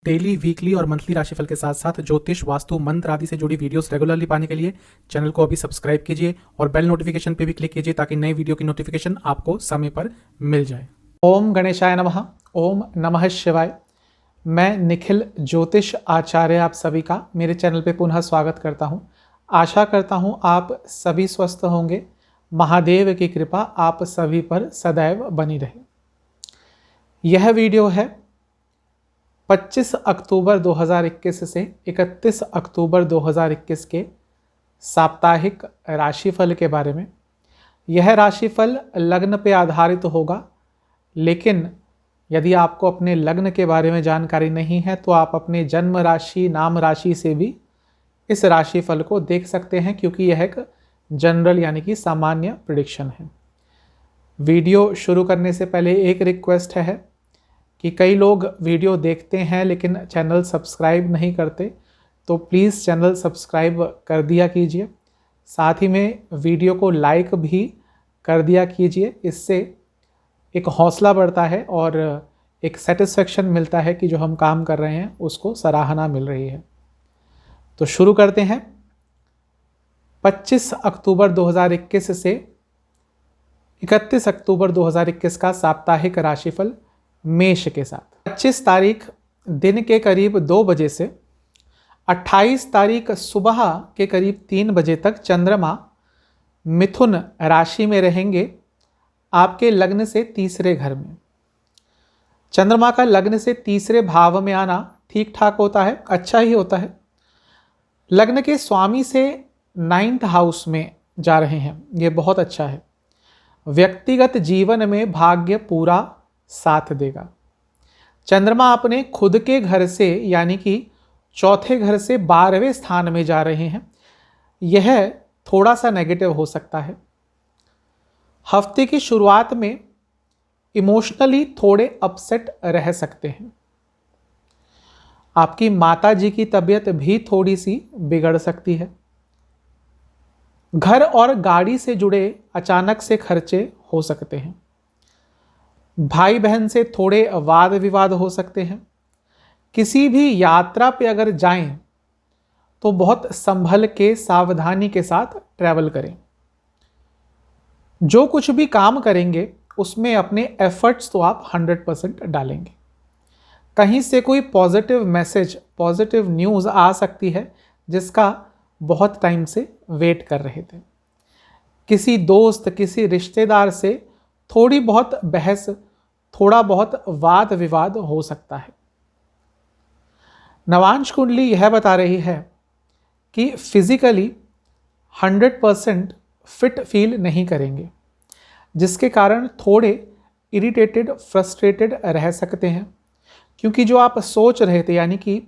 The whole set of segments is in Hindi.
डेली, वीकली और मंथली राशिफल के साथ साथ ज्योतिष, वास्तु, मंत्र आदि से जुड़ी वीडियोस रेगुलरली पाने के लिए चैनल को अभी सब्सक्राइब कीजिए और बेल नोटिफिकेशन पे भी क्लिक कीजिए ताकि नई वीडियो की नोटिफिकेशन आपको समय पर मिल जाए। ओम गणेशाय नमः। ओम नमः शिवाय। मैं निखिल ज्योतिष आचार्य आप सभी का मेरे चैनल पे पुनः स्वागत करता हूँ। आशा करता हूँ आप सभी स्वस्थ होंगे। महादेव की कृपा आप सभी पर सदैव बनी रहे। यह वीडियो है 25 अक्टूबर 2021 से 31 अक्टूबर 2021 के साप्ताहिक राशिफल के बारे में। यह राशिफल लग्न पे आधारित होगा, लेकिन यदि आपको अपने लग्न के बारे में जानकारी नहीं है तो आप अपने जन्म राशि, नाम राशि से भी इस राशिफल को देख सकते हैं, क्योंकि यह एक जनरल यानी कि सामान्य प्रेडिक्शन है। वीडियो शुरू करने से पहले एक रिक्वेस्ट है कि कई लोग वीडियो देखते हैं लेकिन चैनल सब्सक्राइब नहीं करते, तो प्लीज़ चैनल सब्सक्राइब कर दिया कीजिए। साथ ही में वीडियो को लाइक भी कर दिया कीजिए। इससे एक हौसला बढ़ता है और एक सेटिस्फेक्शन मिलता है कि जो हम काम कर रहे हैं उसको सराहना मिल रही है। तो शुरू करते हैं 25 अक्टूबर 2021 से 31 अक्टूबर 2021 का साप्ताहिक राशिफल मेष के साथ। 25 तारीख दिन के करीब 2 बजे से 28 तारीख सुबह के करीब 3 बजे तक चंद्रमा मिथुन राशि में रहेंगे, आपके लग्न से तीसरे घर में। चंद्रमा का लग्न से तीसरे भाव में आना ठीक ठाक होता है, अच्छा ही होता है। लग्न के स्वामी से 9th हाउस में जा रहे हैं, ये बहुत अच्छा है। व्यक्तिगत जीवन में भाग्य पूरा साथ देगा। चंद्रमा अपने खुद के घर से यानी कि चौथे घर से 12वें स्थान में जा रहे हैं, यह थोड़ा सा नेगेटिव हो सकता है। हफ्ते की शुरुआत में इमोशनली थोड़े अपसेट रह सकते हैं। आपकी माता जी की तबीयत भी थोड़ी सी बिगड़ सकती है। घर और गाड़ी से जुड़े अचानक से खर्चे हो सकते हैं। भाई बहन से थोड़े वाद विवाद हो सकते हैं। किसी भी यात्रा पे अगर जाएं तो बहुत संभल के, सावधानी के साथ ट्रैवल करें। जो कुछ भी काम करेंगे उसमें अपने एफर्ट्स तो आप 100% डालेंगे। कहीं से कोई पॉजिटिव मैसेज, पॉजिटिव न्यूज़ आ सकती है जिसका बहुत टाइम से वेट कर रहे थे। किसी दोस्त, किसी रिश्तेदार से थोड़ी बहुत बहस, थोड़ा बहुत वाद विवाद हो सकता है। नवांश कुंडली यह बता रही है कि फिजिकली 100% फिट फील नहीं करेंगे, जिसके कारण थोड़े इरिटेटेड, फ्रस्ट्रेटेड रह सकते हैं, क्योंकि जो आप सोच रहे थे यानी कि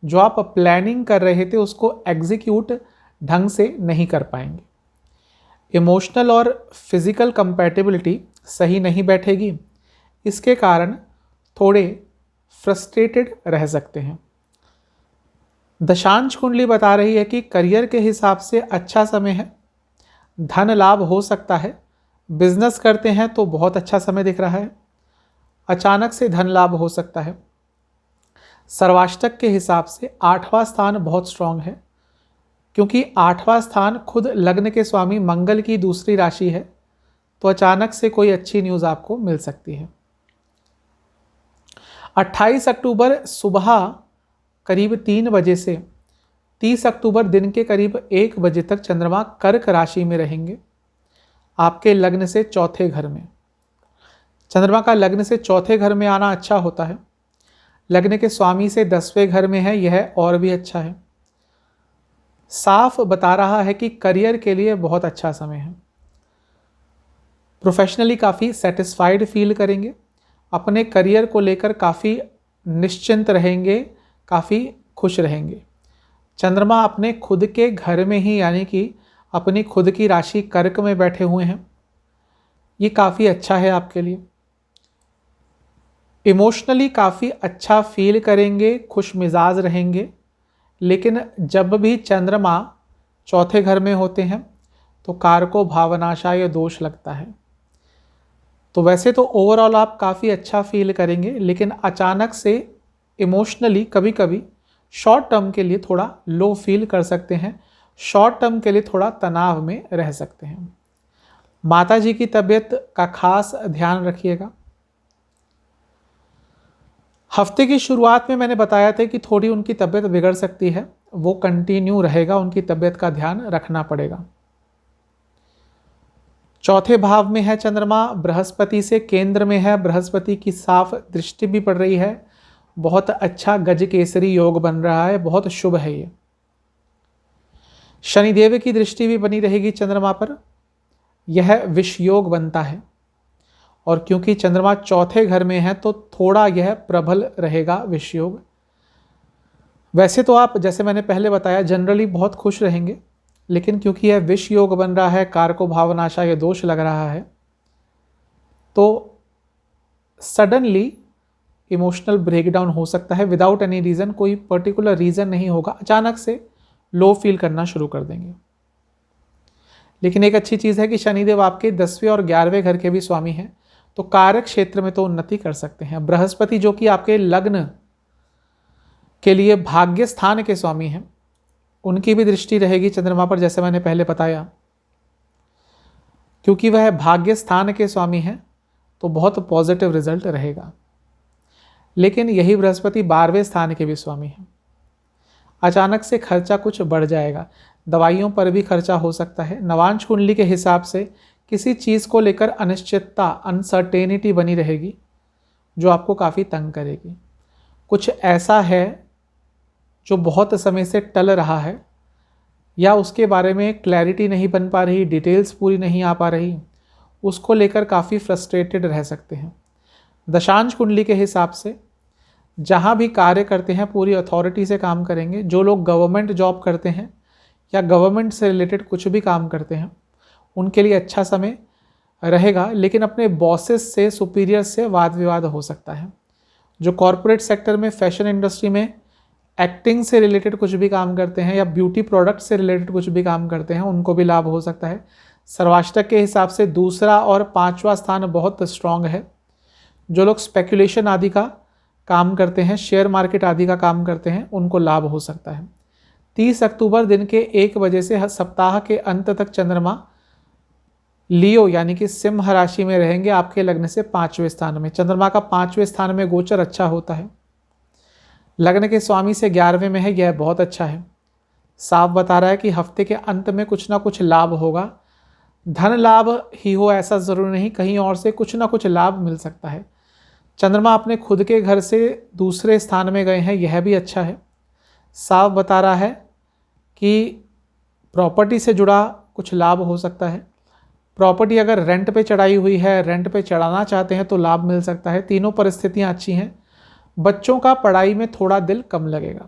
जो आप प्लानिंग कर रहे थे उसको एग्जीक्यूट ढंग से नहीं कर पाएंगे। इमोशनल और फिजिकल कंपैटिबिलिटी सही नहीं बैठेगी, इसके कारण थोड़े फ्रस्ट्रेटेड रह सकते हैं। दशांश कुंडली बता रही है कि करियर के हिसाब से अच्छा समय है। धन लाभ हो सकता है। बिजनेस करते हैं तो बहुत अच्छा समय दिख रहा है। अचानक से धन लाभ हो सकता है। सर्वाष्टक के हिसाब से 8वां स्थान बहुत स्ट्रांग है, क्योंकि 8वां स्थान खुद लग्न के स्वामी मंगल की दूसरी राशि है, तो अचानक से कोई अच्छी न्यूज़ आपको मिल सकती है। 28 अक्टूबर सुबह करीब 3 बजे से 30 अक्टूबर दिन के करीब 1 बजे तक चंद्रमा कर्क राशि में रहेंगे, आपके लग्न से चौथे घर में। चंद्रमा का लग्न से चौथे घर में आना अच्छा होता है। लग्न के स्वामी से 10वें घर में है, यह और भी अच्छा है। साफ बता रहा है कि करियर के लिए बहुत अच्छा समय है। प्रोफेशनली काफ़ी सेटिस्फाइड फील करेंगे। अपने करियर को लेकर काफ़ी निश्चिंत रहेंगे, काफ़ी खुश रहेंगे। चंद्रमा अपने खुद के घर में ही यानी कि अपनी खुद की राशि कर्क में बैठे हुए हैं, ये काफ़ी अच्छा है आपके लिए। इमोशनली काफ़ी अच्छा फील करेंगे, खुश मिजाज रहेंगे, लेकिन जब भी चंद्रमा चौथे घर में होते हैं तो कारको भावनाशय दोष लगता है। तो वैसे तो ओवरऑल आप काफ़ी अच्छा फील करेंगे, लेकिन अचानक से इमोशनली कभी कभी शॉर्ट टर्म के लिए थोड़ा लो फील कर सकते हैं, शॉर्ट टर्म के लिए थोड़ा तनाव में रह सकते हैं। माता जी की तबीयत का खास ध्यान रखिएगा। हफ्ते की शुरुआत में मैंने बताया था कि थोड़ी उनकी तबीयत बिगड़ सकती है, वो कंटिन्यू रहेगा, उनकी तबीयत का ध्यान रखना पड़ेगा। चौथे भाव में है चंद्रमा, बृहस्पति से केंद्र में है, बृहस्पति की साफ दृष्टि भी पड़ रही है, बहुत अच्छा गज केसरी योग बन रहा है, बहुत शुभ है ये। शनिदेव की दृष्टि भी बनी रहेगी चंद्रमा पर, यह विष योग बनता है, और क्योंकि चंद्रमा चौथे घर में है तो थोड़ा यह प्रबल रहेगा विष योग। वैसे तो आप, जैसे मैंने पहले बताया, जनरली बहुत खुश रहेंगे, लेकिन क्योंकि यह विष योग बन रहा है, कारको भावनाशा यह दोष लग रहा है, तो सडनली इमोशनल ब्रेकडाउन हो सकता है विदाउट एनी रीज़न, कोई पर्टिकुलर रीज़न नहीं होगा, अचानक से लो फील करना शुरू कर देंगे। लेकिन एक अच्छी चीज़ है कि शनिदेव आपके 10वें और 11वें घर के भी स्वामी हैं, तो कार्य क्षेत्र में तो उन्नति कर सकते हैं। बृहस्पति जो कि आपके लग्न के लिए भाग्य स्थान के स्वामी हैं, उनकी भी दृष्टि रहेगी चंद्रमा पर, जैसे मैंने पहले बताया। क्योंकि वह भाग्य स्थान के स्वामी हैं तो बहुत पॉजिटिव रिजल्ट रहेगा। लेकिन यही बृहस्पति 12वें स्थान के भी स्वामी हैं। अचानक से खर्चा कुछ बढ़ जाएगा, दवाइयों पर भी खर्चा हो सकता है। नवांश कुंडली के हिसाब से किसी चीज़ को लेकर अनिश्चितता, अनसर्टेनिटी बनी रहेगी, जो आपको काफ़ी तंग करेगी। कुछ ऐसा है जो बहुत समय से टल रहा है, या उसके बारे में क्लैरिटी नहीं बन पा रही, डिटेल्स पूरी नहीं आ पा रही, उसको लेकर काफ़ी फ्रस्ट्रेटेड रह सकते हैं। दशांश कुंडली के हिसाब से जहाँ भी कार्य करते हैं पूरी अथॉरिटी से काम करेंगे। जो लोग गवर्नमेंट जॉब करते हैं या गवर्नमेंट से रिलेटेड कुछ भी काम करते हैं, उनके लिए अच्छा समय रहेगा, लेकिन अपने बॉसेस से, सुपीरियर से वाद विवाद हो सकता है। जो कॉरपोरेट सेक्टर में, फैशन इंडस्ट्री में, एक्टिंग से रिलेटेड कुछ भी काम करते हैं या ब्यूटी प्रोडक्ट से रिलेटेड कुछ भी काम करते हैं, उनको भी लाभ हो सकता है। सर्वाष्टक के हिसाब से 2रा और 5वां स्थान बहुत स्ट्रांग है। जो लोग स्पेकुलेशन आदि का काम करते हैं, शेयर मार्केट आदि का काम करते हैं, उनको लाभ हो सकता है। 30 अक्टूबर दिन के 1 बजे से सप्ताह के अंत तक चंद्रमा लियो यानी कि सिंह राशि में रहेंगे, आपके लग्न से 5वें स्थान में। चंद्रमा का 5वें स्थान में गोचर अच्छा होता है, लग्न के स्वामी से 11वें में है, यह बहुत अच्छा है। साफ बता रहा है कि हफ्ते के अंत में कुछ ना कुछ लाभ होगा। धन लाभ ही हो ऐसा ज़रूरी नहीं, कहीं और से कुछ ना कुछ लाभ मिल सकता है। चंद्रमा अपने खुद के घर से 2रे स्थान में गए हैं, यह भी अच्छा है। साफ बता रहा है कि प्रॉपर्टी से जुड़ा कुछ लाभ हो सकता है। प्रॉपर्टी अगर रेंट पे चढ़ाई हुई है, रेंट पे चढ़ाना चाहते हैं तो लाभ मिल सकता है। तीनों परिस्थितियां अच्छी हैं। बच्चों का पढ़ाई में थोड़ा दिल कम लगेगा।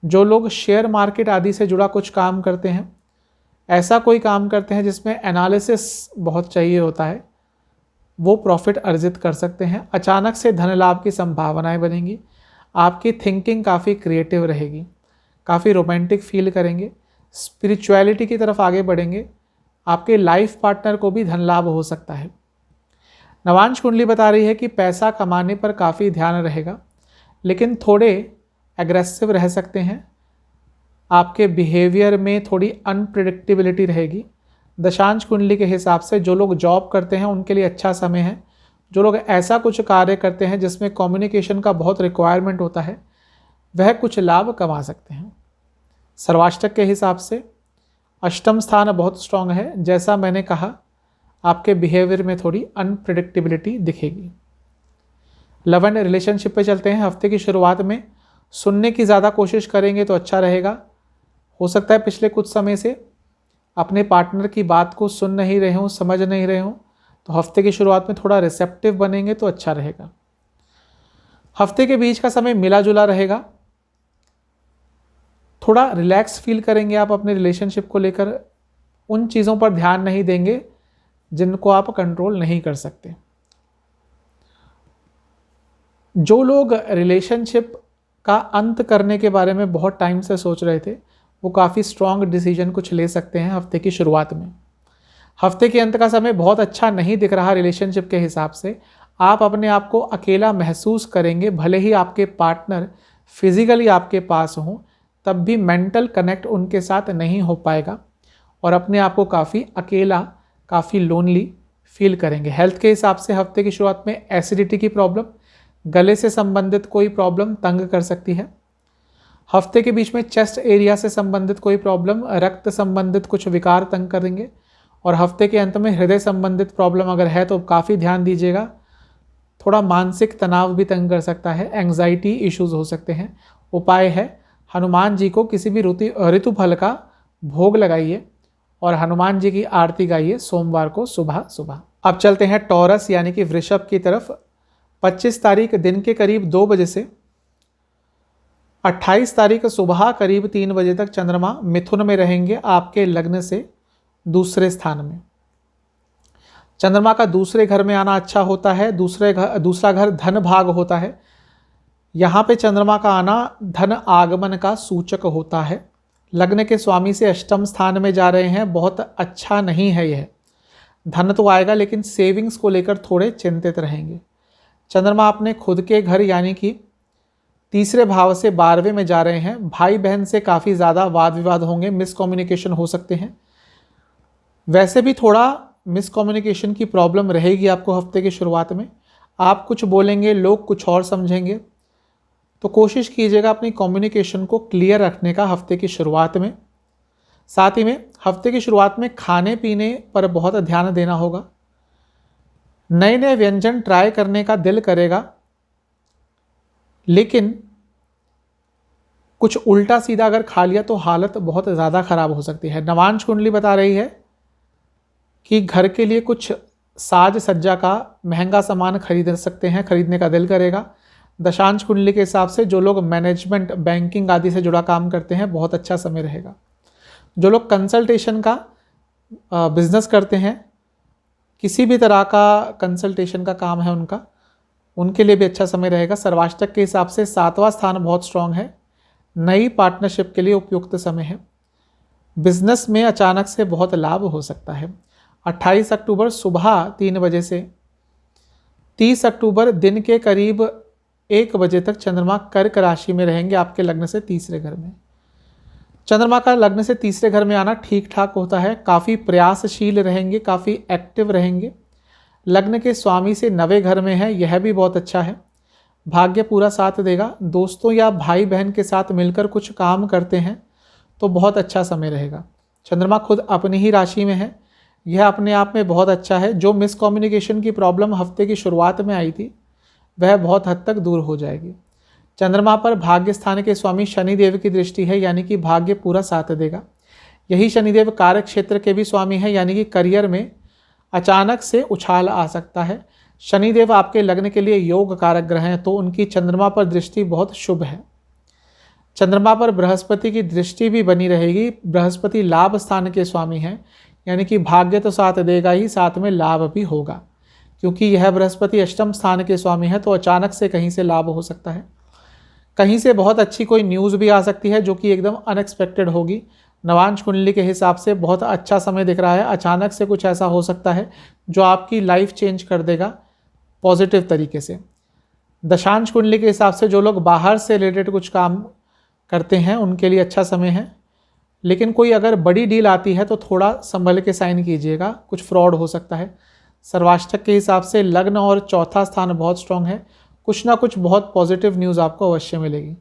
जो लोग शेयर मार्केट आदि से जुड़ा कुछ काम करते हैं, ऐसा कोई काम करते हैं जिसमें एनालिसिस बहुत चाहिए होता है, वो प्रॉफिट अर्जित कर सकते हैं। अचानक से धन लाभ की संभावनाएं बनेंगी। आपकी थिंकिंग काफ़ी क्रिएटिव रहेगी, काफ़ी रोमांटिक फील करेंगे, स्पिरिचुअलिटी की तरफ आगे बढ़ेंगे। आपके लाइफ पार्टनर को भी धन लाभ हो सकता है। नवांश कुंडली बता रही है कि पैसा कमाने पर काफ़ी ध्यान रहेगा, लेकिन थोड़े एग्रेसिव रह सकते हैं। आपके बिहेवियर में थोड़ी अनप्रिडिक्टेबिलिटी रहेगी। दशांश कुंडली के हिसाब से जो लोग जॉब करते हैं उनके लिए अच्छा समय है। जो लोग ऐसा कुछ कार्य करते हैं जिसमें कम्युनिकेशन का बहुत रिक्वायरमेंट होता है, वह कुछ लाभ कमा सकते हैं। सर्वाष्टक के हिसाब से अष्टम स्थान बहुत स्ट्रांग है। जैसा मैंने कहा, आपके बिहेवियर में थोड़ी अनप्रिडिक्टेबिलिटी दिखेगी। लव एंड रिलेशनशिप पे चलते हैं। हफ्ते की शुरुआत में सुनने की ज़्यादा कोशिश करेंगे तो अच्छा रहेगा। हो सकता है पिछले कुछ समय से अपने पार्टनर की बात को सुन नहीं रहे हों, समझ नहीं रहे हों, तो हफ्ते की शुरुआत में थोड़ा रिसेप्टिव बनेंगे तो अच्छा रहेगा। हफ्ते के बीच का समय मिला जुला रहेगा। थोड़ा रिलैक्स फील करेंगे आप अपने रिलेशनशिप को लेकर। उन चीज़ों पर ध्यान नहीं देंगे जिनको आप कंट्रोल नहीं कर सकते। जो लोग रिलेशनशिप का अंत करने के बारे में बहुत टाइम से सोच रहे थे, वो काफ़ी स्ट्रॉन्ग डिसीजन कुछ ले सकते हैं हफ्ते की शुरुआत में। हफ्ते के अंत का समय बहुत अच्छा नहीं दिख रहा रिलेशनशिप के हिसाब से। आप अपने आप को अकेला महसूस करेंगे, भले ही आपके पार्टनर फिजिकली आपके पास हों, तब भी मेंटल कनेक्ट उनके साथ नहीं हो पाएगा और अपने आप को काफ़ी अकेला, काफ़ी लोनली फील करेंगे। हेल्थ के हिसाब से हफ्ते की शुरुआत में एसिडिटी की प्रॉब्लम, गले से संबंधित कोई प्रॉब्लम तंग कर सकती है। हफ्ते के बीच में चेस्ट एरिया से संबंधित कोई प्रॉब्लम, रक्त संबंधित कुछ विकार तंग करेंगे। और हफ्ते के अंत में हृदय संबंधित प्रॉब्लम अगर है तो काफ़ी ध्यान दीजिएगा। थोड़ा मानसिक तनाव भी तंग कर सकता है, एंग्जाइटी इश्यूज हो सकते हैं। उपाय है हनुमान जी को किसी भी ऋतु फल का भोग लगाइए और हनुमान जी की आरती गाइए सोमवार को सुबह सुबह। अब चलते हैं टॉरस यानी कि वृषभ की तरफ। 25 तारीख दिन के करीब 2 बजे से 28 तारीख सुबह करीब 3 बजे तक चंद्रमा मिथुन में रहेंगे, आपके लग्न से दूसरे स्थान में। चंद्रमा का दूसरे घर में आना अच्छा होता है। दूसरा घर धन भाग होता है। यहाँ पे चंद्रमा का आना धन आगमन का सूचक होता है। लग्न के स्वामी से अष्टम स्थान में जा रहे हैं, बहुत अच्छा नहीं है यह। धन तो आएगा लेकिन सेविंग्स को लेकर थोड़े चिंतित रहेंगे। चंद्रमा अपने खुद के घर यानी कि तीसरे भाव से 12वें में जा रहे हैं। भाई बहन से काफ़ी ज़्यादा वाद विवाद होंगे, मिसकम्युनिकेशन हो सकते हैं। वैसे भी थोड़ा मिसकम्युनिकेशन की प्रॉब्लम रहेगी आपको हफ्ते की शुरुआत में। आप कुछ बोलेंगे, लोग कुछ और समझेंगे, तो कोशिश कीजिएगा अपनी कम्युनिकेशन को क्लियर रखने का हफ्ते की शुरुआत में। साथ ही में हफ्ते की शुरुआत में खाने पीने पर बहुत ध्यान देना होगा। नए नए व्यंजन ट्राई करने का दिल करेगा, लेकिन कुछ उल्टा सीधा अगर खा लिया तो हालत बहुत ज़्यादा खराब हो सकती है। नवांश कुंडली बता रही है कि घर के लिए कुछ साज सज्जा का महंगा सामान खरीद सकते हैं, खरीदने का दिल करेगा। दशांश कुंडली के हिसाब से जो लोग मैनेजमेंट, बैंकिंग आदि से जुड़ा काम करते हैं, बहुत अच्छा समय रहेगा। जो लोग कंसल्टेशन का बिजनेस करते हैं, किसी भी तरह का कंसल्टेशन का काम है उनके लिए भी अच्छा समय रहेगा। सर्वाष्टक के हिसाब से 7वां स्थान बहुत स्ट्रांग है। नई पार्टनरशिप के लिए उपयुक्त समय है। बिजनेस में अचानक से बहुत लाभ हो सकता है। 28 अक्टूबर सुबह 3 बजे से 30 अक्टूबर दिन के करीब 1 बजे तक चंद्रमा कर्क राशि में रहेंगे, आपके लग्न से तीसरे घर में। चंद्रमा का लग्न से तीसरे घर में आना ठीक ठाक होता है। काफ़ी प्रयासशील रहेंगे, काफ़ी एक्टिव रहेंगे। लग्न के स्वामी से 9वें घर में है, यह भी बहुत अच्छा है। भाग्य पूरा साथ देगा। दोस्तों या भाई बहन के साथ मिलकर कुछ काम करते हैं तो बहुत अच्छा समय रहेगा। चंद्रमा खुद अपनी ही राशि में है, यह अपने आप में बहुत अच्छा है। जो मिसकम्युनिकेशन की प्रॉब्लम हफ्ते की शुरुआत में आई थी वह बहुत हद तक दूर हो जाएगी। चंद्रमा पर भाग्य स्थान के स्वामी शनिदेव की दृष्टि है, यानी कि भाग्य पूरा साथ देगा। यही शनिदेव कार्य क्षेत्र के भी स्वामी है, यानी कि करियर में अचानक से उछाल आ सकता है। शनिदेव आपके लग्न के लिए योग कारक ग्रह हैं, तो उनकी चंद्रमा पर दृष्टि बहुत शुभ है। चंद्रमा पर बृहस्पति की दृष्टि भी बनी रहेगी। बृहस्पति लाभ स्थान के स्वामी हैं, यानी कि भाग्य तो साथ देगा ही, साथ में लाभ भी होगा। क्योंकि यह बृहस्पति अष्टम स्थान के स्वामी है, तो अचानक से कहीं से लाभ हो सकता है। कहीं से बहुत अच्छी कोई न्यूज़ भी आ सकती है जो कि एकदम अनएक्सपेक्टेड होगी। नवांश कुंडली के हिसाब से बहुत अच्छा समय दिख रहा है। अचानक से कुछ ऐसा हो सकता है जो आपकी लाइफ चेंज कर देगा पॉजिटिव तरीके से। दशांश कुंडली के हिसाब से जो लोग बाहर से रिलेटेड कुछ काम करते हैं उनके लिए अच्छा समय है, लेकिन कोई अगर बड़ी डील आती है तो थोड़ा संभल के साइन कीजिएगा, कुछ फ्रॉड हो सकता है। सर्वाष्टक के हिसाब से लग्न और चौथा स्थान बहुत स्ट्रांग है। कुछ ना कुछ बहुत पॉजिटिव न्यूज़ आपको अवश्य मिलेगी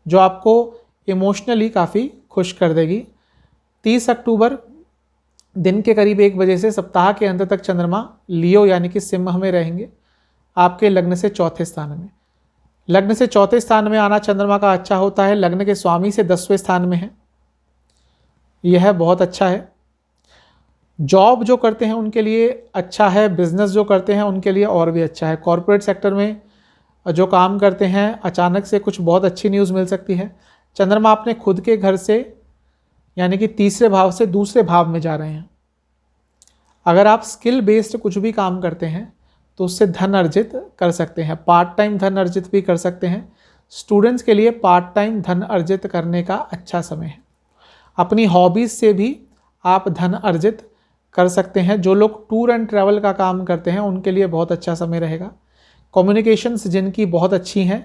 जो आपको इमोशनली काफ़ी खुश कर देगी। 30 अक्टूबर दिन के करीब 1 बजे से सप्ताह के अंत तक चंद्रमा लियो यानी कि सिंह में रहेंगे, आपके लग्न से चौथे स्थान में। लग्न से चौथे स्थान में आना चंद्रमा का अच्छा होता है। लग्न के स्वामी से 10वें स्थान में है, यह बहुत अच्छा है। जॉब जो करते हैं उनके लिए अच्छा है, बिजनेस जो करते हैं उनके लिए और भी अच्छा है। कॉरपोरेट सेक्टर में जो काम करते हैं अचानक से कुछ बहुत अच्छी न्यूज़ मिल सकती है। चंद्रमा अपने खुद के घर से यानी कि तीसरे भाव से दूसरे भाव में जा रहे हैं। अगर आप स्किल बेस्ड कुछ भी काम करते हैं तो उससे धन अर्जित कर सकते हैं, पार्ट टाइम धन अर्जित भी कर सकते हैं। स्टूडेंट्स के लिए पार्ट टाइम धन अर्जित करने का अच्छा समय है। अपनी हॉबीज़ से भी आप धन अर्जित कर सकते हैं। जो लोग टूर एंड ट्रैवल का काम करते हैं उनके लिए बहुत अच्छा समय रहेगा। कम्युनिकेशंस जिनकी बहुत अच्छी हैं,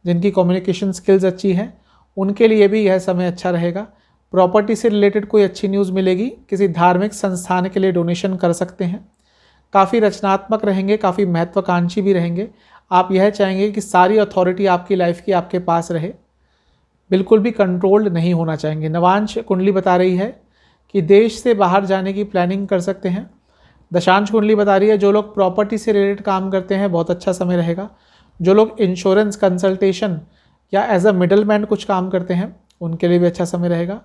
जिनकी कम्युनिकेशन स्किल्स अच्छी हैं, उनके लिए भी यह समय अच्छा रहेगा। प्रॉपर्टी से रिलेटेड कोई अच्छी न्यूज़ मिलेगी, किसी धार्मिक संस्थान के लिए डोनेशन कर सकते हैं। काफ़ी रचनात्मक रहेंगे, काफ़ी महत्वाकांक्षी भी रहेंगे। आप यह चाहेंगे कि सारी अथॉरिटी आपकी लाइफ की आपके पास रहे, बिल्कुल भी कंट्रोल्ड नहीं होना चाहेंगे। नवांश कुंडली बता रही है कि देश से बाहर जाने की प्लानिंग कर सकते हैं। दशांश कुंडली बता रही है जो लोग प्रॉपर्टी से रिलेटेड काम करते हैं बहुत अच्छा समय रहेगा। जो लोग इंश्योरेंस कंसल्टेशन या एज अ मिडल मैन कुछ काम करते हैं उनके लिए भी अच्छा समय रहेगा।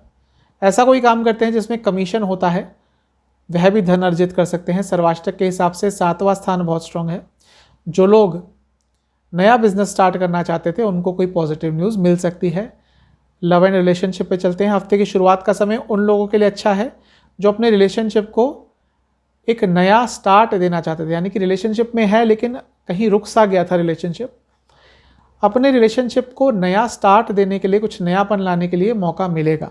ऐसा कोई काम करते हैं जिसमें कमीशन होता है वह भी धन अर्जित कर सकते हैं। सर्वाष्टक के हिसाब से 7वां स्थान बहुत स्ट्रांग है। जो लोग नया बिजनेस स्टार्ट करना चाहते थे उनको कोई पॉजिटिव न्यूज़ मिल सकती है। लव एंड रिलेशनशिप पे चलते हैं। हफ्ते की शुरुआत का समय उन लोगों के लिए अच्छा है जो अपने रिलेशनशिप को एक नया स्टार्ट देना चाहते थे, यानी कि रिलेशनशिप में है लेकिन कहीं रुक सा गया था रिलेशनशिप। अपने रिलेशनशिप को नया स्टार्ट देने के लिए, कुछ नयापन लाने के लिए मौका मिलेगा।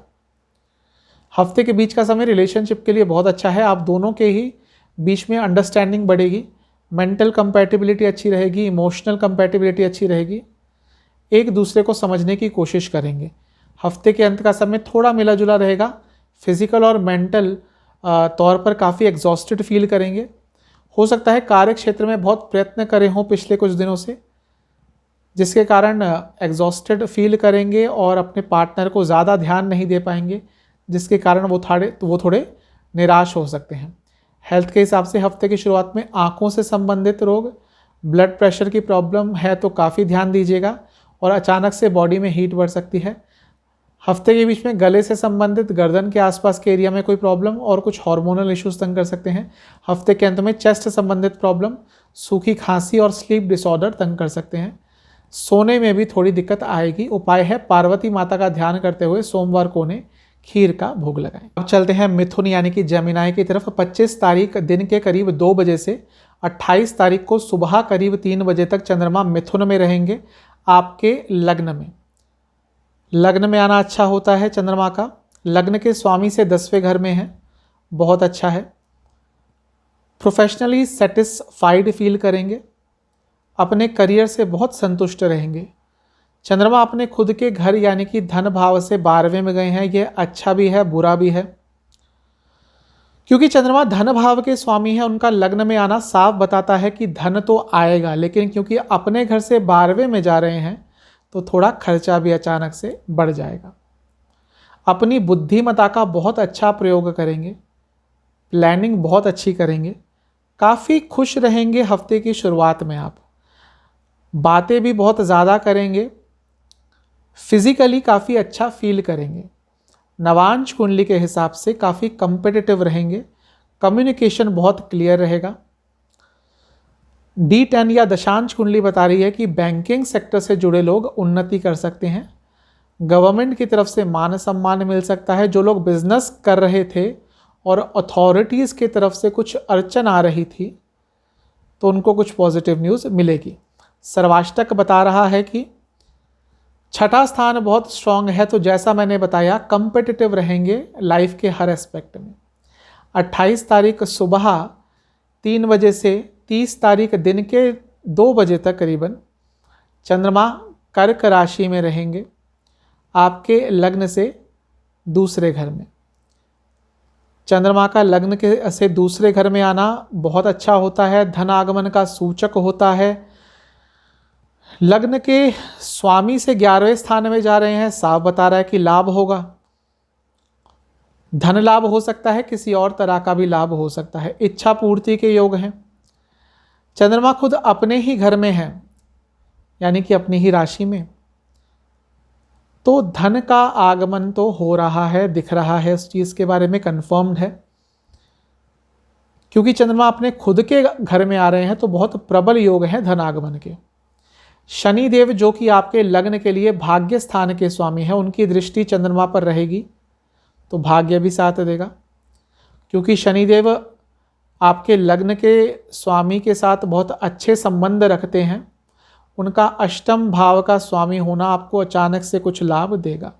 हफ्ते के बीच का समय रिलेशनशिप के लिए बहुत अच्छा है। आप दोनों के ही बीच में अंडरस्टैंडिंग बढ़ेगी, मेंटल कंपैटिबिलिटी अच्छी रहेगी, इमोशनल कंपैटिबिलिटी अच्छी रहेगी, एक दूसरे को समझने की कोशिश करेंगे। हफ्ते के अंत का समय थोड़ा मिला जुला रहेगा। फिजिकल और मेंटल तौर पर काफ़ी एग्जॉस्टेड फील करेंगे। हो सकता है कार्य क्षेत्र में बहुत प्रयत्न करे हों पिछले कुछ दिनों से, जिसके कारण एग्जॉस्टेड फील करेंगे और अपने पार्टनर को ज़्यादा ध्यान नहीं दे पाएंगे, जिसके कारण वो थोड़े निराश हो सकते हैं। हेल्थ के हिसाब से हफ्ते की शुरुआत में आँखों से संबंधित रोग, ब्लड प्रेशर की प्रॉब्लम है तो काफ़ी ध्यान दीजिएगा, और अचानक से बॉडी में हीट बढ़ सकती है। हफ्ते के बीच में गले से संबंधित, गर्दन के आसपास के एरिया में कोई प्रॉब्लम और कुछ हार्मोनल इश्यूज तंग कर सकते हैं। हफ्ते के अंत में चेस्ट से संबंधित प्रॉब्लम, सूखी खांसी और स्लीप डिसऑर्डर तंग कर सकते हैं। सोने में भी थोड़ी दिक्कत आएगी। उपाय है पार्वती माता का ध्यान करते हुए सोमवार को उन्हें खीर का भोग लगाएं। अब चलते हैं मिथुन यानी कि जेमिनाई की तरफ। 25 तारीख दिन के करीब 2 बजे से 28 तारीख को सुबह करीब 3 बजे तक चंद्रमा मिथुन में रहेंगे, आपके लग्न में। लग्न में आना अच्छा होता है चंद्रमा का। लग्न के स्वामी से 10वें घर में है, बहुत अच्छा है। प्रोफेशनली सेटिस्फाइड फील करेंगे, अपने करियर से बहुत संतुष्ट रहेंगे। चंद्रमा अपने खुद के घर यानी कि धन भाव से 12वें में गए हैं, यह अच्छा भी है बुरा भी है। क्योंकि चंद्रमा धन भाव के स्वामी है, उनका लग्न में आना साफ बताता है कि धन तो आएगा, लेकिन क्योंकि अपने घर से 12वें में जा रहे हैं तो थोड़ा खर्चा भी अचानक से बढ़ जाएगा। अपनी बुद्धिमत्ता का बहुत अच्छा प्रयोग करेंगे, प्लानिंग बहुत अच्छी करेंगे, काफ़ी खुश रहेंगे। हफ्ते की शुरुआत में आप बातें भी बहुत ज़्यादा करेंगे, फिजिकली काफ़ी अच्छा फील करेंगे। नवांश कुंडली के हिसाब से काफ़ी कंपेटिटिव रहेंगे, कम्युनिकेशन बहुत क्लियर रहेगा। D10 या दशांश कुंडली बता रही है कि बैंकिंग सेक्टर से जुड़े लोग उन्नति कर सकते हैं। गवर्नमेंट की तरफ से मान सम्मान मिल सकता है। जो लोग बिजनेस कर रहे थे और अथॉरिटीज़ की तरफ से कुछ अड़चन आ रही थी तो उनको कुछ पॉजिटिव न्यूज़ मिलेगी। सर्वाष्टक बता रहा है कि 6ठा स्थान बहुत स्ट्रांग है, तो जैसा मैंने बताया कंपेटिटिव रहेंगे लाइफ के हर एस्पेक्ट में। 28 तारीख सुबह 3 बजे से 30 तारीख दिन के 2 बजे तक करीबन चंद्रमा कर्क राशि में रहेंगे, आपके लग्न से दूसरे घर में। चंद्रमा का लग्न के से दूसरे घर में आना बहुत अच्छा होता है, धन आगमन का सूचक होता है। लग्न के स्वामी से 11वें स्थान में जा रहे हैं, साफ बता रहा है कि लाभ होगा। धन लाभ हो सकता है, किसी और तरह का भी लाभ हो सकता है। इच्छा पूर्ति के योग हैं। चंद्रमा खुद अपने ही घर में है, यानी कि अपनी ही राशि में, तो धन का आगमन तो हो रहा है, दिख रहा है, उस चीज़ के बारे में कंफर्म्ड है। क्योंकि चंद्रमा अपने खुद के घर में आ रहे हैं तो बहुत प्रबल योग हैं धन आगमन के। शनिदेव जो कि आपके लग्न के लिए भाग्य स्थान के स्वामी हैं, उनकी दृष्टि चंद्रमा पर रहेगी तो भाग्य भी साथ देगा। क्योंकि शनिदेव आपके लग्न के स्वामी के साथ बहुत अच्छे संबंध रखते हैं, उनका अष्टम भाव का स्वामी होना आपको अचानक से कुछ लाभ देगा।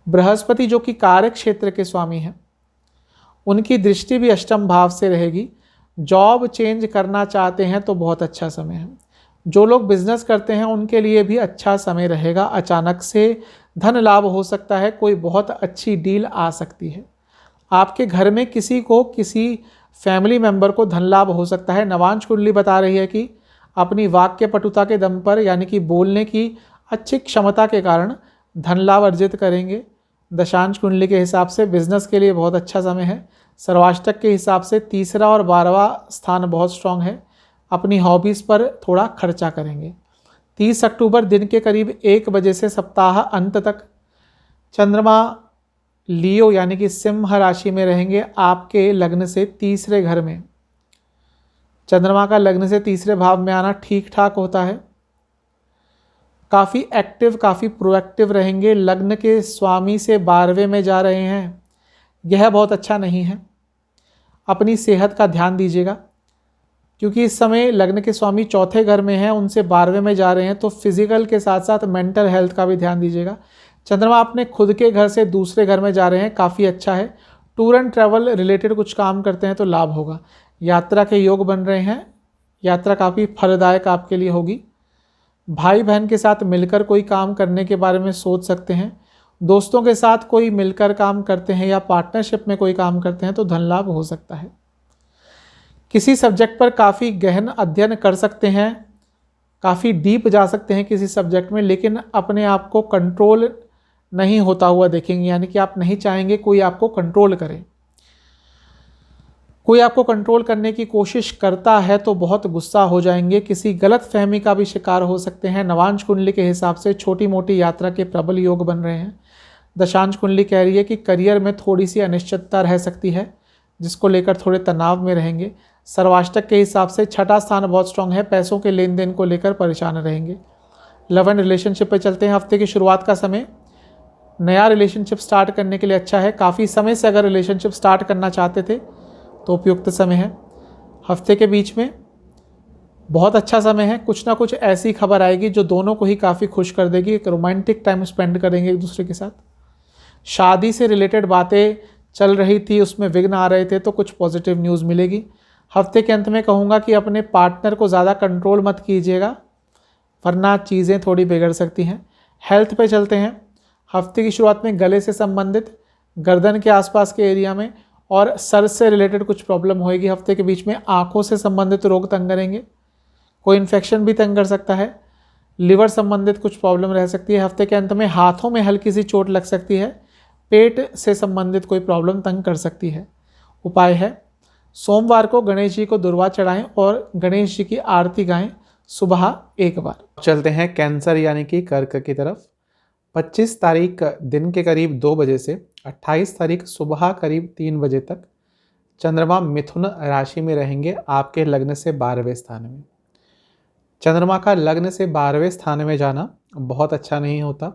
बृहस्पति जो कि कार्य क्षेत्र के स्वामी हैं, उनकी दृष्टि भी अष्टम भाव से रहेगी। जॉब चेंज करना चाहते हैं तो बहुत अच्छा समय है। जो लोग बिजनेस करते हैं उनके लिए भी अच्छा समय रहेगा। अचानक से धन लाभ हो सकता है, कोई बहुत अच्छी डील आ सकती है। आपके घर में किसी को, किसी फैमिली मेंबर को धन लाभ हो सकता है। नवांश कुंडली बता रही है कि अपनी वाक्य पटुता के दम पर, यानी कि बोलने की अच्छी क्षमता के कारण धन लाभ अर्जित करेंगे। दशांश कुंडली के हिसाब से बिजनेस के लिए बहुत अच्छा समय है। सर्वाष्टक के हिसाब से तीसरा और 12वां स्थान बहुत स्ट्रांग है। अपनी हॉबीज़ पर थोड़ा खर्चा करेंगे। 30 अक्टूबर दिन के करीब 1 बजे से सप्ताह अंत तक चंद्रमा लियो यानी कि सिंह राशि में रहेंगे। आपके लग्न से तीसरे घर में चंद्रमा का लग्न से तीसरे भाव में आना ठीक ठाक होता है। काफ़ी एक्टिव, काफ़ी प्रोएक्टिव रहेंगे। लग्न के स्वामी से 12वें में जा रहे हैं, यह बहुत अच्छा नहीं है। अपनी सेहत का ध्यान दीजिएगा, क्योंकि इस समय लग्न के स्वामी चौथे घर में हैं, उनसे 12वें में जा रहे हैं, तो फिजिकल के साथ साथ मेंटल हेल्थ का भी ध्यान दीजिएगा। चंद्रमा अपने खुद के घर से दूसरे घर में जा रहे हैं, काफ़ी अच्छा है। टूर एंड ट्रैवल रिलेटेड कुछ काम करते हैं तो लाभ होगा। यात्रा के योग बन रहे हैं, यात्रा काफ़ी फलदायक आपके लिए होगी। भाई बहन के साथ मिलकर कोई काम करने के बारे में सोच सकते हैं। दोस्तों के साथ कोई मिलकर काम करते हैं या पार्टनरशिप में कोई काम करते हैं तो धन लाभ हो सकता है। किसी सब्जेक्ट पर काफ़ी गहन अध्ययन कर सकते हैं, काफ़ी डीप जा सकते हैं किसी सब्जेक्ट में, लेकिन अपने आप को कंट्रोल नहीं होता हुआ देखेंगे, यानी कि आप नहीं चाहेंगे कोई आपको कंट्रोल करे। कोई आपको कंट्रोल करने की कोशिश करता है तो बहुत गुस्सा हो जाएंगे। किसी गलत फहमी का भी शिकार हो सकते हैं। नवांश कुंडली के हिसाब से छोटी मोटी यात्रा के प्रबल योग बन रहे हैं। दशांश कुंडली कह रही है कि करियर में थोड़ी सी अनिश्चितता रह सकती है, जिसको लेकर थोड़े तनाव में रहेंगे। सर्वाष्टक के हिसाब से छठा स्थान बहुत स्ट्रांग है, पैसों के लेन देन को लेकर परेशान रहेंगे। लव एंड रिलेशनशिप पे चलते हैं। हफ्ते की शुरुआत का समय नया रिलेशनशिप स्टार्ट करने के लिए अच्छा है। काफ़ी समय से अगर रिलेशनशिप स्टार्ट करना चाहते थे तो उपयुक्त समय है। हफ्ते के बीच में बहुत अच्छा समय है। कुछ ना कुछ ऐसी खबर आएगी जो दोनों को ही काफ़ी खुश कर देगी। एक रोमांटिक टाइम स्पेंड करेंगे एक दूसरे के साथ। शादी से रिलेटेड बातें चल रही थी, उसमें विघ्न आ रहे थे, तो कुछ पॉजिटिव न्यूज़ मिलेगी। हफ्ते के अंत में कहूँगा कि अपने पार्टनर को ज़्यादा कंट्रोल मत कीजिएगा, वरना चीज़ें थोड़ी बिगड़ सकती हैं। हेल्थ पे चलते हैं। हफ्ते की शुरुआत में गले से संबंधित, गर्दन के आसपास के एरिया में और सर से रिलेटेड कुछ प्रॉब्लम होएगी। हफ्ते के बीच में आंखों से संबंधित रोग तंग करेंगे। कोई इन्फेक्शन भी तंग कर सकता है। लिवर संबंधित कुछ प्रॉब्लम रह सकती है। हफ्ते के अंत में हाथों में हल्की सी चोट लग सकती है। पेट से संबंधित कोई प्रॉब्लम तंग कर सकती है। उपाय है, सोमवार को गणेश जी को दुर्वा चढ़ाएं और गणेश जी की आरती गाएं सुबह एक बार। चलते हैं कैंसर यानी कि कर्क की तरफ। 25 तारीख दिन के करीब 2 बजे से 28 तारीख सुबह करीब 3 बजे तक चंद्रमा मिथुन राशि में रहेंगे, आपके लग्न से 12वें स्थान में। चंद्रमा का लग्न से 12वें स्थान में जाना बहुत अच्छा नहीं होता।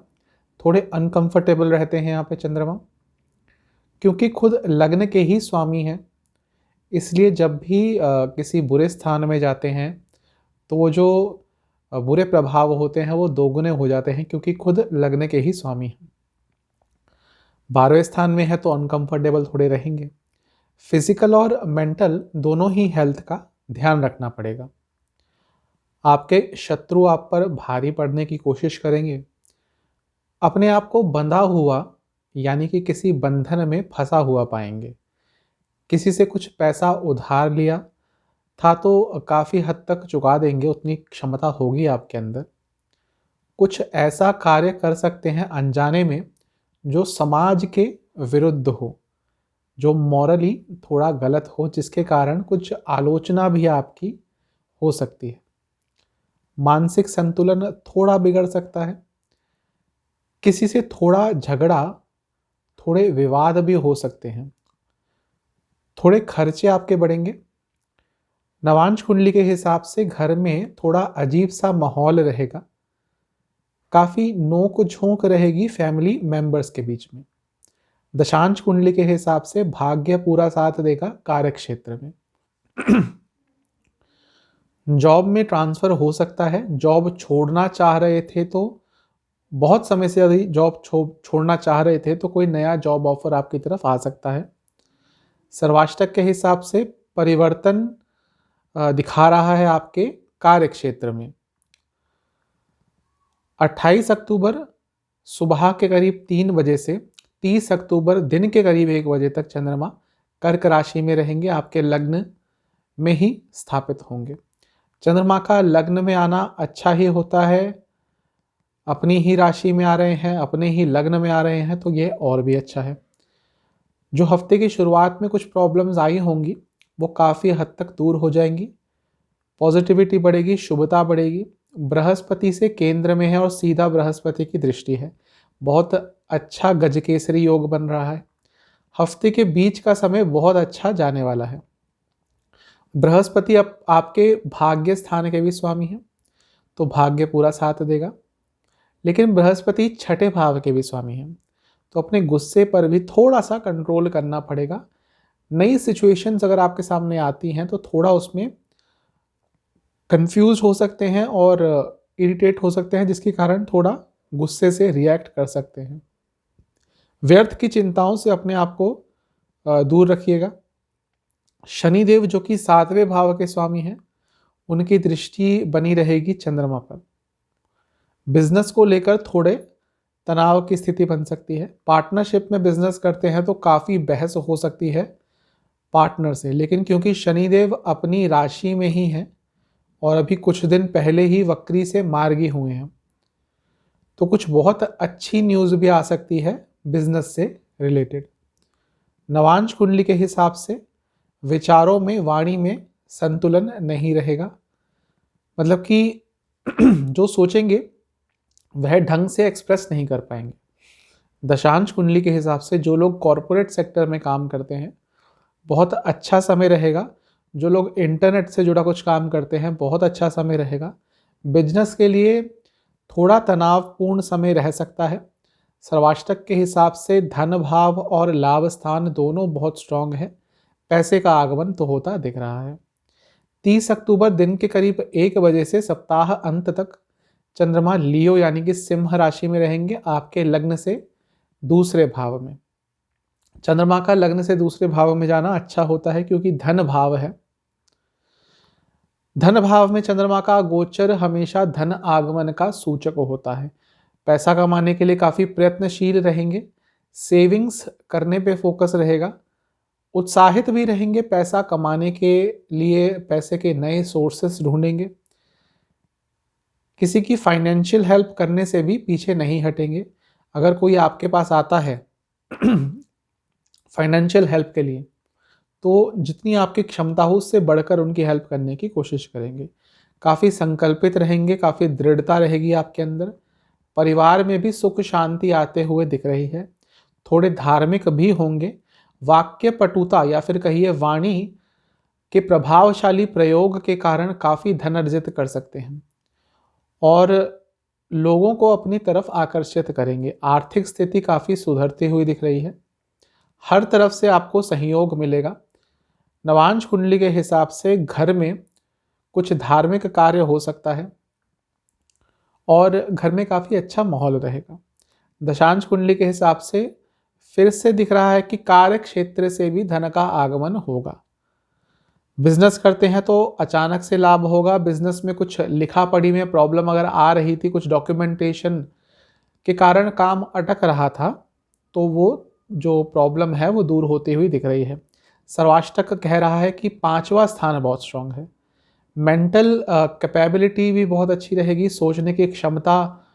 थोड़े अनकंफर्टेबल रहते हैं यहाँ पे चंद्रमा, क्योंकि खुद लग्न के ही स्वामी हैं। इसलिए जब भी किसी बुरे स्थान में जाते हैं तो वो जो बुरे प्रभाव होते हैं वो दोगुने हो जाते हैं, क्योंकि खुद लग्न के ही स्वामी हैं। 12वें स्थान में है तो अनकंफर्टेबल थोड़े रहेंगे। फिजिकल और मेंटल दोनों ही हेल्थ का ध्यान रखना पड़ेगा। आपके शत्रु आप पर भारी पड़ने की कोशिश करेंगे। अपने आप को बंधा हुआ यानी कि किसी बंधन में फंसा हुआ पाएंगे। किसी से कुछ पैसा उधार लिया था तो काफ़ी हद तक चुका देंगे, उतनी क्षमता होगी आपके अंदर। कुछ ऐसा कार्य कर सकते हैं अनजाने में जो समाज के विरुद्ध हो, जो मॉरली थोड़ा गलत हो, जिसके कारण कुछ आलोचना भी आपकी हो सकती है। मानसिक संतुलन थोड़ा बिगड़ सकता है। किसी से थोड़ा झगड़ा, थोड़े विवाद भी हो सकते हैं। थोड़े खर्चे आपके बढ़ेंगे। नवांश कुंडली के हिसाब से घर में थोड़ा अजीब सा माहौल रहेगा। काफ़ी नोक झोंक रहेगी फैमिली मेंबर्स के बीच में। दशांश कुंडली के हिसाब से भाग्य पूरा साथ देगा कार्य क्षेत्र में। जॉब में ट्रांसफ़र हो सकता है। जॉब छोड़ना चाह रहे थे तो बहुत समय से यदि जॉब छोड़ना चाह रहे थे तो कोई नया जॉब ऑफर आपकी तरफ आ सकता है। सर्वाष्टक के हिसाब से परिवर्तन दिखा रहा है आपके कार्य क्षेत्र में। 28 अक्टूबर सुबह के करीब 3 बजे से 30 अक्टूबर दिन के करीब 1 बजे तक चंद्रमा कर्क राशि में रहेंगे, आपके लग्न में ही स्थापित होंगे। चंद्रमा का लग्न में आना अच्छा ही होता है, अपनी ही राशि में आ रहे हैं, अपने ही लग्न में आ रहे हैं तो ये और भी अच्छा है। जो हफ्ते की शुरुआत में कुछ प्रॉब्लम्स आई होंगी वो काफ़ी हद तक दूर हो जाएंगी, पॉजिटिविटी बढ़ेगी, शुभता बढ़ेगी। बृहस्पति से केंद्र में है और सीधा बृहस्पति की दृष्टि है, बहुत अच्छा गजकेसरी योग बन रहा है। हफ्ते के बीच का समय बहुत अच्छा जाने वाला है। बृहस्पति अब आपके भाग्य स्थान के भी स्वामी हैं तो भाग्य पूरा साथ देगा, लेकिन बृहस्पति छठे भाव के भी स्वामी हैं तो अपने गुस्से पर भी थोड़ा सा कंट्रोल करना पड़ेगा। नई सिचुएशंस अगर आपके सामने आती हैं तो थोड़ा उसमें कंफ्यूज हो सकते हैं और इरिटेट हो सकते हैं, जिसके कारण थोड़ा गुस्से से रिएक्ट कर सकते हैं। व्यर्थ की चिंताओं से अपने आप को दूर रखिएगा। शनिदेव जो कि 7वें भाव के स्वामी हैं, उनकी दृष्टि बनी रहेगी चंद्रमा पर। बिजनेस को लेकर थोड़े तनाव की स्थिति बन सकती है। पार्टनरशिप में बिजनेस करते हैं तो काफ़ी बहस हो सकती है पार्टनर से, लेकिन क्योंकि शनिदेव अपनी राशि में ही हैं और अभी कुछ दिन पहले ही वक्री से मार्गी हुए हैं तो कुछ बहुत अच्छी न्यूज़ भी आ सकती है बिजनेस से रिलेटेड। नवांश कुंडली के हिसाब से विचारों में, वाणी में संतुलन नहीं रहेगा, मतलब कि जो सोचेंगे वह ढंग से एक्सप्रेस नहीं कर पाएंगे। दशांश कुंडली के हिसाब से जो लोग कॉरपोरेट सेक्टर में काम करते हैं बहुत अच्छा समय रहेगा। जो लोग इंटरनेट से जुड़ा कुछ काम करते हैं बहुत अच्छा समय रहेगा। बिजनेस के लिए थोड़ा तनावपूर्ण समय रह सकता है। सर्वाष्टक के हिसाब से धन भाव और लाभ स्थान दोनों बहुत स्ट्रांग है, पैसे का आगमन तो होता दिख रहा है। 30 अक्टूबर दिन के करीब 1 बजे से सप्ताह अंत तक चंद्रमा लियो यानी कि सिंह राशि में रहेंगे, आपके लग्न से दूसरे भाव में। चंद्रमा का लग्न से दूसरे भाव में जाना अच्छा होता है क्योंकि धन भाव है। धन भाव में चंद्रमा का गोचर हमेशा धन आगमन का सूचक होता है। पैसा कमाने के लिए काफ़ी प्रयत्नशील रहेंगे, सेविंग्स करने पे फोकस रहेगा, उत्साहित भी रहेंगे, पैसा कमाने के लिए पैसे के नए सोर्सेस ढूंढेंगे। किसी की फाइनेंशियल हेल्प करने से भी पीछे नहीं हटेंगे। अगर कोई आपके पास आता है फाइनेंशियल हेल्प के लिए तो जितनी आपकी क्षमता हो उससे बढ़कर उनकी हेल्प करने की कोशिश करेंगे। काफ़ी संकल्पित रहेंगे, काफ़ी दृढ़ता रहेगी आपके अंदर। परिवार में भी सुख शांति आते हुए दिख रही है। थोड़े धार्मिक भी होंगे। वाक्य पटुता या फिर कहिए वाणी के प्रभावशाली प्रयोग के कारण काफ़ी धन अर्जित कर सकते हैं और लोगों को अपनी तरफ आकर्षित करेंगे। आर्थिक स्थिति काफ़ी सुधरती हुई दिख रही है। हर तरफ से आपको सहयोग मिलेगा। नवांश कुंडली के हिसाब से घर में कुछ धार्मिक कार्य हो सकता है और घर में काफ़ी अच्छा माहौल रहेगा। दशांश कुंडली के हिसाब से फिर से दिख रहा है कि कार्य क्षेत्र से भी धन का आगमन होगा। बिजनेस करते हैं तो अचानक से लाभ होगा। बिजनेस में कुछ लिखा पढ़ी में प्रॉब्लम अगर आ रही थी, कुछ डॉक्यूमेंटेशन के कारण काम अटक रहा था, तो वो जो प्रॉब्लम है वो दूर होती हुई दिख रही है। सर्वाष्टक कह रहा है कि 5वां स्थान बहुत स्ट्रांग है। मेंटल कैपेबिलिटी भी बहुत अच्छी रहेगी, सोचने की क्षमता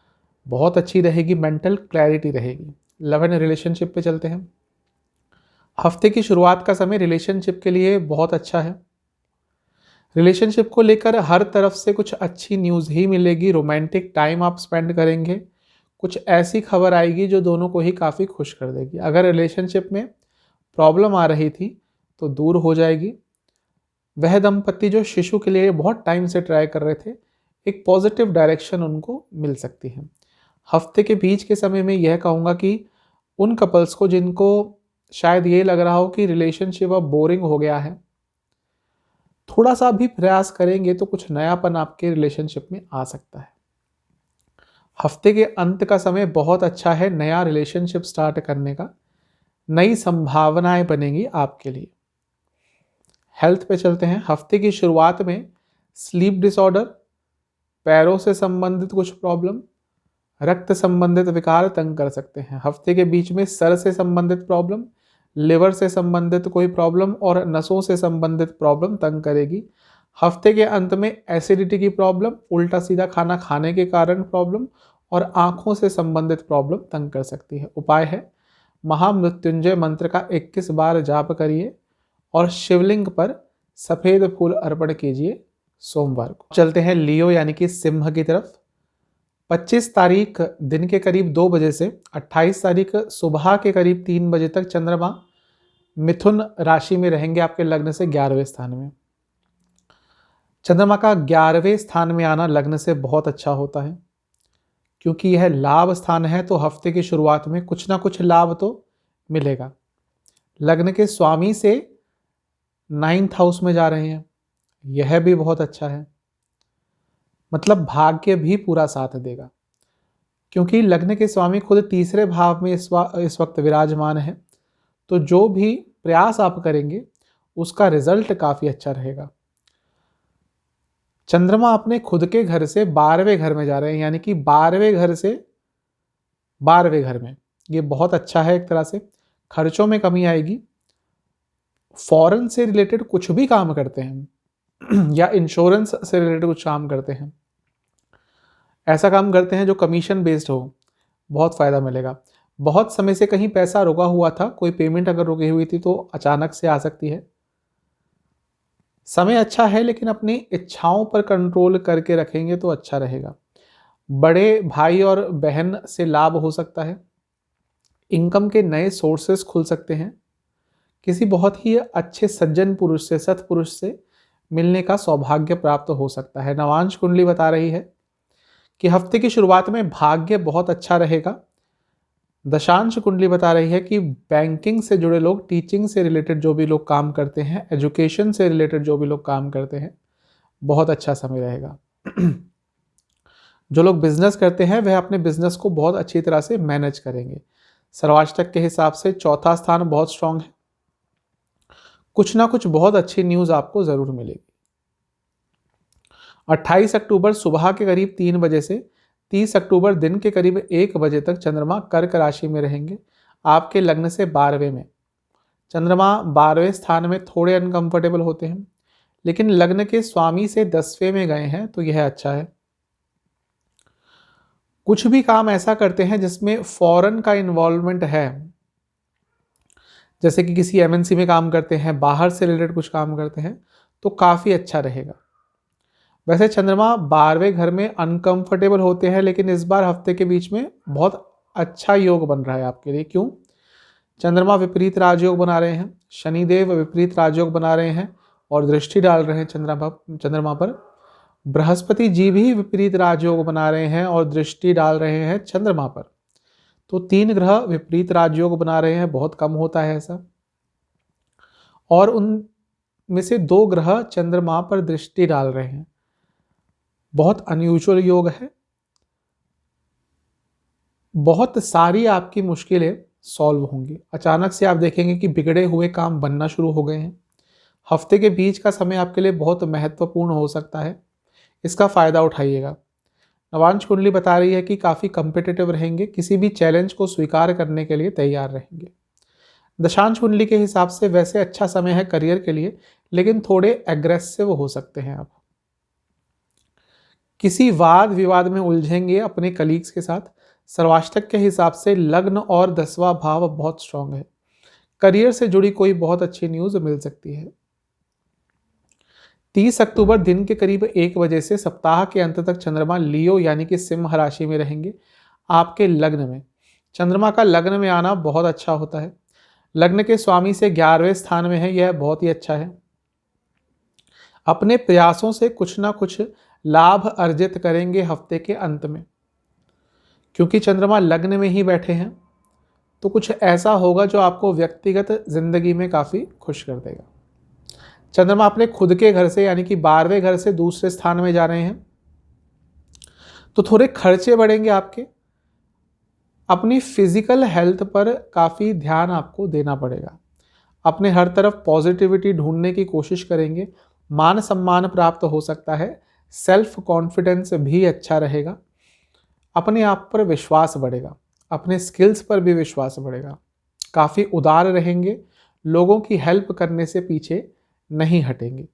बहुत अच्छी रहेगी, मेंटल क्लैरिटी रहेगी। लव एंड रिलेशनशिप पे चलते हैं। हफ्ते की शुरुआत का समय रिलेशनशिप के लिए बहुत अच्छा है। रिलेशनशिप को लेकर हर तरफ से कुछ अच्छी न्यूज़ ही मिलेगी। रोमांटिक टाइम आप स्पेंड करेंगे। कुछ ऐसी खबर आएगी जो दोनों को ही काफ़ी खुश कर देगी। अगर रिलेशनशिप में प्रॉब्लम आ रही थी तो दूर हो जाएगी। वह दंपति जो शिशु के लिए बहुत टाइम से ट्राई कर रहे थे, एक पॉजिटिव डायरेक्शन उनको मिल सकती है। हफ्ते के बीच के समय में यह कहूँगा कि उन कपल्स को जिनको शायद ये लग रहा हो कि रिलेशनशिप अब बोरिंग हो गया है, थोड़ा सा भी प्रयास करेंगे तो कुछ नयापन आपके रिलेशनशिप में आ सकता है। हफ्ते के अंत का समय बहुत अच्छा है नया रिलेशनशिप स्टार्ट करने का। नई संभावनाएं बनेंगी आपके लिए। हेल्थ पे चलते हैं। हफ्ते की शुरुआत में स्लीप डिसऑर्डर, पैरों से संबंधित कुछ प्रॉब्लम, रक्त संबंधित विकार तंग कर सकते हैं। हफ्ते के बीच में सर से संबंधित प्रॉब्लम, लिवर से संबंधित कोई प्रॉब्लम और नसों से संबंधित प्रॉब्लम तंग करेगी। हफ्ते के अंत में एसिडिटी की प्रॉब्लम, उल्टा सीधा खाना खाने के कारण प्रॉब्लम और आंखों से संबंधित प्रॉब्लम तंग कर सकती है। उपाय है, महामृत्युंजय मंत्र का 21 बार जाप करिए और शिवलिंग पर सफेद फूल अर्पण कीजिए सोमवार को। चलते हैं लियो यानी कि सिंह की तरफ। 25 तारीख दिन के करीब 2 बजे से 28 तारीख सुबह के करीब 3 बजे तक चंद्रमा मिथुन राशि में रहेंगे आपके लग्न से 11वें स्थान में। चंद्रमा का 11वें स्थान में आना लग्न से बहुत अच्छा होता है, क्योंकि यह लाभ स्थान है, तो हफ्ते की शुरुआत में कुछ ना कुछ लाभ तो मिलेगा। लग्न के स्वामी से 9th हाउस में जा रहे हैं, यह भी बहुत अच्छा है, मतलब भाग्य भी पूरा साथ देगा, क्योंकि लग्न के स्वामी खुद तीसरे भाव में इस वक्त विराजमान है। तो जो भी प्रयास आप करेंगे उसका रिजल्ट काफी अच्छा रहेगा। चंद्रमा अपने खुद के घर से 12वें घर में जा रहे हैं, यानी कि 12वें घर से 12वें घर में, ये बहुत अच्छा है। एक तरह से खर्चों में कमी आएगी। फॉरेन से रिलेटेड कुछ भी काम करते हैं या इंश्योरेंस से रिलेटेड कुछ काम करते हैं, ऐसा काम करते हैं जो कमीशन बेस्ड हो, बहुत फायदा मिलेगा। बहुत समय से कहीं पैसा रुका हुआ था, कोई पेमेंट अगर रुकी हुई थी तो अचानक से आ सकती है। समय अच्छा है, लेकिन अपनी इच्छाओं पर कंट्रोल करके रखेंगे तो अच्छा रहेगा। बड़े भाई और बहन से लाभ हो सकता है। इनकम के नए सोर्सेस खुल सकते हैं। किसी बहुत ही अच्छे सज्जन पुरुष से, सत्पुरुष से मिलने का सौभाग्य प्राप्त हो सकता है। नवांश कुंडली बता रही है कि हफ्ते की शुरुआत में भाग्य बहुत अच्छा रहेगा। दशांश कुंडली बता रही है कि बैंकिंग से जुड़े लोग, टीचिंग से रिलेटेड जो भी लोग काम करते हैं, एजुकेशन से रिलेटेड जो भी लोग काम करते हैं, बहुत अच्छा समय रहेगा। जो लोग बिजनेस करते हैं वह अपने बिजनेस को बहुत अच्छी तरह से मैनेज करेंगे। सर्वाष्टक के हिसाब से चौथा स्थान बहुत स्ट्रांग है। कुछ ना कुछ बहुत अच्छी न्यूज आपको जरूर मिलेगी। 28 अक्टूबर सुबह के करीब 3 बजे से 30 अक्टूबर दिन के करीब 1 बजे तक चंद्रमा कर्क राशि में रहेंगे, आपके लग्न से 12वें में। चंद्रमा 12वें स्थान में थोड़े अनकंफर्टेबल होते हैं, लेकिन लग्न के स्वामी से 10वें में गए हैं तो यह अच्छा है। कुछ भी काम ऐसा करते हैं जिसमें फॉरेन का इन्वॉल्वमेंट है, जैसे कि किसी एमएनसी में काम करते हैं, बाहर से रिलेटेड कुछ काम करते हैं, तो काफ़ी अच्छा रहेगा। वैसे चंद्रमा 12वें घर में अनकंफर्टेबल होते हैं, लेकिन इस बार हफ्ते के बीच में बहुत अच्छा योग बन रहा है आपके लिए। क्यों? चंद्रमा विपरीत राजयोग बना रहे हैं, शनिदेव विपरीत राजयोग बना रहे हैं और दृष्टि डाल रहे हैं चंद्रमा पर। बृहस्पति जी भी विपरीत राजयोग बना रहे हैं और दृष्टि डाल रहे हैं चंद्रमा पर। तो 3 ग्रह विपरीत राजयोग बना रहे हैं, बहुत कम होता है ऐसा। और उन में से 2 ग्रह चंद्रमा पर दृष्टि डाल रहे हैं, बहुत अनयूजुअल योग है। बहुत सारी आपकी मुश्किलें सॉल्व होंगी। अचानक से आप देखेंगे कि बिगड़े हुए काम बनना शुरू हो गए हैं। हफ्ते के बीच का समय आपके लिए बहुत महत्वपूर्ण हो सकता है, इसका फायदा उठाइएगा। नवांश कुंडली बता रही है कि काफ़ी कम्पिटिटिव रहेंगे, किसी भी चैलेंज को स्वीकार करने के लिए तैयार रहेंगे। दशांश कुंडली के हिसाब से वैसे अच्छा समय है करियर के लिए, लेकिन थोड़े एग्रेसिव हो सकते हैं आप। किसी वाद विवाद में उलझेंगे अपने कलीग्स के साथ। सर्वाष्टक के हिसाब से लग्न और 10वां भाव बहुत स्ट्रांग है। करियर से जुड़ी कोई बहुत अच्छी न्यूज मिल सकती है। 30 अक्टूबर दिन के करीब 1 बजे से सप्ताह के अंत तक चंद्रमा लियो यानी कि सिंह राशि में रहेंगे, आपके लग्न में। चंद्रमा का लग्न में आना बहुत अच्छा होता है। लग्न के स्वामी से 11वें स्थान में है, यह बहुत ही अच्छा है। अपने प्रयासों से कुछ ना कुछ लाभ अर्जित करेंगे हफ्ते के अंत में, क्योंकि चंद्रमा लग्न में ही बैठे हैं। तो कुछ ऐसा होगा जो आपको व्यक्तिगत जिंदगी में काफी खुश कर देगा। चंद्रमा अपने खुद के घर से यानी कि 12वें घर से दूसरे स्थान में जा रहे हैं, तो थोड़े खर्चे बढ़ेंगे आपके। अपनी फिजिकल हेल्थ पर काफ़ी ध्यान आपको देना पड़ेगा। अपने हर तरफ पॉजिटिविटी ढूंढने की कोशिश करेंगे। मान सम्मान प्राप्त हो सकता है। सेल्फ कॉन्फिडेंस भी अच्छा रहेगा। अपने आप पर विश्वास बढ़ेगा, अपने स्किल्स पर भी विश्वास बढ़ेगा, काफ़ी उदार रहेंगे, लोगों की हेल्प करने से पीछे नहीं हटेंगे,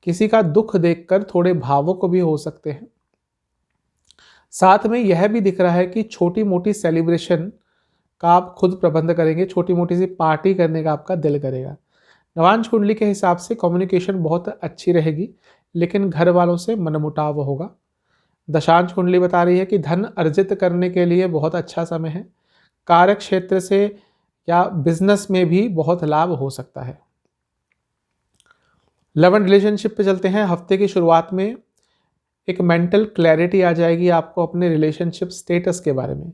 किसी का दुख देखकर थोड़े भावुक भी हो सकते हैं। साथ में यह भी दिख रहा है कि छोटी मोटी सेलिब्रेशन का आप खुद प्रबंध करेंगे, छोटी मोटी सी पार्टी करने का आपका दिल करेगा। नवांश कुंडली के हिसाब से कम्युनिकेशन बहुत अच्छी रहेगी, लेकिन घर वालों से मनमुटाव होगा। दशांश कुंडली बता रही है कि धन अर्जित करने के लिए बहुत अच्छा समय है, कार्य क्षेत्र से या बिजनेस में भी बहुत लाभ हो सकता है। लव एंड रिलेशनशिप पे चलते हैं। हफ्ते की शुरुआत में एक मेंटल क्लैरिटी आ जाएगी आपको अपने रिलेशनशिप स्टेटस के बारे में।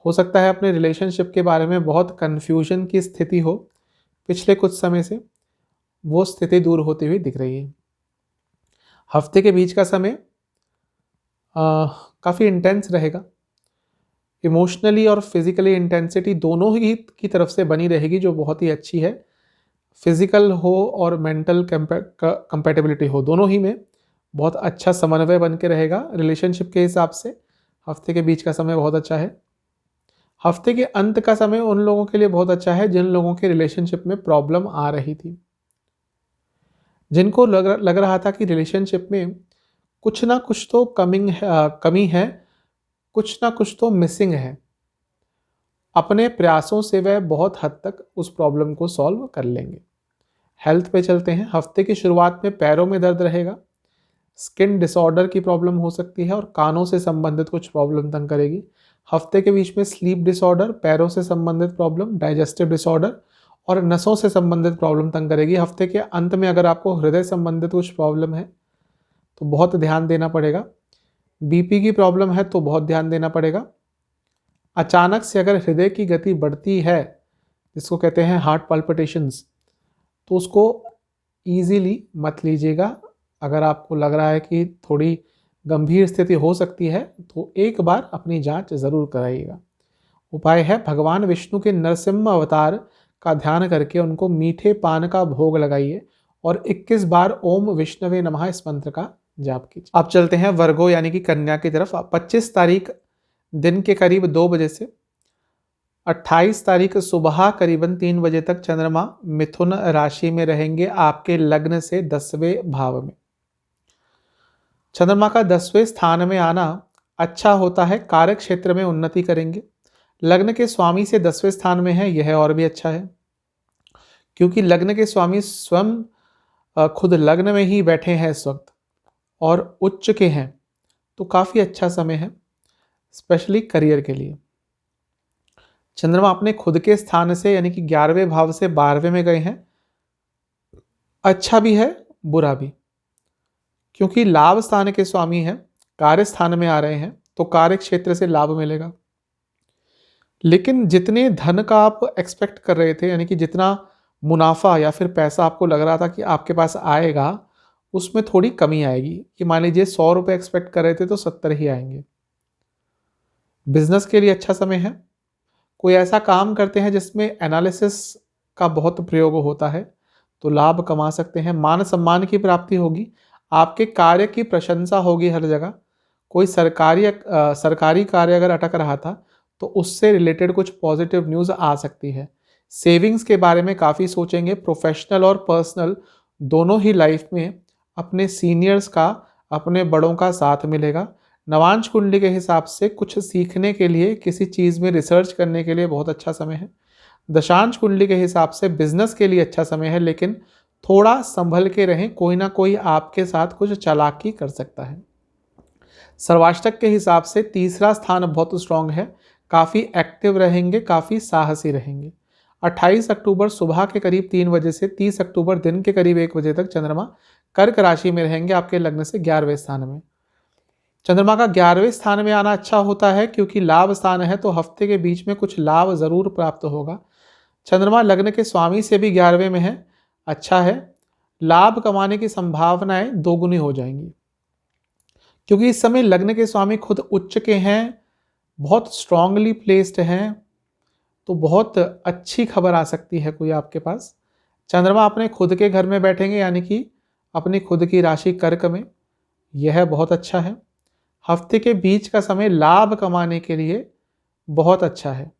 हो सकता है अपने रिलेशनशिप के बारे में बहुत कन्फ्यूजन की स्थिति हो पिछले कुछ समय से, वो स्थिति दूर होती हुई दिख रही है। हफ्ते के बीच का समय काफ़ी इंटेंस रहेगा, इमोशनली और फिजिकली इंटेंसिटी दोनों ही की तरफ से बनी रहेगी, जो बहुत ही अच्छी है। फिजिकल हो और मेंटल कंपैटिबिलिटी हो, दोनों ही में बहुत अच्छा समन्वय बन के रहेगा। रिलेशनशिप के हिसाब से हफ्ते के बीच का समय बहुत अच्छा है। हफ्ते के अंत का समय उन लोगों के लिए बहुत अच्छा है जिन लोगों के रिलेशनशिप में प्रॉब्लम आ रही थी, जिनको लग रहा था कि रिलेशनशिप में कुछ ना कुछ तो कमी है, कुछ ना कुछ तो मिसिंग है। अपने प्रयासों से वह बहुत हद तक उस प्रॉब्लम को सॉल्व कर लेंगे। हेल्थ पे चलते हैं। हफ्ते की शुरुआत में पैरों में दर्द रहेगा, स्किन डिसऑर्डर की प्रॉब्लम हो सकती है और कानों से संबंधित कुछ प्रॉब्लम तंग करेगी। हफ्ते के बीच में स्लीप डिसऑर्डर, पैरों से संबंधित प्रॉब्लम, डाइजेस्टिव डिसऑर्डर और नसों से संबंधित प्रॉब्लम तंग करेगी। हफ्ते के अंत में अगर आपको हृदय संबंधित कुछ प्रॉब्लम है तो बहुत ध्यान देना पड़ेगा। बीपी की प्रॉब्लम है तो बहुत ध्यान देना पड़ेगा। अचानक से अगर हृदय की गति बढ़ती है, जिसको कहते हैं हार्ट पल्पिटेशंस, तो उसको ईजीली मत लीजिएगा। अगर आपको लग रहा है कि थोड़ी गंभीर स्थिति हो सकती है तो एक बार अपनी जांच जरूर कराइएगा। उपाय है भगवान विष्णु के नरसिम्हा अवतार का ध्यान करके उनको मीठे पान का भोग लगाइए और 21 बार ओम विष्णवे नमः इस मंत्र का जाप कीजिए। अब चलते हैं वर्गो यानी कि कन्या की तरफ। 25 तारीख दिन के करीब 2 बजे से 28 तारीख सुबह करीबन 3 बजे तक चंद्रमा मिथुन राशि में रहेंगे, आपके लग्न से 10वें भाव में। चंद्रमा का 10वें स्थान में आना अच्छा होता है, कार्य क्षेत्र में उन्नति करेंगे। लग्न के स्वामी से 10वें स्थान में है, यह और भी अच्छा है, क्योंकि लग्न के स्वामी स्वयं खुद लग्न में ही बैठे हैं इस वक्त और उच्च के हैं, तो काफ़ी अच्छा समय है स्पेशली करियर के लिए। चंद्रमा अपने खुद के स्थान से यानी कि 11वें भाव से 12वें में गए हैं, अच्छा भी है बुरा भी, क्योंकि लाभ स्थान के स्वामी हैं, कार्य स्थान में आ रहे हैं तो कार्य क्षेत्र से लाभ मिलेगा। लेकिन जितने धन का आप एक्सपेक्ट कर रहे थे, यानी कि जितना मुनाफा या फिर पैसा आपको लग रहा था कि आपके पास आएगा, उसमें थोड़ी कमी आएगी। कि मान लीजिए 100 रुपये एक्सपेक्ट कर रहे थे तो 70 ही आएंगे। बिजनेस के लिए अच्छा समय है। कोई ऐसा काम करते हैं जिसमें एनालिसिस का बहुत प्रयोग होता है तो लाभ कमा सकते हैं। मान सम्मान की प्राप्ति होगी, आपके कार्य की प्रशंसा होगी हर जगह। कोई सरकारी कार्य अगर अटक रहा था तो उससे रिलेटेड कुछ पॉजिटिव न्यूज़ आ सकती है। सेविंग्स के बारे में काफ़ी सोचेंगे। प्रोफेशनल और पर्सनल दोनों ही लाइफ में अपने सीनियर्स का, अपने बड़ों का साथ मिलेगा। नवांश कुंडली के हिसाब से कुछ सीखने के लिए, किसी चीज़ में रिसर्च करने के लिए बहुत अच्छा समय है। दशांश कुंडली के हिसाब से बिजनेस के लिए अच्छा समय है, लेकिन थोड़ा संभल के रहें, कोई ना कोई आपके साथ कुछ चालाकी कर सकता है। सर्वाष्टक के हिसाब से तीसरा स्थान बहुत स्ट्रांग है, काफ़ी एक्टिव रहेंगे, काफ़ी साहसी रहेंगे। 28 अक्टूबर सुबह के करीब 3 बजे से 30 अक्टूबर दिन के करीब 1 बजे तक चंद्रमा कर्क राशि में रहेंगे, आपके लग्न से 11वें स्थान में। चंद्रमा का 11वें स्थान में आना अच्छा होता है, क्योंकि लाभ स्थान है तो हफ्ते के बीच में कुछ लाभ जरूर प्राप्त होगा। चंद्रमा लग्न के स्वामी से भी 11वें में है, अच्छा है। लाभ कमाने की संभावनाएं दोगुनी हो जाएंगी, क्योंकि इस समय लग्न के स्वामी खुद उच्च के हैं, बहुत स्ट्रांगली प्लेस्ड हैं, तो बहुत अच्छी खबर आ सकती है कोई आपके पास। चंद्रमा अपने खुद के घर में बैठेंगे, यानी कि अपनी खुद की राशि कर्क में, यह बहुत अच्छा है। हफ्ते के बीच का समय लाभ कमाने के लिए बहुत अच्छा है।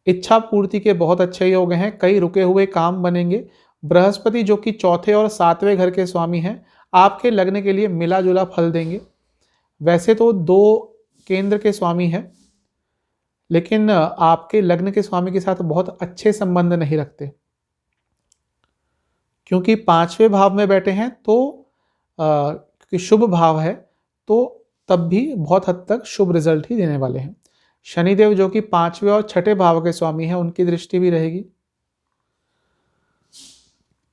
इच्छा पूर्ति के बहुत अच्छे योग हैं, कई रुके हुए काम बनेंगे। बृहस्पति जो कि चौथे और सातवें घर के स्वामी हैं, आपके लग्न के लिए मिला जुला फल देंगे। वैसे तो 2 केंद्र के स्वामी हैं, लेकिन आपके लग्न के स्वामी के साथ बहुत अच्छे संबंध नहीं रखते, क्योंकि 5वें भाव में बैठे हैं, तो क्योंकि शुभ भाव है, तो तब भी बहुत हद तक शुभ रिजल्ट ही देने वाले हैं। शनिदेव जो कि 5वें और 6ठे भाव के स्वामी हैं, उनकी दृष्टि भी रहेगी।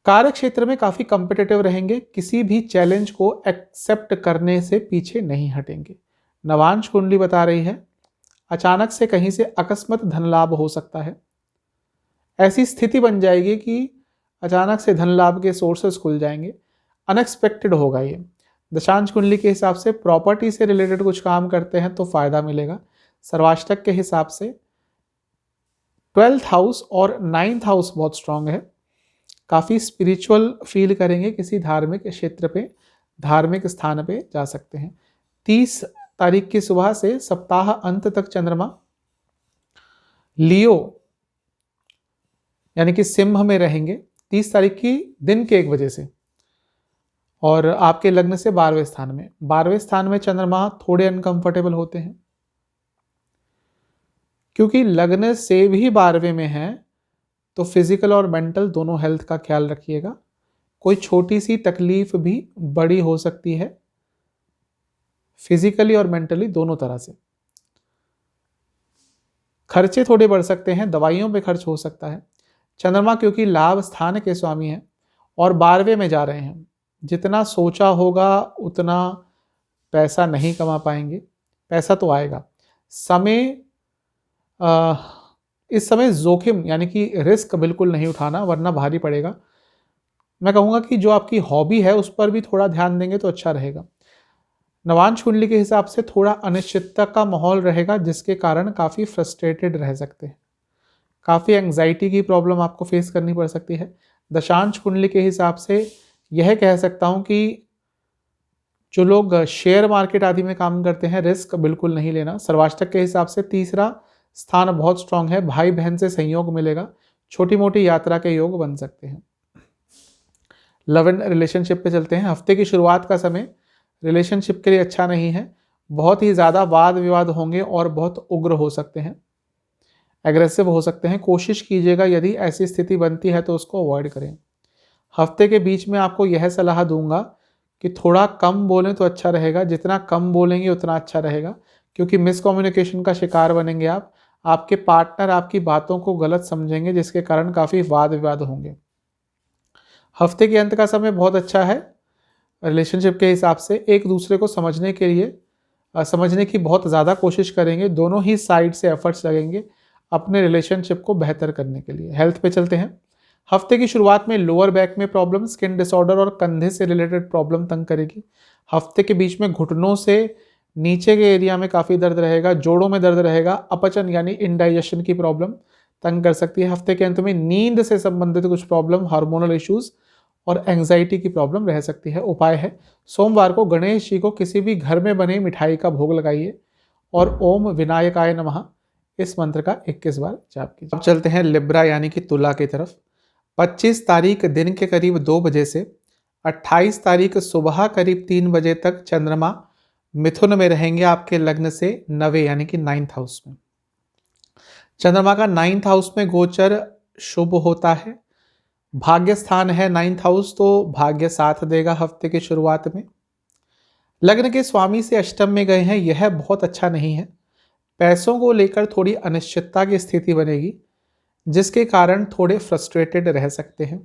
कार्य क्षेत्र में काफी कॉम्पिटिटिव रहेंगे, किसी भी चैलेंज को एक्सेप्ट करने से पीछे नहीं हटेंगे। नवांश कुंडली बता रही है अचानक से कहीं से अकस्मात धन लाभ हो सकता है। ऐसी स्थिति बन जाएगी कि अचानक से धन लाभ के सोर्सेस खुल जाएंगे, अनएक्सपेक्टेड होगा ये। दशांश कुंडली के हिसाब से प्रॉपर्टी से रिलेटेड कुछ काम करते हैं तो फायदा मिलेगा। सर्वाष्टक के हिसाब से 12th हाउस और 9th हाउस बहुत स्ट्रांग है। काफ़ी स्पिरिचुअल फील करेंगे, किसी धार्मिक क्षेत्र पे, धार्मिक स्थान पे जा सकते हैं। 30 तारीख की सुबह से सप्ताह अंत तक चंद्रमा लियो यानी कि सिंह में रहेंगे 30 तारीख की दिन के 1 बजे से, और आपके लग्न से 12वें स्थान में। 12वें स्थान में चंद्रमा थोड़े अनकंफर्टेबल होते हैं, क्योंकि लग्न से भी 12वें में है, तो फिजिकल और मेंटल दोनों हेल्थ का ख्याल रखिएगा। कोई छोटी सी तकलीफ भी बड़ी हो सकती है, फिजिकली और मेंटली दोनों तरह से। खर्चे थोड़े बढ़ सकते हैं, दवाइयों पे खर्च हो सकता है। चंद्रमा क्योंकि लाभ स्थान के स्वामी हैं और 12वें में जा रहे हैं, जितना सोचा होगा उतना पैसा नहीं कमा पाएंगे। पैसा तो आएगा, समय इस समय जोखिम यानी कि रिस्क बिल्कुल नहीं उठाना, वरना भारी पड़ेगा। मैं कहूँगा कि जो आपकी हॉबी है उस पर भी थोड़ा ध्यान देंगे तो अच्छा रहेगा। नवांश कुंडली के हिसाब से थोड़ा अनिश्चितता का माहौल रहेगा, जिसके कारण काफ़ी फ्रस्ट्रेटेड रह सकते हैं। काफ़ी एंग्जाइटी की प्रॉब्लम आपको फेस करनी पड़ सकती है। दशांश कुंडली के हिसाब से यह कह सकता हूँ कि जो लोग शेयर मार्केट आदि में काम करते हैं, रिस्क बिल्कुल नहीं लेना। सर्वाष्टक के हिसाब से 3रा स्थान बहुत स्ट्रांग है, भाई बहन से सहयोग मिलेगा, छोटी मोटी यात्रा के योग बन सकते हैं। लव एंड रिलेशनशिप पे चलते हैं। हफ्ते की शुरुआत का समय रिलेशनशिप के लिए अच्छा नहीं है, बहुत ही ज़्यादा वाद विवाद होंगे और बहुत उग्र हो सकते हैं, एग्रेसिव हो सकते हैं। कोशिश कीजिएगा यदि ऐसी स्थिति बनती है तो उसको अवॉइड करें। हफ्ते के बीच में आपको यह सलाह दूंगा कि थोड़ा कम बोलें तो अच्छा रहेगा, जितना कम बोलेंगे उतना अच्छा रहेगा, क्योंकि मिसकम्युनिकेशन का शिकार बनेंगे आप। आपके पार्टनर आपकी बातों को गलत समझेंगे, जिसके कारण काफ़ी वाद विवाद होंगे। हफ्ते के अंत का समय बहुत अच्छा है रिलेशनशिप के हिसाब से। एक दूसरे को समझने के लिए समझने की बहुत ज़्यादा कोशिश करेंगे, दोनों ही साइड से एफर्ट्स लगेंगे अपने रिलेशनशिप को बेहतर करने के लिए। हेल्थ पे चलते हैं। हफ्ते की शुरुआत में लोअर बैक में प्रॉब्लम, स्किन डिसऑर्डर और कंधे से रिलेटेड प्रॉब्लम तंग करेगी। हफ्ते के बीच में घुटनों से नीचे के एरिया में काफ़ी दर्द रहेगा, जोड़ों में दर्द रहेगा, अपचन यानी इनडाइजेशन की प्रॉब्लम तंग कर सकती है। हफ्ते के अंत में नींद से संबंधित कुछ प्रॉब्लम, हार्मोनल इश्यूज और एंग्जाइटी की प्रॉब्लम रह सकती है। उपाय है, सोमवार को गणेश जी को किसी भी घर में बने मिठाई का भोग लगाइए और ओम विनायकाय नमः इस मंत्र का 21 बार जाप कीजिए। अब चलते हैं लिब्रा यानी कि तुला की तरफ। 25 तारीख दिन के करीब 2 बजे से 28 तारीख सुबह करीब 3 बजे तक चंद्रमा मिथुन में रहेंगे आपके लग्न से 9वें यानी कि 9th हाउस में। चंद्रमा का 9th हाउस में गोचर शुभ होता है, भाग्य स्थान है 9th हाउस, तो भाग्य साथ देगा हफ्ते की शुरुआत में। लग्न के स्वामी से अष्टम में गए हैं, यह बहुत अच्छा नहीं है। पैसों को लेकर थोड़ी अनिश्चितता की स्थिति बनेगी, जिसके कारण थोड़े फ्रस्ट्रेटेड रह सकते हैं।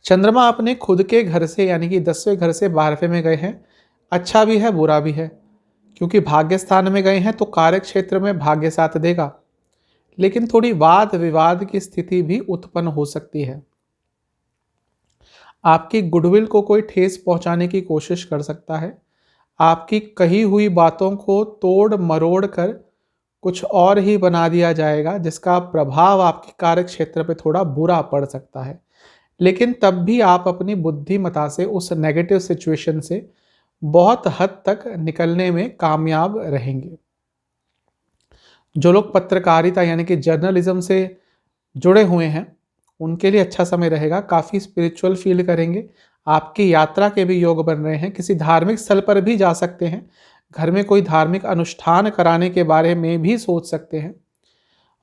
चंद्रमा अपने खुद के घर से यानी कि 10वें घर से 12वें में गए हैं, अच्छा भी है बुरा भी है, क्योंकि भाग्य स्थान में गए हैं तो कार्य क्षेत्र में भाग्य साथ देगा, लेकिन थोड़ी वाद विवाद की स्थिति भी उत्पन्न हो सकती है। आपकी गुडविल को कोई ठेस पहुंचाने की कोशिश कर सकता है, आपकी कही हुई बातों को तोड़ मरोड़ कर कुछ और ही बना दिया जाएगा, जिसका प्रभाव आपके कार्य क्षेत्र पे थोड़ा बुरा पड़ सकता है। लेकिन तब भी आप अपनी बुद्धिमता से उस नेगेटिव सिचुएशन से बहुत हद तक निकलने में कामयाब रहेंगे। जो लोग पत्रकारिता यानी कि जर्नलिज्म से जुड़े हुए हैं उनके लिए अच्छा समय रहेगा। काफ़ी स्पिरिचुअल फील करेंगे। आपकी यात्रा के भी योग बन रहे हैं। किसी धार्मिक स्थल पर भी जा सकते हैं। घर में कोई धार्मिक अनुष्ठान कराने के बारे में भी सोच सकते हैं।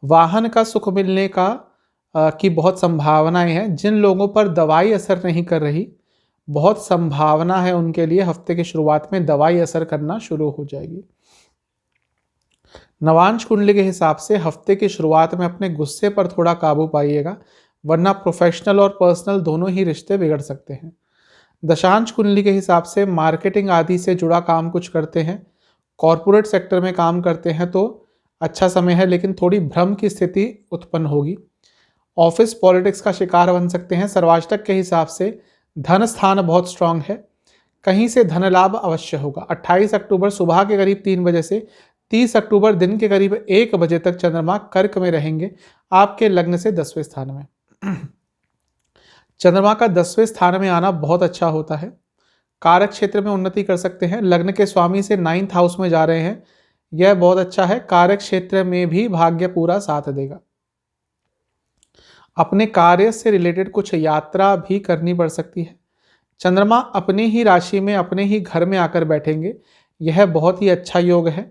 वाहन का सुख मिलने की बहुत संभावनाएं हैं। जिन लोगों पर दवाई असर नहीं कर रही, बहुत संभावना है उनके लिए हफ्ते की शुरुआत में दवाई असर करना शुरू हो जाएगी। नवांश कुंडली के हिसाब से हफ्ते की शुरुआत में अपने गुस्से पर थोड़ा काबू पाइएगा, वरना प्रोफेशनल और पर्सनल दोनों ही रिश्ते बिगड़ सकते हैं। दशांश कुंडली के हिसाब से मार्केटिंग आदि से जुड़ा काम कुछ करते हैं, कॉरपोरेट सेक्टर में काम करते हैं तो अच्छा समय है, लेकिन थोड़ी भ्रम की स्थिति उत्पन्न होगी। ऑफिस पॉलिटिक्स का शिकार बन सकते हैं। सर्वाष्टक के हिसाब से धन स्थान बहुत स्ट्रांग है, कहीं से धन लाभ अवश्य होगा। 28 अक्टूबर सुबह के करीब 3 बजे से 30 अक्टूबर दिन के करीब 1 बजे तक चंद्रमा कर्क में रहेंगे, आपके लग्न से 10वें स्थान में। चंद्रमा का 10वें स्थान में आना बहुत अच्छा होता है। कारक क्षेत्र में उन्नति कर सकते हैं। लग्न के स्वामी से 9th हाउस में जा रहे हैं, यह बहुत अच्छा है। कारक क्षेत्र में भी भाग्य पूरा साथ देगा। अपने कार्य से रिलेटेड कुछ यात्रा भी करनी पड़ सकती है। चंद्रमा अपनी ही राशि में अपने ही घर में आकर बैठेंगे, यह बहुत ही अच्छा योग है।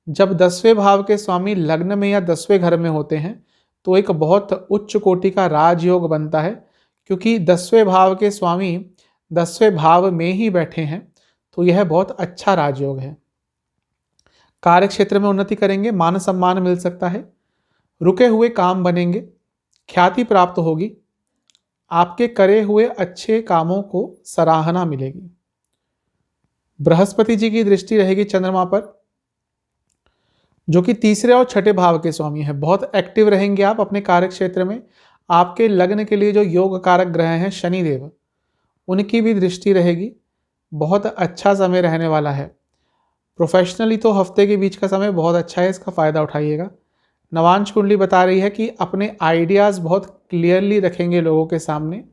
जब 10वें भाव के स्वामी लग्न में या 10वें घर में होते हैं तो एक बहुत उच्च कोटि का राजयोग बनता है, क्योंकि 10वें भाव के स्वामी 10वें भाव में ही बैठे हैं, तो यह बहुत अच्छा राजयोग है। कार्य क्षेत्र में उन्नति करेंगे, मान सम्मान मिल सकता है, रुके हुए काम बनेंगे, ख्याति प्राप्त होगी, आपके करे हुए अच्छे कामों को सराहना मिलेगी। बृहस्पति जी की दृष्टि रहेगी चंद्रमा पर, जो कि 3रे और 6ठे भाव के स्वामी हैं। बहुत एक्टिव रहेंगे आप अपने कार्य क्षेत्र में। आपके लग्न के लिए जो योग कारक ग्रह हैं शनिदेव, उनकी भी दृष्टि रहेगी। बहुत अच्छा समय रहने वाला है। प्रोफेशनली तो हफ्ते के बीच का समय बहुत अच्छा है, इसका फ़ायदा उठाइएगा। नवांश कुंडली बता रही है कि अपने आइडियाज़ बहुत क्लियरली रखेंगे लोगों के सामने,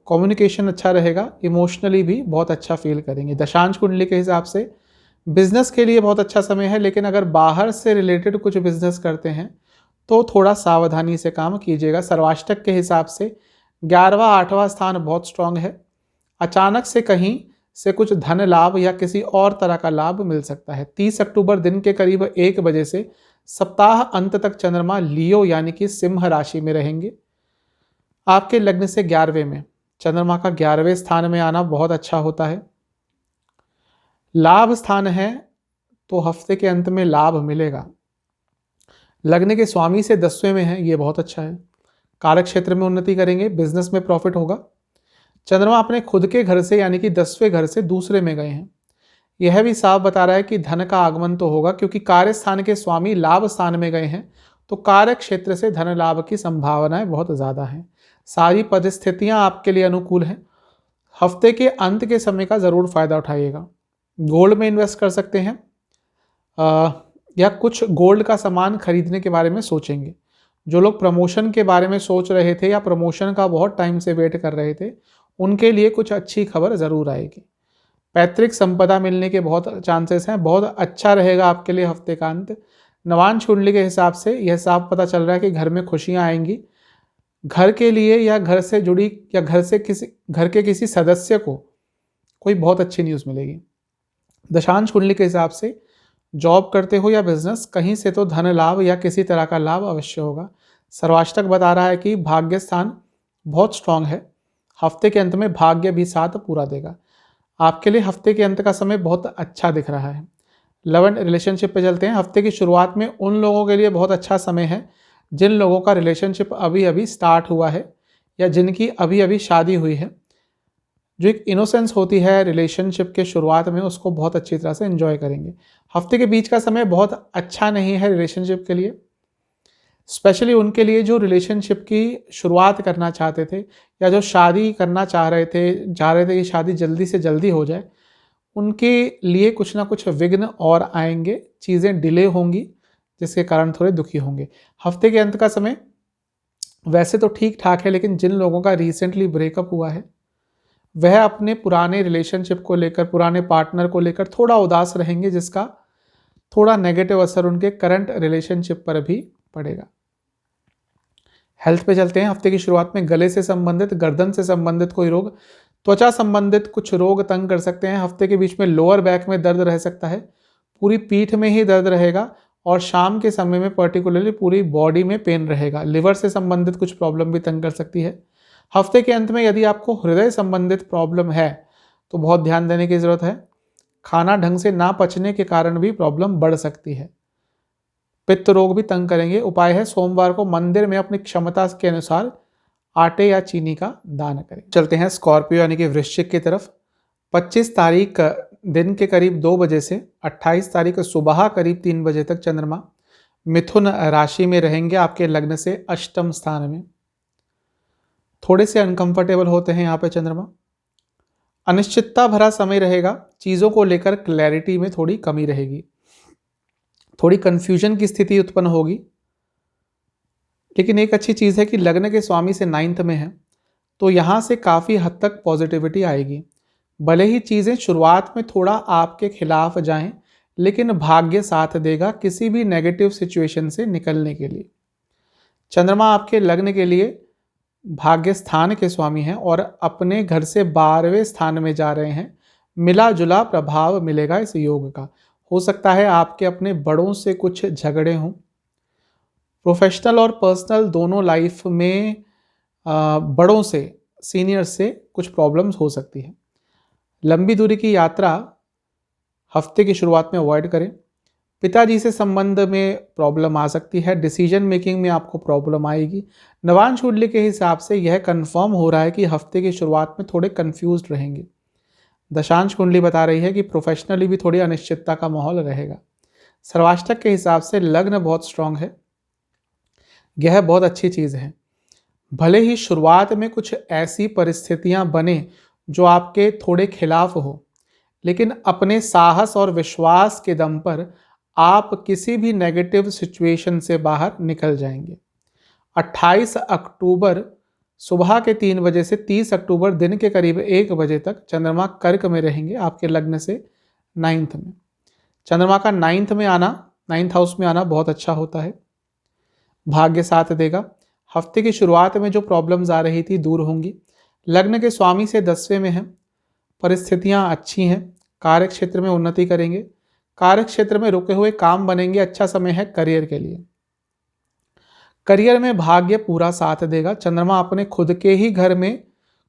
कम्युनिकेशन अच्छा रहेगा, इमोशनली भी बहुत अच्छा फील करेंगे। दशांश कुंडली के हिसाब से बिजनेस के लिए बहुत अच्छा समय है, लेकिन अगर बाहर से रिलेटेड कुछ बिजनेस करते हैं तो थोड़ा सावधानी से काम कीजिएगा। सर्वाष्टक के हिसाब से 11वां 8वां स्थान बहुत स्ट्रांग है। अचानक से कहीं से कुछ धन लाभ या किसी और तरह का लाभ मिल सकता है। 30 अक्टूबर दिन के करीब 1 बजे से सप्ताह अंत तक चंद्रमा लियो यानी कि सिंह राशि में रहेंगे। आपके लग्न से 11वें में चंद्रमा का 11वें स्थान में आना बहुत अच्छा होता है। लाभ स्थान है तो हफ्ते के अंत में लाभ मिलेगा। लग्न के स्वामी से 10वें में है, ये बहुत अच्छा है। कारक क्षेत्र में उन्नति करेंगे, बिजनेस में प्रॉफिट होगा। चंद्रमा अपने खुद के घर से यानी कि 10वें घर से दूसरे में गए हैं, यह भी साफ बता रहा है कि धन का आगमन तो होगा, क्योंकि कार्य स्थान के स्वामी लाभ स्थान में गए हैं, तो कार्य क्षेत्र से धन लाभ की संभावनाएं बहुत ज़्यादा हैं। सारी परिस्थितियां आपके लिए अनुकूल हैं। हफ्ते के अंत के समय का ज़रूर फायदा उठाइएगा। गोल्ड में इन्वेस्ट कर सकते हैं या कुछ गोल्ड का सामान खरीदने के बारे में सोचेंगे। जो लोग प्रमोशन के बारे में सोच रहे थे या प्रमोशन का बहुत टाइम से वेट कर रहे थे, उनके लिए कुछ अच्छी खबर ज़रूर आएगी। पैतृक संपदा मिलने के बहुत चांसेस हैं। बहुत अच्छा रहेगा आपके लिए हफ्ते का अंत। नवांश कुंडली के हिसाब से यह साफ पता चल रहा है कि घर में खुशियां आएंगी। घर के लिए या घर से जुड़ी या घर के किसी सदस्य को कोई बहुत अच्छी न्यूज़ मिलेगी। दशांश कुंडली के हिसाब से जॉब करते हो या बिजनेस, कहीं से तो धन लाभ या किसी तरह का लाभ अवश्य होगा। सर्वाष्टक बता रहा है कि भाग्य स्थान बहुत स्ट्रांग है। हफ्ते के अंत में भाग्य भी साथ पूरा देगा। आपके लिए हफ्ते के अंत का समय बहुत अच्छा दिख रहा है। लव एंड रिलेशनशिप पे चलते हैं। हफ्ते की शुरुआत में उन लोगों के लिए बहुत अच्छा समय है जिन लोगों का रिलेशनशिप अभी अभी स्टार्ट हुआ है या जिनकी अभी अभी शादी हुई है। जो एक इनोसेंस होती है रिलेशनशिप के शुरुआत में, उसको बहुत अच्छी तरह से एंजॉय करेंगे। हफ्ते के बीच का समय बहुत अच्छा नहीं है रिलेशनशिप के लिए, स्पेशली उनके लिए जो रिलेशनशिप की शुरुआत करना चाहते थे या जो शादी करना चाह रहे थे कि शादी जल्दी से जल्दी हो जाए, उनके लिए कुछ ना कुछ विघ्न और आएंगे, चीज़ें डिले होंगी, जिसके कारण थोड़े दुखी होंगे। हफ्ते के अंत का समय वैसे तो ठीक ठाक है, लेकिन जिन लोगों का रिसेंटली ब्रेकअप हुआ है वह अपने पुराने रिलेशनशिप को लेकर, पुराने पार्टनर को लेकर थोड़ा उदास रहेंगे, जिसका थोड़ा नेगेटिव असर उनके करंट रिलेशनशिप पर भी पड़ेगा। हेल्थ पे चलते हैं। हफ्ते की शुरुआत में गले से संबंधित, गर्दन से संबंधित कोई रोग, त्वचा संबंधित कुछ रोग तंग कर सकते हैं। हफ्ते के बीच में लोअर बैक में दर्द रह सकता है, पूरी पीठ में ही दर्द रहेगा और शाम के समय में पर्टिकुलरली पूरी बॉडी में पेन रहेगा। लिवर से संबंधित कुछ प्रॉब्लम भी तंग कर सकती है। हफ्ते के अंत में यदि आपको हृदय संबंधित प्रॉब्लम है तो बहुत ध्यान देने की जरूरत है। खाना ढंग से ना पचने के कारण भी प्रॉब्लम बढ़ सकती है। पित्त रोग भी तंग करेंगे। उपाय है सोमवार को मंदिर में अपनी क्षमता के अनुसार आटे या चीनी का दान करें। चलते हैं स्कॉर्पियो यानी कि वृश्चिक की तरफ। 25 तारीख दिन के करीब 2 बजे से 28 तारीख सुबह करीब 3 बजे तक चंद्रमा मिथुन राशि में रहेंगे, आपके लग्न से अष्टम स्थान में। थोड़े से अनकंफर्टेबल होते हैं यहाँ पे चंद्रमा। अनिश्चितता भरा समय रहेगा, चीज़ों को लेकर क्लैरिटी में थोड़ी कमी रहेगी, थोड़ी कंफ्यूजन की स्थिति उत्पन्न होगी। लेकिन एक अच्छी चीज़ है कि लग्न के स्वामी से 9th में है, तो यहाँ से काफ़ी हद तक पॉजिटिविटी आएगी। भले ही चीज़ें शुरुआत में थोड़ा आपके खिलाफ जाएं, लेकिन भाग्य साथ देगा किसी भी नेगेटिव सिचुएशन से निकलने के लिए। चंद्रमा आपके लग्न के लिए भाग्य स्थान के स्वामी हैं और अपने घर से 12वें स्थान में जा रहे हैं। मिला जुला प्रभाव मिलेगा इस योग का। हो सकता है आपके अपने बड़ों से कुछ झगड़े हों। प्रोफेशनल और पर्सनल दोनों लाइफ में बड़ों से, सीनियर से कुछ प्रॉब्लम्स हो सकती है। लंबी दूरी की यात्रा हफ्ते की शुरुआत में अवॉइड करें। पिताजी से संबंध में प्रॉब्लम आ सकती है। डिसीजन मेकिंग में आपको प्रॉब्लम आएगी। नवांश कुंडली के हिसाब से यह कंफर्म हो रहा है कि हफ्ते की शुरुआत में थोड़े कंफ्यूज्ड रहेंगे। दशांश कुंडली बता रही है कि प्रोफेशनली भी थोड़ी अनिश्चितता का माहौल रहेगा। सर्वाष्टक के हिसाब से लग्न बहुत स्ट्रांग है, यह बहुत अच्छी चीज़ है। भले ही शुरुआत में कुछ ऐसी परिस्थितियां बने जो आपके थोड़े खिलाफ हो, लेकिन अपने साहस और विश्वास के दम पर आप किसी भी नेगेटिव सिचुएशन से बाहर निकल जाएंगे। 28 अक्टूबर सुबह के 3 बजे से 30 अक्टूबर दिन के करीब 1 बजे तक चंद्रमा कर्क में रहेंगे, आपके लग्न से 9th में। चंद्रमा का 9th में आना, 9th हाउस में आना बहुत अच्छा होता है, भाग्य साथ देगा। हफ्ते की शुरुआत में जो प्रॉब्लम्स आ रही थी दूर होंगी। लग्न के स्वामी से 10वें में है, परिस्थितियां अच्छी हैं। कार्य क्षेत्र में उन्नति करेंगे, कार्य क्षेत्र में रुके हुए काम बनेंगे। अच्छा समय है करियर के लिए। करियर में भाग्य पूरा साथ देगा। चंद्रमा अपने खुद के ही घर में,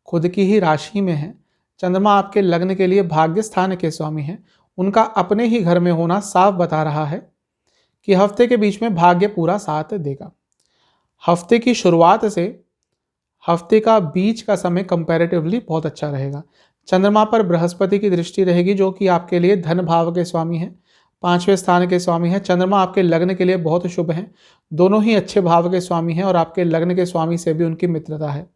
खुद की ही राशि में है। चंद्रमा आपके लग्न के लिए भाग्य स्थान के स्वामी हैं। उनका अपने ही घर में होना साफ बता रहा है कि हफ्ते के बीच में भाग्य पूरा साथ देगा। हफ्ते की शुरुआत से हफ्ते का बीच का समय कंपैरेटिवली बहुत अच्छा रहेगा। चंद्रमा पर बृहस्पति की दृष्टि रहेगी, जो कि आपके लिए धन भाव के स्वामी हैं, 5वें स्थान के स्वामी हैं। चंद्रमा आपके लग्न के लिए बहुत शुभ हैं, दोनों ही अच्छे भाव के स्वामी हैं और आपके लग्न के स्वामी से भी उनकी मित्रता है,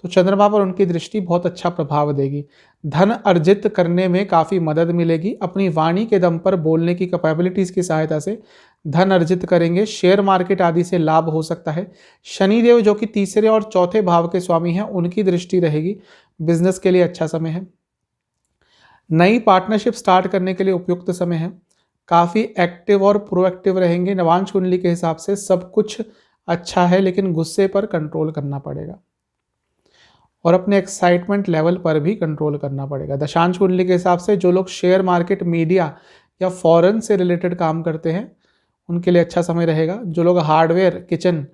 तो चंद्रमा पर उनकी दृष्टि बहुत अच्छा प्रभाव देगी। धन अर्जित करने में काफ़ी मदद मिलेगी। अपनी वाणी के दम पर बोलने की कैपेबिलिटीज़ की सहायता से धन अर्जित करेंगे। शेयर मार्केट आदि से लाभ हो सकता है। शनिदेव जो कि 3रे और 4थे भाव के स्वामी हैं, उनकी दृष्टि रहेगी। बिजनेस के लिए अच्छा समय है। नई पार्टनरशिप स्टार्ट करने के लिए उपयुक्त समय है। काफ़ी एक्टिव और प्रोएक्टिव रहेंगे। नवांश कुंडली के हिसाब से सब कुछ अच्छा है, लेकिन गुस्से पर कंट्रोल करना पड़ेगा और अपने एक्साइटमेंट लेवल पर भी कंट्रोल करना पड़ेगा। दशांश कुंडली के हिसाब से जो लोग शेयर मार्केट, मीडिया या फॉरेन से रिलेटेड काम करते हैं उनके लिए अच्छा समय रहेगा। जो लोग हार्डवेयर, किचन,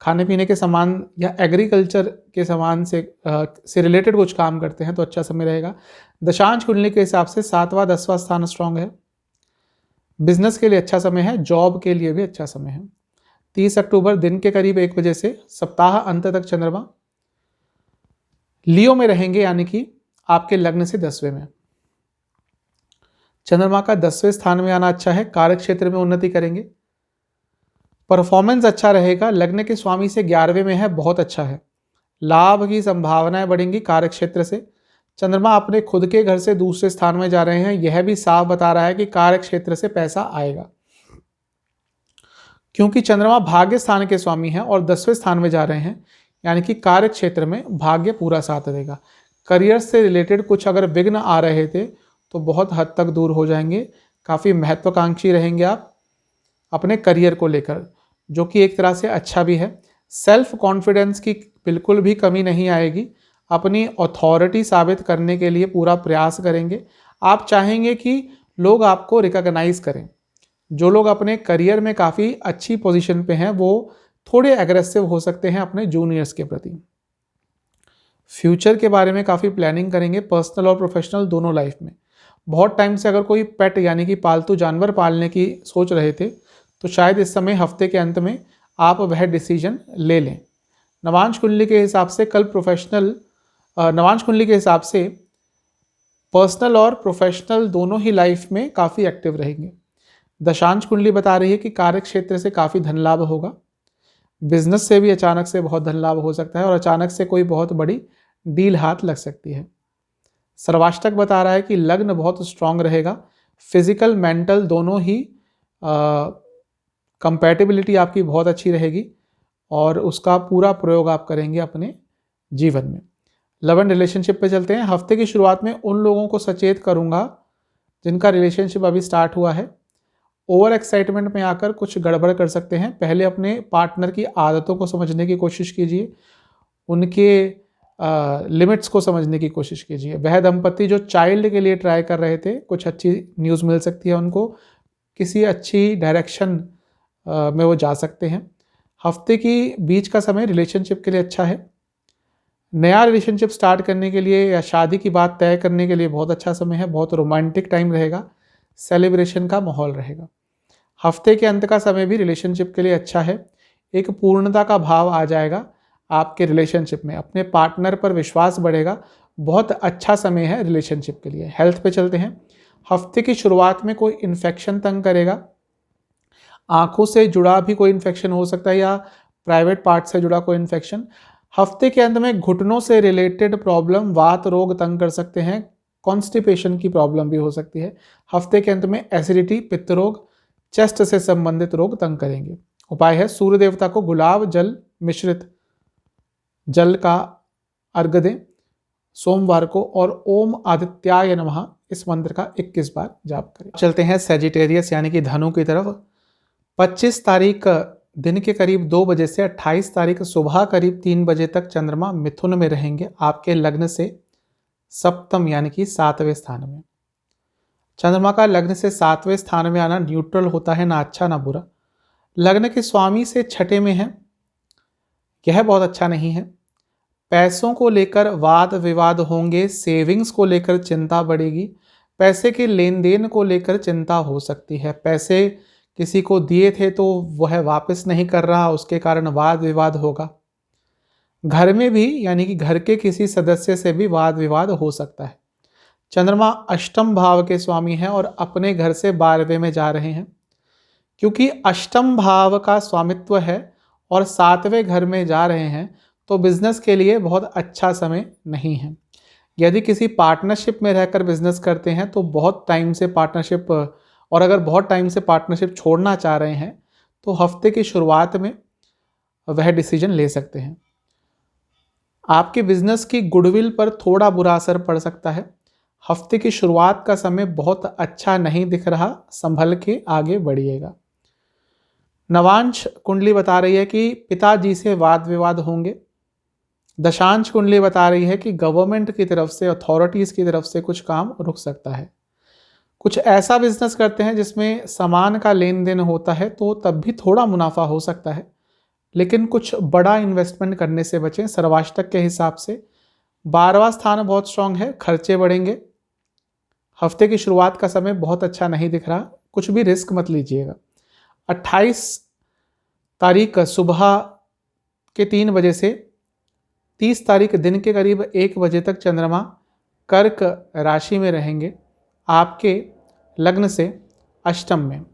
खाने पीने के सामान या एग्रीकल्चर के सामान से रिलेटेड कुछ काम करते हैं तो अच्छा समय रहेगा। दशांश कुंडली के हिसाब से 7वां 10वां स्थान स्ट्रांग है। बिजनेस के लिए अच्छा समय है, जॉब के लिए भी अच्छा समय है। 30 अक्टूबर दिन के करीब 1 बजे से सप्ताह अंत तक चंद्रमा लियो में रहेंगे, यानी कि आपके लग्न से 10वें में। चंद्रमा का 10वें स्थान में आना अच्छा है। कार्य क्षेत्र में उन्नति करेंगे, परफॉर्मेंस अच्छा रहेगा। लग्न के स्वामी से 11वें में है, बहुत अच्छा है। लाभ की संभावनाएं बढ़ेंगी कार्य क्षेत्र से। चंद्रमा अपने खुद के घर से दूसरे स्थान में जा रहे हैं, यह भी साफ बता रहा है कि कार्य क्षेत्र से पैसा आएगा, क्योंकि चंद्रमा भाग्य स्थान के स्वामी हैं और 10वें स्थान में जा रहे हैं, यानी कि कार्य क्षेत्र में भाग्य पूरा साथ देगा। करियर से रिलेटेड कुछ अगर विघ्न आ रहे थे तो बहुत हद तक दूर हो जाएंगे। काफ़ी महत्वाकांक्षी रहेंगे आप अपने करियर को लेकर, जो कि एक तरह से अच्छा भी है। सेल्फ कॉन्फिडेंस की बिल्कुल भी कमी नहीं आएगी। अपनी अथॉरिटी साबित करने के लिए पूरा प्रयास करेंगे। आप चाहेंगे कि लोग आपको रिकॉग्नाइज करें। जो लोग अपने करियर में काफ़ी अच्छी पोजीशन पे हैं वो थोड़े एग्रेसिव हो सकते हैं अपने जूनियर्स के प्रति। फ्यूचर के बारे में काफ़ी प्लानिंग करेंगे, पर्सनल और प्रोफेशनल दोनों लाइफ में। बहुत टाइम से अगर कोई पेट यानी कि पालतू जानवर पालने की सोच रहे थे तो शायद इस समय हफ्ते के अंत में आप वह डिसीजन ले लें। नवांश कुंडली के हिसाब से नवांश कुंडली के हिसाब से पर्सनल और प्रोफेशनल दोनों ही लाइफ में काफ़ी एक्टिव रहेंगे। दशांश कुंडली बता रही है कि कार्य क्षेत्र से काफ़ी धन लाभ होगा। बिजनेस से भी अचानक से बहुत धन लाभ हो सकता है और अचानक से कोई बहुत बड़ी डील हाथ लग सकती है। सर्वाष्टक बता रहा है कि लग्न बहुत स्ट्रांग रहेगा। फिजिकल मेंटल दोनों ही कंपैटिबिलिटी आपकी बहुत अच्छी रहेगी और उसका पूरा प्रयोग आप करेंगे अपने जीवन में। लव एंड रिलेशनशिप पे चलते हैं। हफ्ते की शुरुआत में उन लोगों को सचेत करूंगा जिनका रिलेशनशिप अभी स्टार्ट हुआ है। ओवर एक्साइटमेंट में आकर कुछ गड़बड़ कर सकते हैं। पहले अपने पार्टनर की आदतों को समझने की कोशिश कीजिए, उनके लिमिट्स को समझने की कोशिश कीजिए। वह दंपति जो चाइल्ड के लिए ट्राई कर रहे थे, कुछ अच्छी न्यूज़ मिल सकती है उनको, किसी अच्छी डायरेक्शन में वो जा सकते हैं। हफ्ते की बीच का समय रिलेशनशिप के लिए अच्छा है। नया रिलेशनशिप स्टार्ट करने के लिए या शादी की बात तय करने के लिए बहुत अच्छा समय है। बहुत रोमांटिक टाइम रहेगा, सेलिब्रेशन का माहौल रहेगा। हफ्ते के अंत का समय भी रिलेशनशिप के लिए अच्छा है। एक पूर्णता का भाव आ जाएगा आपके रिलेशनशिप में, अपने पार्टनर पर विश्वास बढ़ेगा। बहुत अच्छा समय है रिलेशनशिप के लिए। हेल्थ पे चलते हैं। हफ्ते की शुरुआत में कोई इन्फेक्शन तंग करेगा। आंखों से जुड़ा भी कोई इन्फेक्शन हो सकता है या प्राइवेट पार्ट से जुड़ा कोई इन्फेक्शन। हफ्ते के अंत में घुटनों से रिलेटेड प्रॉब्लम, वात रोग तंग कर सकते हैं। कॉन्स्टिपेशन की प्रॉब्लम भी हो सकती है। हफ्ते के अंत में एसिडिटी, पित्त रोग, चेस्ट से संबंधित रोग तंग करेंगे। उपाय है सूर्य देवता को गुलाब जल मिश्रित जल का अर्घ्य दें सोमवार को और ओम आदित्याय नमः इस मंत्र का 21 बार जाप करें। चलते हैं सैजिटेरियस यानी कि धनु की तरफ। 25 तारीख दिन के करीब 2 बजे से 28 तारीख सुबह करीब 3 बजे तक चंद्रमा मिथुन में रहेंगे, आपके लग्न से सप्तम यानी कि 7वें स्थान में। चंद्रमा का लग्न से 7वें स्थान में आना न्यूट्रल होता है, ना अच्छा ना बुरा। लग्न के स्वामी से 6ठे में है, यह बहुत अच्छा नहीं है। पैसों को लेकर वाद विवाद होंगे। सेविंग्स को लेकर चिंता बढ़ेगी। पैसे के लेन देन को लेकर चिंता हो सकती है। पैसे किसी को दिए थे तो वह वापस नहीं कर रहा, उसके कारण वाद विवाद होगा। घर में भी यानी कि घर के किसी सदस्य से भी वाद विवाद हो सकता है। चंद्रमा अष्टम भाव के स्वामी हैं और अपने घर से 12वें में जा रहे हैं। क्योंकि अष्टम भाव का स्वामित्व है और 7वें घर में जा रहे हैं तो बिजनेस के लिए बहुत अच्छा समय नहीं है। यदि किसी पार्टनरशिप में रहकर बिजनेस करते हैं तो बहुत टाइम से पार्टनरशिप, और अगर बहुत टाइम से पार्टनरशिप छोड़ना चाह रहे हैं तो हफ्ते की शुरुआत में वह डिसीजन ले सकते हैं। आपके बिजनेस की गुडविल पर थोड़ा बुरा असर पड़ सकता है। हफ्ते की शुरुआत का समय बहुत अच्छा नहीं दिख रहा, संभल के आगे बढ़िएगा। नवांश कुंडली बता रही है कि पिताजी से वाद विवाद होंगे। दशांश कुंडली बता रही है कि गवर्नमेंट की तरफ से, अथॉरिटीज़ की तरफ से कुछ काम रुक सकता है। कुछ ऐसा बिजनेस करते हैं जिसमें सामान का लेन देन होता है तो तब भी थोड़ा मुनाफा हो सकता है, लेकिन कुछ बड़ा इन्वेस्टमेंट करने से बचें। सर्वाष्टक के हिसाब से 12वां स्थान बहुत स्ट्रांग है, खर्चे बढ़ेंगे। हफ्ते की शुरुआत का समय बहुत अच्छा नहीं दिख रहा, कुछ भी रिस्क मत लीजिएगा। 28 तारीख सुबह के 3 बजे से 30 तारीख दिन के करीब 1 बजे तक चंद्रमा कर्क राशि में रहेंगे, आपके लग्न से अष्टम में।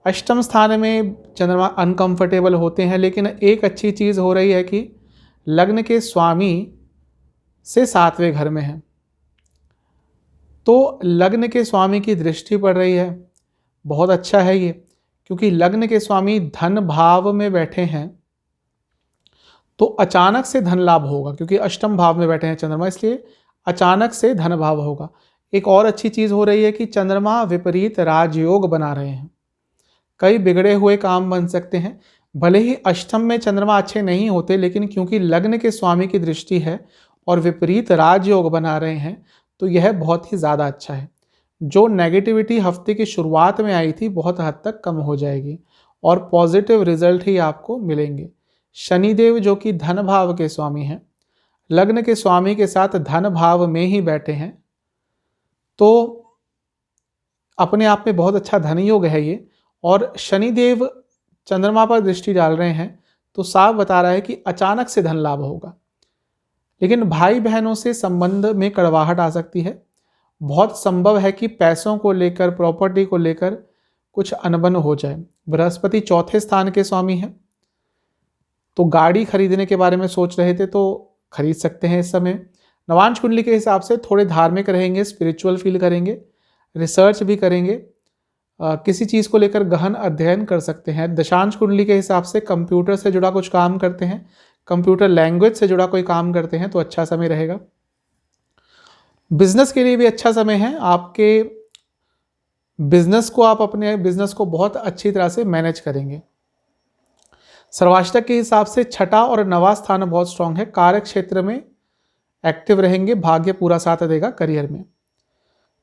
अष्टम स्थान में चंद्रमा अनकंफर्टेबल होते हैं, लेकिन एक अच्छी चीज़ हो रही है कि लग्न के स्वामी से 7वें घर में है तो लग्न के स्वामी की दृष्टि पड़ रही है। बहुत अच्छा है ये, क्योंकि लग्न के स्वामी धन भाव में बैठे हैं तो अचानक से धन लाभ होगा। क्योंकि अष्टम भाव में बैठे हैं चंद्रमा, इसलिए अचानक से धन भाव होगा। एक और अच्छी चीज़ हो रही है कि चंद्रमा विपरीत राजयोग बना रहे हैं। कई बिगड़े हुए काम बन सकते हैं। भले ही अष्टम में चंद्रमा अच्छे नहीं होते, लेकिन क्योंकि लग्न के स्वामी की दृष्टि है और विपरीत राजयोग बना रहे हैं, तो यह बहुत ही ज़्यादा अच्छा है। जो नेगेटिविटी हफ्ते की शुरुआत में आई थी बहुत हद तक कम हो जाएगी और पॉजिटिव रिजल्ट ही आपको मिलेंगे। शनिदेव जो कि धन भाव के स्वामी हैं, लग्न के स्वामी के साथ धन भाव में ही बैठे हैं, तो अपने आप में बहुत अच्छा धन योग है ये। और शनिदेव चंद्रमा पर दृष्टि डाल रहे हैं, तो साफ बता रहा है कि अचानक से धन लाभ होगा। लेकिन भाई बहनों से संबंध में कड़वाहट आ सकती है। बहुत संभव है कि पैसों को लेकर, प्रॉपर्टी को लेकर कुछ अनबन हो जाए। बृहस्पति चौथे स्थान के स्वामी हैं, तो गाड़ी खरीदने के बारे में सोच रहे थे तो खरीद सकते हैं इस समय। नवांश कुंडली के हिसाब से थोड़े धार्मिक रहेंगे, स्पिरिचुअल फील करेंगे, रिसर्च भी करेंगे, किसी चीज़ को लेकर गहन अध्ययन कर सकते हैं। दशांश कुंडली के हिसाब से कंप्यूटर से जुड़ा कुछ काम करते हैं, कंप्यूटर लैंग्वेज से जुड़ा कोई काम करते हैं तो अच्छा समय रहेगा। बिजनेस के लिए भी अच्छा समय है। आपके बिजनेस को, आप अपने बिजनेस को बहुत अच्छी तरह से मैनेज करेंगे। सर्वाष्टक के हिसाब से छठा और नवा स्थान बहुत स्ट्रांग है। कार्य क्षेत्र में एक्टिव रहेंगे, भाग्य पूरा साथ देगा करियर में।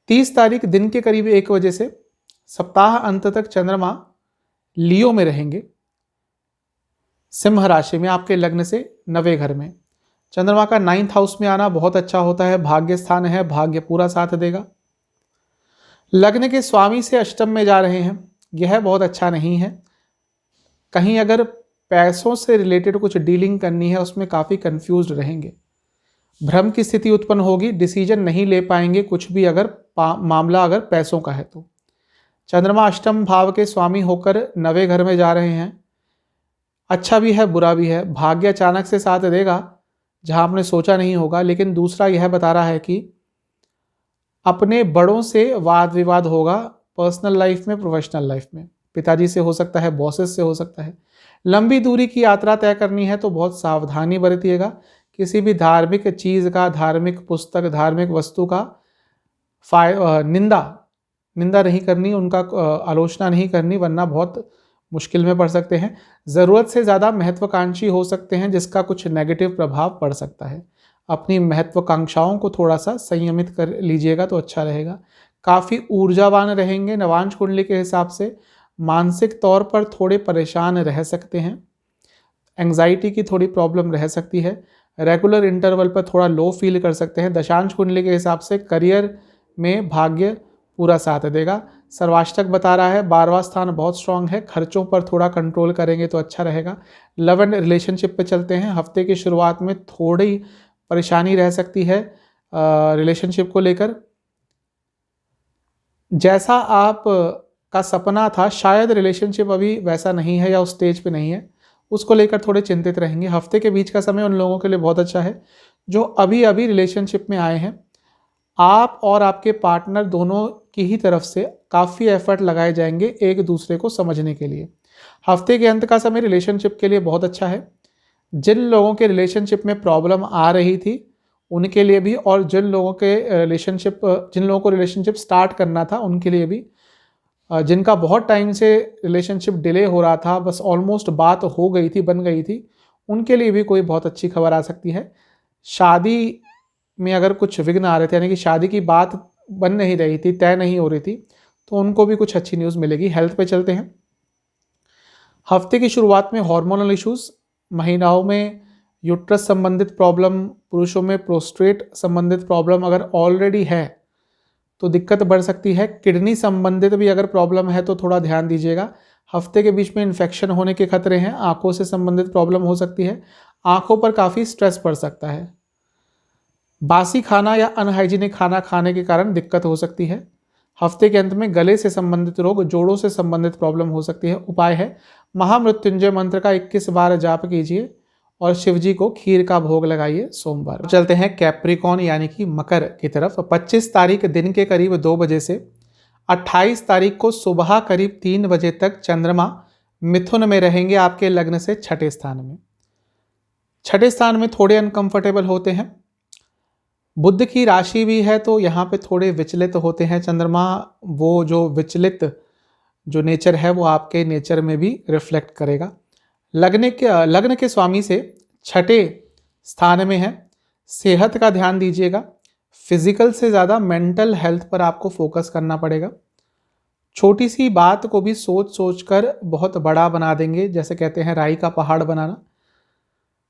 30 तारीख दिन के करीब 1 बजे से सप्ताह अंत तक चंद्रमा लियो में रहेंगे, सिंह राशि में, आपके लग्न से 9वें घर में। चंद्रमा का 9th हाउस में आना बहुत अच्छा होता है, भाग्य स्थान है, भाग्य पूरा साथ देगा। लग्न के स्वामी से अष्टम में जा रहे हैं, यह बहुत अच्छा नहीं है। कहीं अगर पैसों से रिलेटेड कुछ डीलिंग करनी है उसमें काफ़ी कंफ्यूज्ड रहेंगे, भ्रम की स्थिति उत्पन्न होगी, डिसीजन नहीं ले पाएंगे कुछ भी अगर मामला अगर पैसों का है तो। चंद्रमा अष्टम भाव के स्वामी होकर 9वें घर में जा रहे हैं, अच्छा भी है बुरा भी है। भाग्य अचानक से साथ देगा जहां आपने सोचा नहीं होगा, लेकिन दूसरा यह बता रहा है कि अपने बड़ों से वाद विवाद होगा, पर्सनल लाइफ में, प्रोफेशनल लाइफ में। पिताजी से हो सकता है, बॉसेस से हो सकता है। लंबी दूरी की यात्रा तय करनी है तो बहुत सावधानी बरतिएगा। किसी भी धार्मिक चीज़ का, धार्मिक पुस्तक, धार्मिक वस्तु का निंदा नहीं करनी, उनका आलोचना नहीं करनी, वरना बहुत मुश्किल में पड़ सकते हैं। ज़रूरत से ज़्यादा महत्वाकांक्षी हो सकते हैं जिसका कुछ नेगेटिव प्रभाव पड़ सकता है। अपनी महत्वाकांक्षाओं को थोड़ा सा संयमित कर लीजिएगा तो अच्छा रहेगा। काफ़ी ऊर्जावान रहेंगे। नवांश कुंडली के हिसाब से मानसिक तौर पर थोड़े परेशान रह सकते हैं, एंग्जाइटी की थोड़ी प्रॉब्लम रह सकती है। रेगुलर इंटरवल पर थोड़ा लो फील कर सकते हैं। दशांश कुंडली के हिसाब से करियर में भाग्य पूरा साथ देगा। सर्वाष्टक बता रहा है 12वां स्थान बहुत स्ट्रांग है, खर्चों पर थोड़ा कंट्रोल करेंगे तो अच्छा रहेगा। लव एंड रिलेशनशिप पे चलते हैं। हफ्ते की शुरुआत में थोड़ी परेशानी रह सकती है रिलेशनशिप को लेकर। जैसा आप का सपना था शायद रिलेशनशिप अभी वैसा नहीं है या उस स्टेज पे नहीं है, उसको लेकर थोड़े चिंतित रहेंगे। हफ्ते के बीच का समय उन लोगों के लिए बहुत अच्छा है जो अभी अभी रिलेशनशिप में आए हैं। आप और आपके पार्टनर दोनों की ही तरफ से काफ़ी एफर्ट लगाए जाएंगे एक दूसरे को समझने के लिए। हफ्ते के अंत का समय रिलेशनशिप के लिए बहुत अच्छा है। जिन लोगों के रिलेशनशिप में प्रॉब्लम आ रही थी उनके लिए भी, और जिन लोगों को रिलेशनशिप स्टार्ट करना था उनके लिए भी, जिनका बहुत टाइम से रिलेशनशिप डिले हो रहा था, बस ऑलमोस्ट बात हो गई थी, बन गई थी, उनके लिए भी कोई बहुत अच्छी खबर आ सकती है। शादी में अगर कुछ विघ्न आ रहे थे, यानी कि शादी की बात बन नहीं रही थी, तय नहीं हो रही थी, तो उनको भी कुछ अच्छी न्यूज़ मिलेगी। हेल्थ पे चलते हैं। हफ्ते की शुरुआत में हार्मोनल इश्यूज, महिलाओं में यूट्रस संबंधित प्रॉब्लम, पुरुषों में प्रोस्टेट संबंधित प्रॉब्लम अगर ऑलरेडी है तो दिक्कत बढ़ सकती है। किडनी संबंधित भी अगर प्रॉब्लम है तो थोड़ा ध्यान दीजिएगा। हफ्ते के बीच में इन्फेक्शन होने के खतरे हैं। आंखों से संबंधित प्रॉब्लम हो सकती है। आंखों पर काफ़ी स्ट्रेस पड़ सकता है। बासी खाना या अनहाइजीनिक खाना खाने के कारण दिक्कत हो सकती है। हफ्ते के अंत में गले से संबंधित रोग, जोड़ों से संबंधित प्रॉब्लम हो सकती है। उपाय है महामृत्युंजय मंत्र का 21 बार जाप कीजिए और शिव जी को खीर का भोग लगाइए सोमवार। चलते हैं कैप्रिकॉन यानी कि मकर की तरफ। 25 तारीख दिन के करीब 2 बजे से 28 तारीख को सुबह करीब 3 बजे तक चंद्रमा मिथुन में रहेंगे, आपके लग्न से छठे स्थान में। छठे स्थान में थोड़े अनकंफर्टेबल होते हैं, बुध की राशि भी है तो यहाँ पे थोड़े विचलित होते हैं चंद्रमा। वो जो विचलित जो नेचर है वो आपके नेचर में भी रिफ्लेक्ट करेगा। लग्न के स्वामी से छठे स्थान में है। सेहत का ध्यान दीजिएगा। फिजिकल से ज़्यादा मेंटल हेल्थ पर आपको फोकस करना पड़ेगा। छोटी सी बात को भी सोच सोच कर बहुत बड़ा बना देंगे, जैसे कहते हैं राई का पहाड़ बनाना।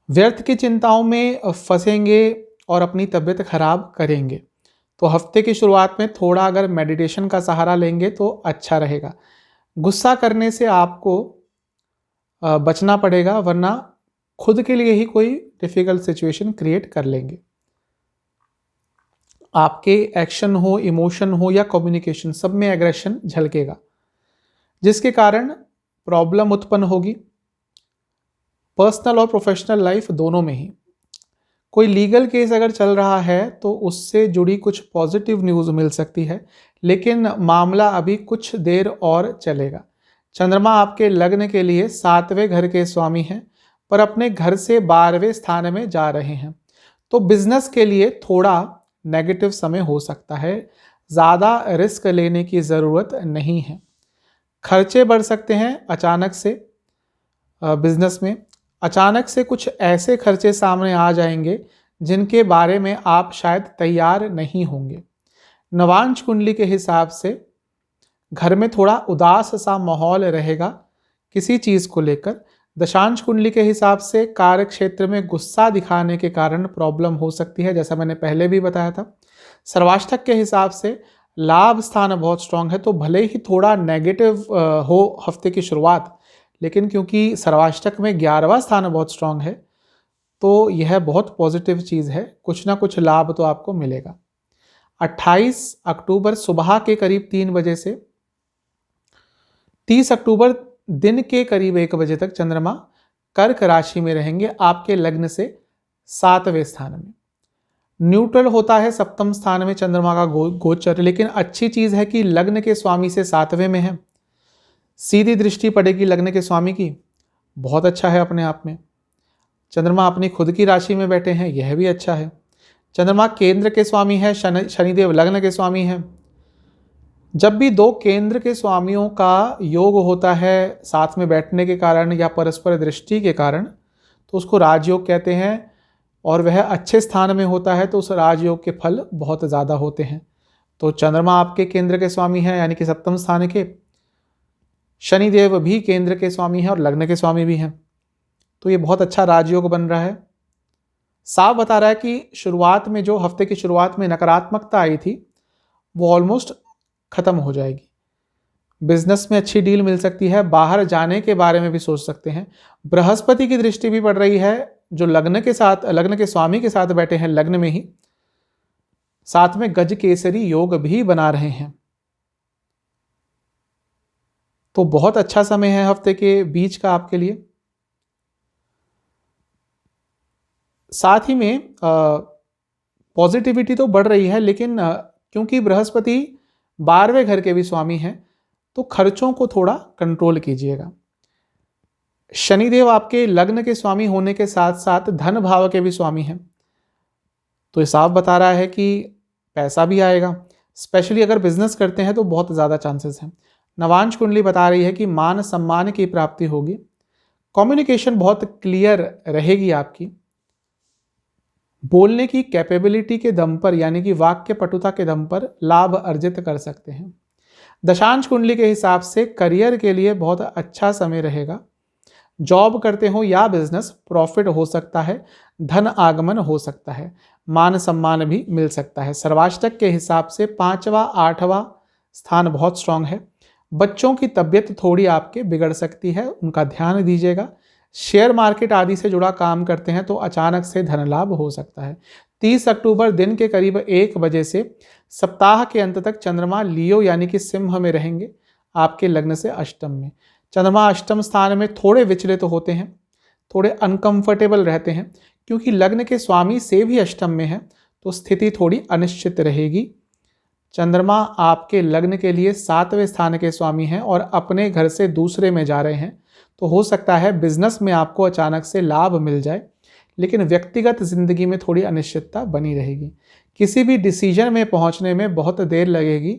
व्यर्थ की चिंताओं में फंसेंगे और अपनी तबीयत खराब करेंगे। तो हफ्ते की शुरुआत में थोड़ा अगर मेडिटेशन का सहारा लेंगे तो अच्छा रहेगा। गुस्सा करने से आपको बचना पड़ेगा, वरना खुद के लिए ही कोई डिफिकल्ट सिचुएशन क्रिएट कर लेंगे। आपके एक्शन हो, इमोशन हो या कम्युनिकेशन, सब में एग्रेशन झलकेगा, जिसके कारण प्रॉब्लम उत्पन्न होगी पर्सनल और प्रोफेशनल लाइफ दोनों में ही। कोई लीगल केस अगर चल रहा है तो उससे जुड़ी कुछ पॉजिटिव न्यूज़ मिल सकती है, लेकिन मामला अभी कुछ देर और चलेगा। चंद्रमा आपके लग्न के लिए 7वें घर के स्वामी हैं, पर अपने घर से 12वें स्थान में जा रहे हैं। तो बिजनेस के लिए थोड़ा नेगेटिव समय हो सकता है। ज़्यादा रिस्क लेने की ज़रूरत नहीं है। खर्चे बढ़ सकते हैं अचानक से। बिजनेस में अचानक से कुछ ऐसे खर्चे सामने आ जाएंगे जिनके बारे में आप शायद तैयार नहीं होंगे। नवांश कुंडली के हिसाब से घर में थोड़ा उदास सा माहौल रहेगा किसी चीज़ को लेकर। दशांश कुंडली के हिसाब से कार्य क्षेत्र में गुस्सा दिखाने के कारण प्रॉब्लम हो सकती है, जैसा मैंने पहले भी बताया था। सर्वाष्टक के हिसाब से लाभ स्थान बहुत स्ट्रांग है, तो भले ही थोड़ा नेगेटिव हो हफ्ते की शुरुआत, लेकिन क्योंकि सर्वाष्टक में 11वां स्थान बहुत स्ट्रांग है तो यह बहुत पॉजिटिव चीज़ है। कुछ ना कुछ लाभ तो आपको मिलेगा। 28 अक्टूबर सुबह के करीब 3 बजे से 30 अक्टूबर दिन के करीब 1 बजे तक चंद्रमा कर्क राशि में रहेंगे, आपके लग्न से 7वें स्थान में। न्यूट्रल होता है 7वें स्थान में चंद्रमा का गोचर, लेकिन अच्छी चीज़ है कि लग्न के स्वामी से 7वें में है। सीधी दृष्टि पड़ेगी लग्न के स्वामी की, बहुत अच्छा है अपने आप में। चंद्रमा अपनी खुद की राशि में बैठे हैं, यह भी अच्छा है। चंद्रमा केंद्र के स्वामी है, शनिदेव लग्न के स्वामी हैं। जब भी दो केंद्र के स्वामियों का योग होता है साथ में बैठने के कारण या परस्पर दृष्टि के कारण, तो उसको राजयोग कहते हैं, और वह अच्छे स्थान में होता है तो उस राजयोग के फल बहुत ज़्यादा होते हैं। तो चंद्रमा आपके केंद्र के स्वामी हैं, यानी कि 7वें स्थान के। शनिदेव भी केंद्र के स्वामी हैं और लग्न के स्वामी भी हैं, तो ये बहुत अच्छा राजयोग बन रहा है। साफ बता रहा है कि शुरुआत में जो हफ्ते की शुरुआत में नकारात्मकता आई थी वो ऑलमोस्ट खत्म हो जाएगी। बिजनेस में अच्छी डील मिल सकती है। बाहर जाने के बारे में भी सोच सकते हैं। बृहस्पति की दृष्टि भी पड़ रही है, जो लग्न के स्वामी के साथ बैठे हैं लग्न में ही, साथ में गज केसरी योग भी बना रहे हैं। तो बहुत अच्छा समय है हफ्ते के बीच का आपके लिए। साथ ही में पॉजिटिविटी तो बढ़ रही है, लेकिन क्योंकि बृहस्पति 12वें घर के भी स्वामी हैं तो खर्चों को थोड़ा कंट्रोल कीजिएगा। शनिदेव आपके लग्न के स्वामी होने के साथ साथ धन भाव के भी स्वामी हैं, तो ये साफ बता रहा है कि पैसा भी आएगा। स्पेशली अगर बिजनेस करते हैं तो बहुत ज़्यादा चांसेस हैं। नवांश कुंडली बता रही है कि मान सम्मान की प्राप्ति होगी। कम्युनिकेशन बहुत क्लियर रहेगी आपकी। बोलने की कैपेबिलिटी के दम पर, यानी कि वाक्य पटुता के दम पर लाभ अर्जित कर सकते हैं। दशांश कुंडली के हिसाब से करियर के लिए बहुत अच्छा समय रहेगा। जॉब करते हो या बिजनेस, प्रॉफिट हो सकता है, धन आगमन हो सकता है, मान सम्मान भी मिल सकता है। सर्वाष्टक के हिसाब से 5वां 8वां स्थान बहुत स्ट्रांग है। बच्चों की तबीयत थोड़ी आपके बिगड़ सकती है, उनका ध्यान दीजिएगा। शेयर मार्केट आदि से जुड़ा काम करते हैं तो अचानक से धन लाभ हो सकता है। 30 अक्टूबर दिन के करीब 1 बजे से सप्ताह के अंत तक चंद्रमा लियो यानी कि सिंह में रहेंगे, आपके लग्न से अष्टम में। चंद्रमा अष्टम स्थान में थोड़े विचलित होते हैं, थोड़े अनकंफर्टेबल रहते हैं, क्योंकि लग्न के स्वामी से भी अष्टम में है तो स्थिति थोड़ी अनिश्चित रहेगी। चंद्रमा आपके लग्न के लिए 7वें स्थान के स्वामी हैं और अपने घर से दूसरे में जा रहे हैं, तो हो सकता है बिजनेस में आपको अचानक से लाभ मिल जाए, लेकिन व्यक्तिगत जिंदगी में थोड़ी अनिश्चितता बनी रहेगी। किसी भी डिसीजन में पहुंचने में बहुत देर लगेगी।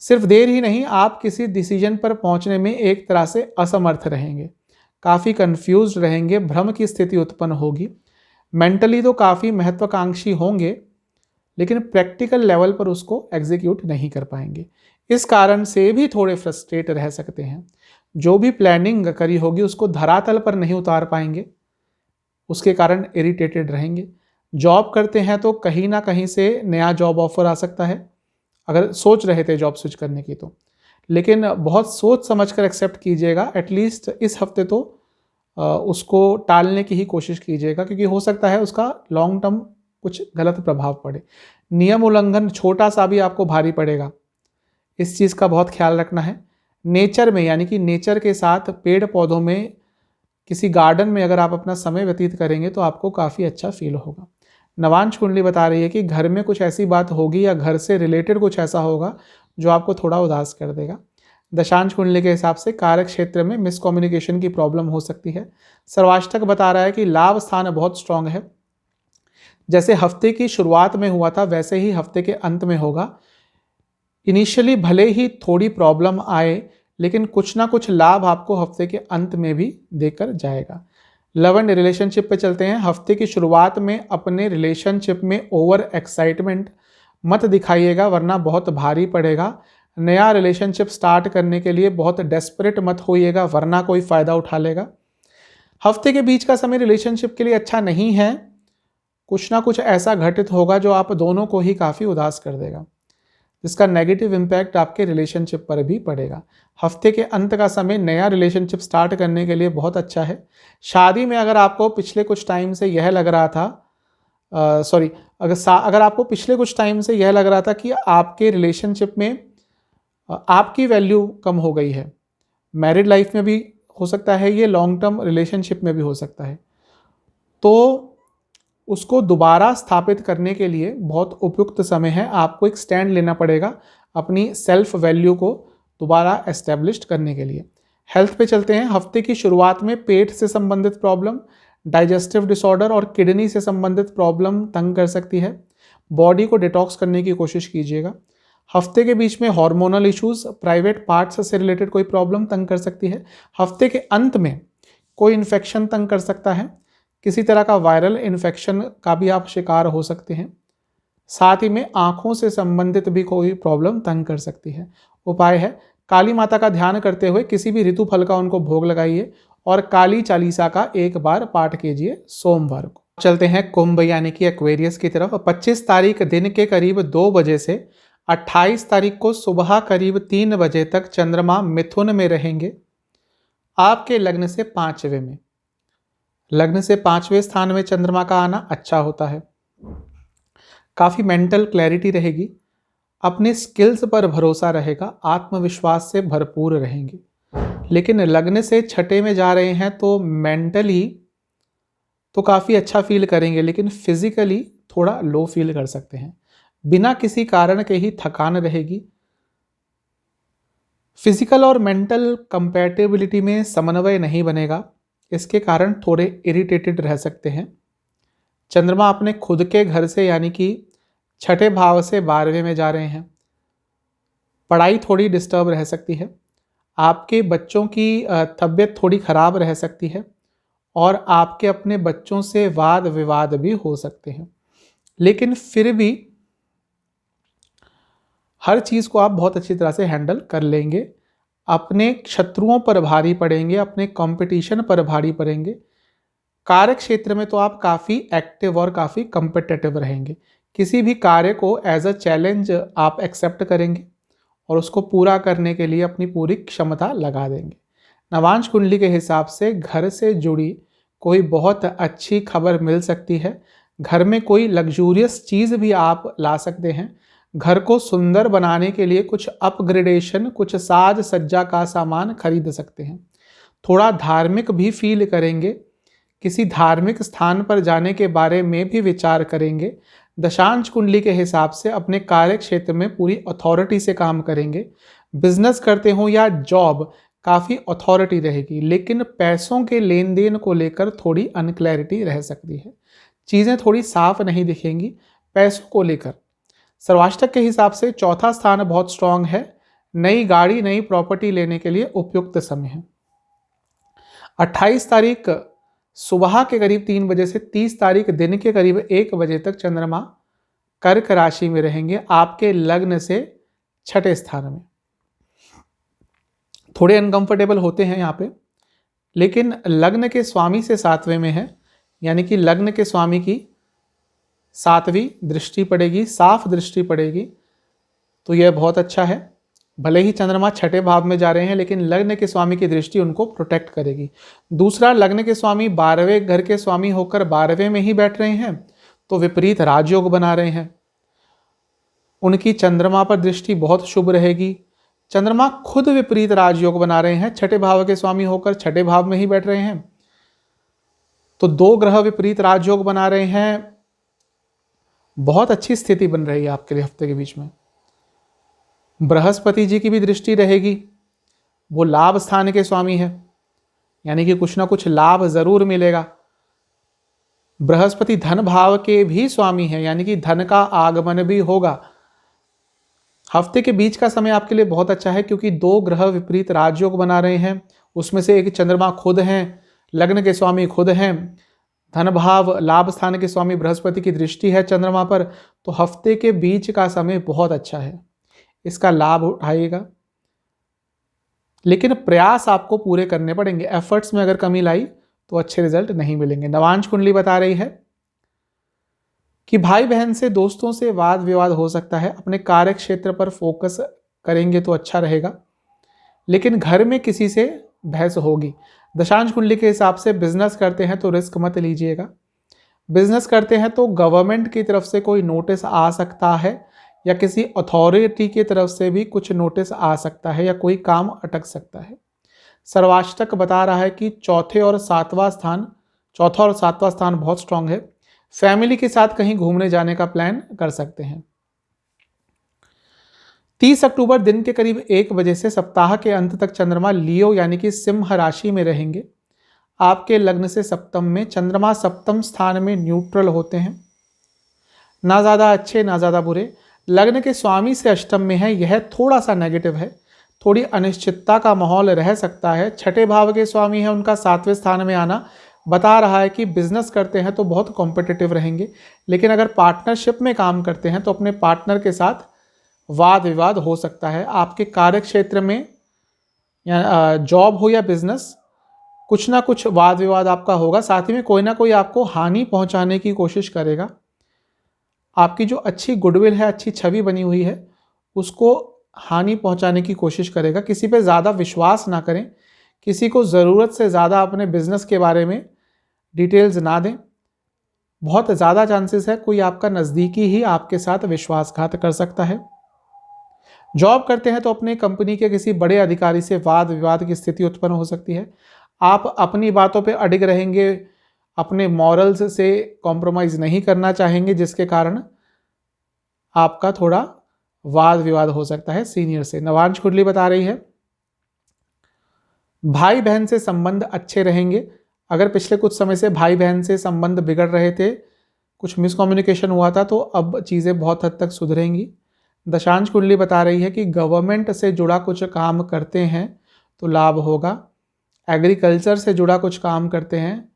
सिर्फ देर ही नहीं, आप किसी डिसीजन पर पहुंचने में एक तरह से असमर्थ रहेंगे, काफ़ी कंफ्यूज्ड रहेंगे, भ्रम की स्थिति उत्पन्न होगी। मेंटली तो काफ़ी महत्वाकांक्षी होंगे, लेकिन प्रैक्टिकल लेवल पर उसको एग्जीक्यूट नहीं कर पाएंगे। इस कारण से भी थोड़े फ्रस्ट्रेट रह सकते हैं। जो भी प्लानिंग करी होगी उसको धरातल पर नहीं उतार पाएंगे, उसके कारण इरिटेटेड रहेंगे। जॉब करते हैं तो कहीं ना कहीं से नया जॉब ऑफर आ सकता है, अगर सोच रहे थे जॉब स्विच करने की तो, लेकिन बहुत सोच समझ कर एक्सेप्ट कीजिएगा। एटलीस्ट इस हफ्ते तो उसको टालने की ही कोशिश कीजिएगा, क्योंकि हो सकता है उसका लॉन्ग टर्म कुछ गलत प्रभाव पड़े। नियम उल्लंघन छोटा सा भी आपको भारी पड़ेगा, इस चीज़ का बहुत ख्याल रखना है। नेचर में, यानी कि नेचर के साथ पेड़ पौधों में, किसी गार्डन में अगर आप अपना समय व्यतीत करेंगे तो आपको काफ़ी अच्छा फील होगा। नवांश कुंडली बता रही है कि घर में कुछ ऐसी बात होगी या घर से रिलेटेड कुछ ऐसा होगा जो आपको थोड़ा उदास कर देगा। दशांश कुंडली के हिसाब से कार्य क्षेत्र में मिसकम्युनिकेशन की प्रॉब्लम हो सकती है। सर्वाष्टक बता रहा है कि लाभ स्थान बहुत स्ट्रांग है। जैसे हफ्ते की शुरुआत में हुआ था वैसे ही हफ्ते के अंत में होगा। इनिशियली भले ही थोड़ी प्रॉब्लम आए, लेकिन कुछ ना कुछ लाभ आपको हफ्ते के अंत में भी देकर जाएगा। लव एंड रिलेशनशिप पे चलते हैं। हफ्ते की शुरुआत में अपने रिलेशनशिप में ओवर एक्साइटमेंट मत दिखाइएगा, वरना बहुत भारी पड़ेगा। नया रिलेशनशिप स्टार्ट करने के लिए बहुत डेस्परेट मत होइएगा, वरना कोई फ़ायदा उठा लेगा। हफ्ते के बीच का समय रिलेशनशिप के लिए अच्छा नहीं है। कुछ ना कुछ ऐसा घटित होगा जो आप दोनों को ही काफ़ी उदास कर देगा, जिसका नेगेटिव इम्पैक्ट आपके रिलेशनशिप पर भी पड़ेगा। हफ्ते के अंत का समय नया रिलेशनशिप स्टार्ट करने के लिए बहुत अच्छा है। शादी में अगर आपको पिछले कुछ टाइम से यह लग रहा था अगर आपको पिछले कुछ टाइम से यह लग रहा था कि आपके रिलेशनशिप में आपकी वैल्यू कम हो गई है, मैरिड लाइफ में भी हो सकता है, ये लॉन्ग टर्म रिलेशनशिप में भी हो सकता है, तो उसको दोबारा स्थापित करने के लिए बहुत उपयुक्त समय है। आपको एक स्टैंड लेना पड़ेगा अपनी सेल्फ वैल्यू को दोबारा एस्टेब्लिश करने के लिए। हेल्थ पे चलते हैं। हफ्ते की शुरुआत में पेट से संबंधित प्रॉब्लम, डाइजेस्टिव डिसऑर्डर और किडनी से संबंधित प्रॉब्लम तंग कर सकती है। बॉडी को डिटॉक्स करने की कोशिश कीजिएगा। हफ्ते के बीच में हार्मोनल इश्यूज, प्राइवेट पार्ट्स से रिलेटेड कोई प्रॉब्लम तंग कर सकती है। हफ्ते के अंत में कोई इन्फेक्शन तंग कर सकता है, किसी तरह का वायरल इन्फेक्शन का भी आप शिकार हो सकते हैं। साथ ही में आँखों से संबंधित भी कोई प्रॉब्लम तंग कर सकती है। उपाय है, काली माता का ध्यान करते हुए किसी भी ऋतु फल का उनको भोग लगाइए और काली चालीसा का एक बार पाठ कीजिए सोमवार को। चलते हैं कुंभ यानी कि एक्वेरियस की तरफ। 25 तारीख दिन के करीब 2 बजे से 28 तारीख को सुबह करीब 3 बजे तक चंद्रमा मिथुन में रहेंगे, आपके लग्न से 5वें में। लग्न से 5वें स्थान में चंद्रमा का आना अच्छा होता है। काफ़ी मेंटल क्लैरिटी रहेगी, अपने स्किल्स पर भरोसा रहेगा, आत्मविश्वास से भरपूर रहेंगे। लेकिन लग्न से 6 में जा रहे हैं तो मेंटली तो काफ़ी अच्छा फील करेंगे, लेकिन फिजिकली थोड़ा लो फील कर सकते हैं। बिना किसी कारण के ही थकान रहेगी। फिजिकल और मेंटल कंपैटिबिलिटी में समन्वय नहीं बनेगा, इसके कारण थोड़े इरिटेटेड रह सकते हैं। चंद्रमा अपने खुद के घर से यानी कि 6ठे भाव से 12वें में जा रहे हैं। पढ़ाई थोड़ी डिस्टर्ब रह सकती है। आपके बच्चों की तबीयत थोड़ी ख़राब रह सकती है और आपके अपने बच्चों से वाद विवाद भी हो सकते हैं। लेकिन फिर भी हर चीज़ को आप बहुत अच्छी तरह से हैंडल कर लेंगे। अपने शत्रुओं पर भारी पड़ेंगे, अपने कंपटीशन पर भारी पड़ेंगे। कार्य क्षेत्र में तो आप काफ़ी एक्टिव और काफ़ी कम्पिटिटिव रहेंगे। किसी भी कार्य को एज अ चैलेंज आप एक्सेप्ट करेंगे और उसको पूरा करने के लिए अपनी पूरी क्षमता लगा देंगे। नवांश कुंडली के हिसाब से घर से जुड़ी कोई बहुत अच्छी खबर मिल सकती है। घर में कोई लग्जूरियस चीज़ भी आप ला सकते हैं। घर को सुंदर बनाने के लिए कुछ अपग्रेडेशन, कुछ साज सज्जा का सामान खरीद सकते हैं। थोड़ा धार्मिक भी फील करेंगे, किसी धार्मिक स्थान पर जाने के बारे में भी विचार करेंगे। दशांश कुंडली के हिसाब से अपने कार्य क्षेत्र में पूरी अथॉरिटी से काम करेंगे। बिजनेस करते हो या जॉब, काफ़ी अथॉरिटी रहेगी, लेकिन पैसों के लेन देन को लेकर थोड़ी अनक्लैरिटी रह सकती है। चीज़ें थोड़ी साफ नहीं दिखेंगी। पैसों को लेकर सर्वाष्टक के हिसाब से चौथा स्थान बहुत स्ट्रांग है। नई गाड़ी, नई प्रॉपर्टी लेने के लिए उपयुक्त समय है। 28 तारीख सुबह के करीब 3 बजे से 30 तारीख दिन के करीब 1 बजे तक चंद्रमा कर्क राशि में रहेंगे, आपके लग्न से छठे स्थान में। थोड़े अनकंफर्टेबल होते हैं यहाँ पे, लेकिन लग्न के स्वामी से 7वें में है, यानी कि लग्न के स्वामी की 7वीं दृष्टि पड़ेगी, साफ दृष्टि पड़ेगी, तो यह बहुत अच्छा है। भले ही चंद्रमा छठे भाव में जा रहे हैं, लेकिन लग्न के स्वामी की दृष्टि उनको प्रोटेक्ट करेगी। दूसरा, लग्न के स्वामी 12वें घर के स्वामी होकर 12वें में ही बैठ रहे हैं, तो विपरीत राजयोग बना रहे हैं। उनकी चंद्रमा पर दृष्टि बहुत शुभ रहेगी। चंद्रमा खुद विपरीत राजयोग बना रहे हैं, छठे भाव के स्वामी होकर छठे भाव में ही बैठ रहे हैं, तो 2 ग्रह विपरीत राजयोग बना रहे हैं। बहुत अच्छी स्थिति बन रही है आपके लिए हफ्ते के बीच में। बृहस्पति जी की भी दृष्टि रहेगी, वो लाभ स्थान के स्वामी है, यानी कि कुछ ना कुछ लाभ जरूर मिलेगा। बृहस्पति धन भाव के भी स्वामी है, यानी कि धन का आगमन भी होगा। हफ्ते के बीच का समय आपके लिए बहुत अच्छा है, क्योंकि 2 ग्रह विपरीत राजयोग बना रहे हैं, उसमें से एक चंद्रमा खुद हैं, लग्न के स्वामी खुद हैं, धन भाव लाभ स्थान के स्वामी बृहस्पति की दृष्टि है चंद्रमा पर, तो हफ्ते के बीच का समय बहुत अच्छा है, इसका लाभ उठाइएगा। लेकिन प्रयास आपको पूरे करने पड़ेंगे, एफर्ट्स में अगर कमी लाई तो अच्छे रिजल्ट नहीं मिलेंगे। नवांश कुंडली बता रही है कि भाई बहन से, दोस्तों से वाद विवाद हो सकता है। अपने कार्य क्षेत्र पर फोकस करेंगे तो अच्छा रहेगा, लेकिन घर में किसी से बहस होगी। दशांश कुंडली के हिसाब से बिजनेस करते हैं तो रिस्क मत लीजिएगा। बिजनेस करते हैं तो गवर्नमेंट की तरफ से कोई नोटिस आ सकता है, या किसी अथॉरिटी की तरफ से भी कुछ नोटिस आ सकता है, या कोई काम अटक सकता है। सर्वाष्टक बता रहा है कि चौथा और सातवां स्थान बहुत स्ट्रांग है। फैमिली के साथ कहीं घूमने जाने का प्लान कर सकते हैं। 30 अक्टूबर दिन के करीब 1 बजे से सप्ताह के अंत तक चंद्रमा लियो यानी कि सिंह राशि में रहेंगे। आपके लग्न से सप्तम में चंद्रमा सप्तम स्थान में न्यूट्रल होते हैं, ना ज़्यादा अच्छे ना ज़्यादा बुरे। लग्न के स्वामी से अष्टम में है, यह थोड़ा सा नेगेटिव है, थोड़ी अनिश्चितता का माहौल रह सकता है। छठे भाव के स्वामी है, उनका 7वें स्थान में आना बता रहा है कि बिजनेस करते हैं तो बहुत कॉम्पिटिटिव रहेंगे, लेकिन अगर पार्टनरशिप में काम करते हैं तो अपने पार्टनर के साथ वाद विवाद हो सकता है। आपके कार्य क्षेत्र में या जॉब हो या बिजनेस, कुछ ना कुछ वाद विवाद आपका होगा। साथ ही में कोई ना कोई आपको हानि पहुंचाने की कोशिश करेगा। आपकी जो अच्छी गुडविल है, अच्छी छवि बनी हुई है, उसको हानि पहुंचाने की कोशिश करेगा। किसी पे ज़्यादा विश्वास ना करें, किसी को ज़रूरत से ज़्यादा अपने बिजनेस के बारे में डिटेल्स ना दें। बहुत ज़्यादा चांसेस है कोई आपका नज़दीकी ही आपके साथ विश्वासघात कर सकता है। जॉब करते हैं तो अपने कंपनी के किसी बड़े अधिकारी से वाद विवाद की स्थिति उत्पन्न हो सकती है। आप अपनी बातों पे अडिग रहेंगे, अपने मॉरल्स से कॉम्प्रोमाइज़ नहीं करना चाहेंगे, जिसके कारण आपका थोड़ा वाद विवाद हो सकता है सीनियर से। नवांश कुंडली बता रही है भाई बहन से संबंध अच्छे रहेंगे। अगर पिछले कुछ समय से भाई बहन से संबंध बिगड़ रहे थे, कुछ मिसकम्युनिकेशन हुआ था, तो अब चीज़ें बहुत हद तक सुधरेंगी। दशांश कुंडली बता रही है कि गवर्नमेंट से जुड़ा कुछ काम करते हैं तो लाभ होगा। एग्रीकल्चर से जुड़ा कुछ काम करते हैं,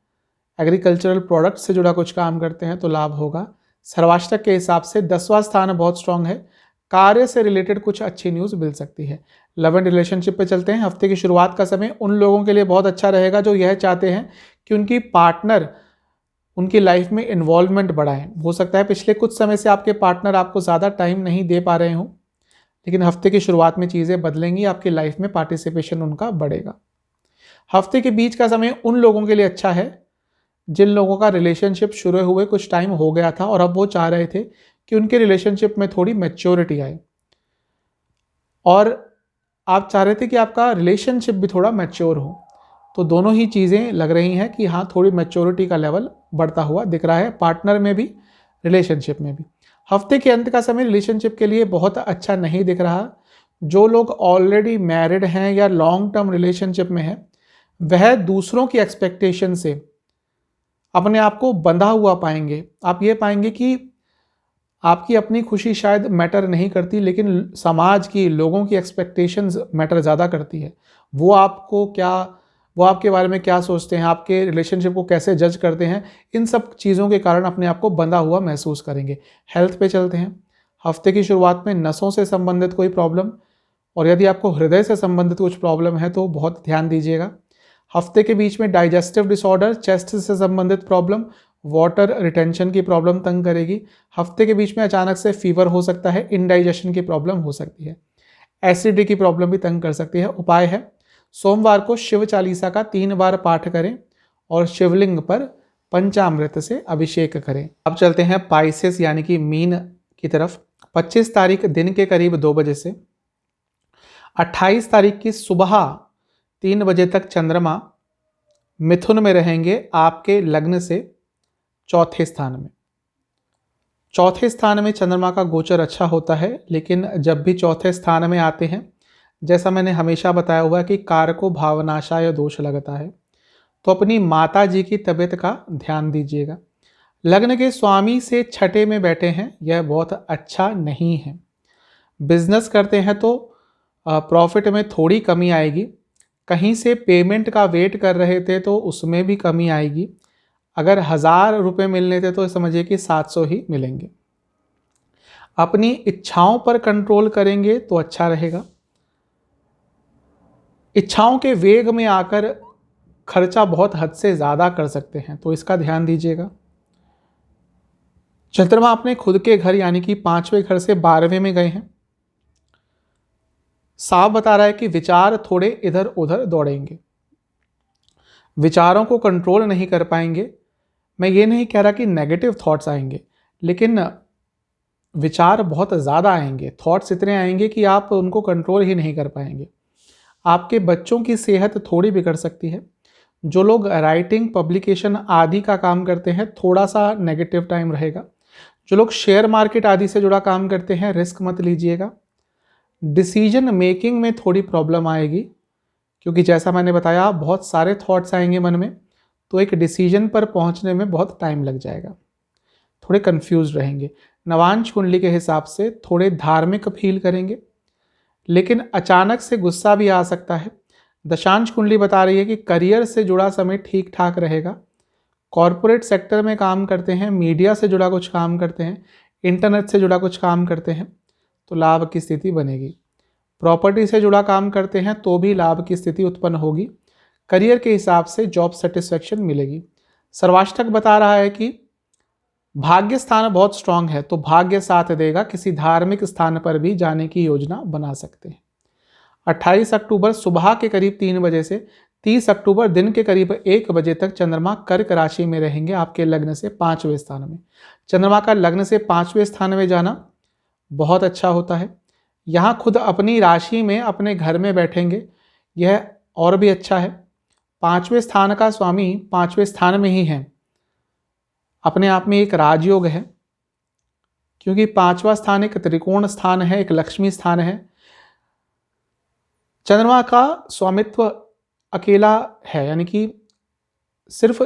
एग्रीकल्चरल प्रोडक्ट से जुड़ा कुछ काम करते हैं तो लाभ होगा। सर्वाष्टक के हिसाब से 10वां स्थान बहुत स्ट्रांग है। कार्य से रिलेटेड कुछ अच्छी न्यूज़ मिल सकती है। लव एंड रिलेशनशिप पे चलते हैं। हफ्ते की शुरुआत का समय उन लोगों के लिए बहुत अच्छा रहेगा जो यह चाहते हैं कि उनकी पार्टनर उनकी लाइफ में इन्वॉल्वमेंट बढ़ाएं। हो सकता है पिछले कुछ समय से आपके पार्टनर आपको ज़्यादा टाइम नहीं दे पा रहे हों, लेकिन हफ्ते की शुरुआत में चीज़ें बदलेंगी, आपकी लाइफ में पार्टिसिपेशन उनका बढ़ेगा। हफ्ते के बीच का समय उन लोगों के लिए अच्छा है जिन लोगों का रिलेशनशिप शुरू हुए कुछ टाइम हो गया था और अब वो चाह रहे थे कि उनके रिलेशनशिप में थोड़ी मैच्योरिटी आए, और आप चाह रहे थे कि आपका रिलेशनशिप भी थोड़ा मैच्योर हो। तो दोनों ही चीज़ें लग रही हैं कि हाँ, थोड़ी मैच्योरिटी का लेवल बढ़ता हुआ दिख रहा है, पार्टनर में भी रिलेशनशिप में भी। हफ्ते के अंत का समय रिलेशनशिप के लिए बहुत अच्छा नहीं दिख रहा। जो लोग ऑलरेडी मैरिड हैं या लॉन्ग टर्म रिलेशनशिप में हैं, वह दूसरों की एक्सपेक्टेशन से अपने आप को बंधा हुआ पाएंगे। आप ये पाएंगे कि आपकी अपनी खुशी शायद मैटर नहीं करती, लेकिन समाज की, लोगों की एक्सपेक्टेशंस मैटर ज़्यादा करती है। वो आपके बारे में क्या सोचते हैं, आपके रिलेशनशिप को कैसे जज करते हैं, इन सब चीज़ों के कारण अपने आप को बंधा हुआ महसूस करेंगे। हेल्थ पे चलते हैं। हफ्ते की शुरुआत में नसों से संबंधित कोई प्रॉब्लम, और यदि आपको हृदय से संबंधित कुछ प्रॉब्लम है तो बहुत ध्यान दीजिएगा। हफ्ते के बीच में डाइजेस्टिव डिसऑर्डर, चेस्ट से संबंधित प्रॉब्लम, वाटर रिटेंशन की प्रॉब्लम तंग करेगी। हफ्ते के बीच में अचानक से फीवर हो सकता है, इनडाइजेशन की प्रॉब्लम हो सकती है, एसिडिटी की प्रॉब्लम भी तंग कर सकती है। उपाय है, सोमवार को शिव चालीसा का 3 बार पाठ करें और शिवलिंग पर पंचामृत से अभिषेक करें। अब चलते हैं पाइसेस यानी कि मीन की तरफ। 25 तारीख दिन के करीब 2 बजे से 28 तारीख की सुबह 3 बजे तक चंद्रमा मिथुन में रहेंगे, आपके लग्न से चौथे स्थान में। चौथे स्थान में चंद्रमा का गोचर अच्छा होता है, लेकिन जब भी चौथे स्थान में आते हैं, जैसा मैंने हमेशा बताया हुआ है कि कारको भावनाशाय दोष लगता है, तो अपनी माता जी की तबीयत का ध्यान दीजिएगा। लग्न के स्वामी से छठे में बैठे हैं, यह बहुत अच्छा नहीं है। बिजनेस करते हैं तो प्रॉफिट में थोड़ी कमी आएगी। कहीं से पेमेंट का वेट कर रहे थे तो उसमें भी कमी आएगी। अगर 1000 रुपये मिलने थे तो समझिए कि 700 ही मिलेंगे। अपनी इच्छाओं पर कंट्रोल करेंगे तो अच्छा रहेगा। इच्छाओं के वेग में आकर खर्चा बहुत हद से ज़्यादा कर सकते हैं, तो इसका ध्यान दीजिएगा। चंद्रमा अपने खुद के घर यानी कि 5वें घर से 12वें में गए हैं। साफ बता रहा है कि विचार थोड़े इधर उधर दौड़ेंगे, विचारों को कंट्रोल नहीं कर पाएंगे। मैं ये नहीं कह रहा कि नेगेटिव थॉट्स आएंगे, लेकिन विचार बहुत ज़्यादा आएंगे, थॉट्स इतने आएंगे कि आप उनको कंट्रोल ही नहीं कर पाएंगे। आपके बच्चों की सेहत थोड़ी बिगड़ सकती है। जो लोग राइटिंग, पब्लिकेशन आदि का काम करते हैं, थोड़ा सा नेगेटिव टाइम रहेगा। जो लोग शेयर मार्केट आदि से जुड़ा काम करते हैं, रिस्क मत लीजिएगा। डिसीजन मेकिंग में थोड़ी प्रॉब्लम आएगी, क्योंकि जैसा मैंने बताया बहुत सारे थॉट्स आएंगे मन में, तो एक डिसीजन पर पहुंचने में बहुत टाइम लग जाएगा, थोड़े कंफ्यूज रहेंगे। नवांश कुंडली के हिसाब से थोड़े धार्मिक फील करेंगे, लेकिन अचानक से गुस्सा भी आ सकता है। दशांश कुंडली बता रही है कि करियर से जुड़ा समय ठीक ठाक रहेगा। कॉरपोरेट सेक्टर में काम करते हैं, मीडिया से जुड़ा कुछ काम करते हैं, इंटरनेट से जुड़ा कुछ काम करते हैं, तो लाभ की स्थिति बनेगी। प्रॉपर्टी से जुड़ा काम करते हैं तो भी लाभ की स्थिति उत्पन्न होगी। करियर के हिसाब से जॉब सेटिस्फैक्शन मिलेगी। सर्वाष्टक बता रहा है कि भाग्य स्थान बहुत स्ट्रांग है, तो भाग्य साथ देगा। किसी धार्मिक स्थान पर भी जाने की योजना बना सकते हैं। 28 अक्टूबर सुबह के करीब 3 बजे से 30 अक्टूबर दिन के करीब 1 बजे तक चंद्रमा कर्क राशि में रहेंगे, आपके लग्न से 5वें स्थान में। चंद्रमा का लग्न से 5वें स्थान में जाना बहुत अच्छा होता है। यहाँ खुद अपनी राशि में अपने घर में बैठेंगे, यह और भी अच्छा है। 5वें स्थान का स्वामी 5वें स्थान में ही है, अपने आप में एक राजयोग है, क्योंकि 5वां स्थान एक त्रिकोण स्थान है, एक लक्ष्मी स्थान है। चंद्रमा का स्वामित्व अकेला है, यानी कि सिर्फ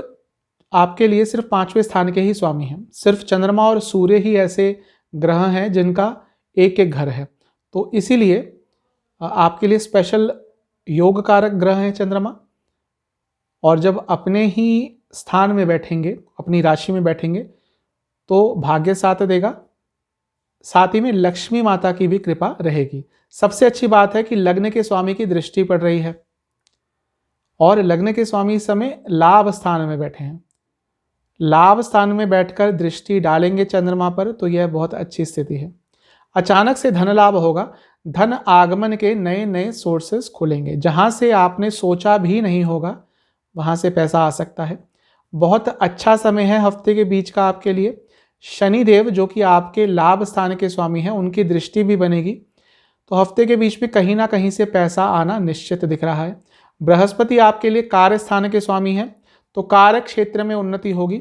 आपके लिए सिर्फ 5वें स्थान के ही स्वामी हैं। सिर्फ चंद्रमा और सूर्य ही ऐसे ग्रह हैं जिनका एक एक घर है, तो इसीलिए आपके लिए स्पेशल योग कारक ग्रह हैं चंद्रमा। और जब अपने ही स्थान में बैठेंगे, अपनी राशि में बैठेंगे, तो भाग्य साथ देगा। साथ ही में लक्ष्मी माता की भी कृपा रहेगी। सबसे अच्छी बात है कि लग्न के स्वामी की दृष्टि पड़ रही है, और लग्न के स्वामी इस समय लाभ स्थान में बैठे हैं। लाभ स्थान में बैठकर दृष्टि डालेंगे चंद्रमा पर, तो यह बहुत अच्छी स्थिति है। अचानक से धन लाभ होगा। धन आगमन के नए नए सोर्सेस खुलेंगे, जहां से आपने सोचा भी नहीं होगा वहां से पैसा आ सकता है। बहुत अच्छा समय है हफ्ते के बीच का आपके लिए। शनिदेव जो कि आपके लाभ स्थान के स्वामी हैं, उनकी दृष्टि भी बनेगी, तो हफ्ते के बीच में कहीं ना कहीं से पैसा आना निश्चित दिख रहा है। बृहस्पति आपके लिए कार्य स्थान के स्वामी हैं, तो कार्य क्षेत्र में उन्नति होगी,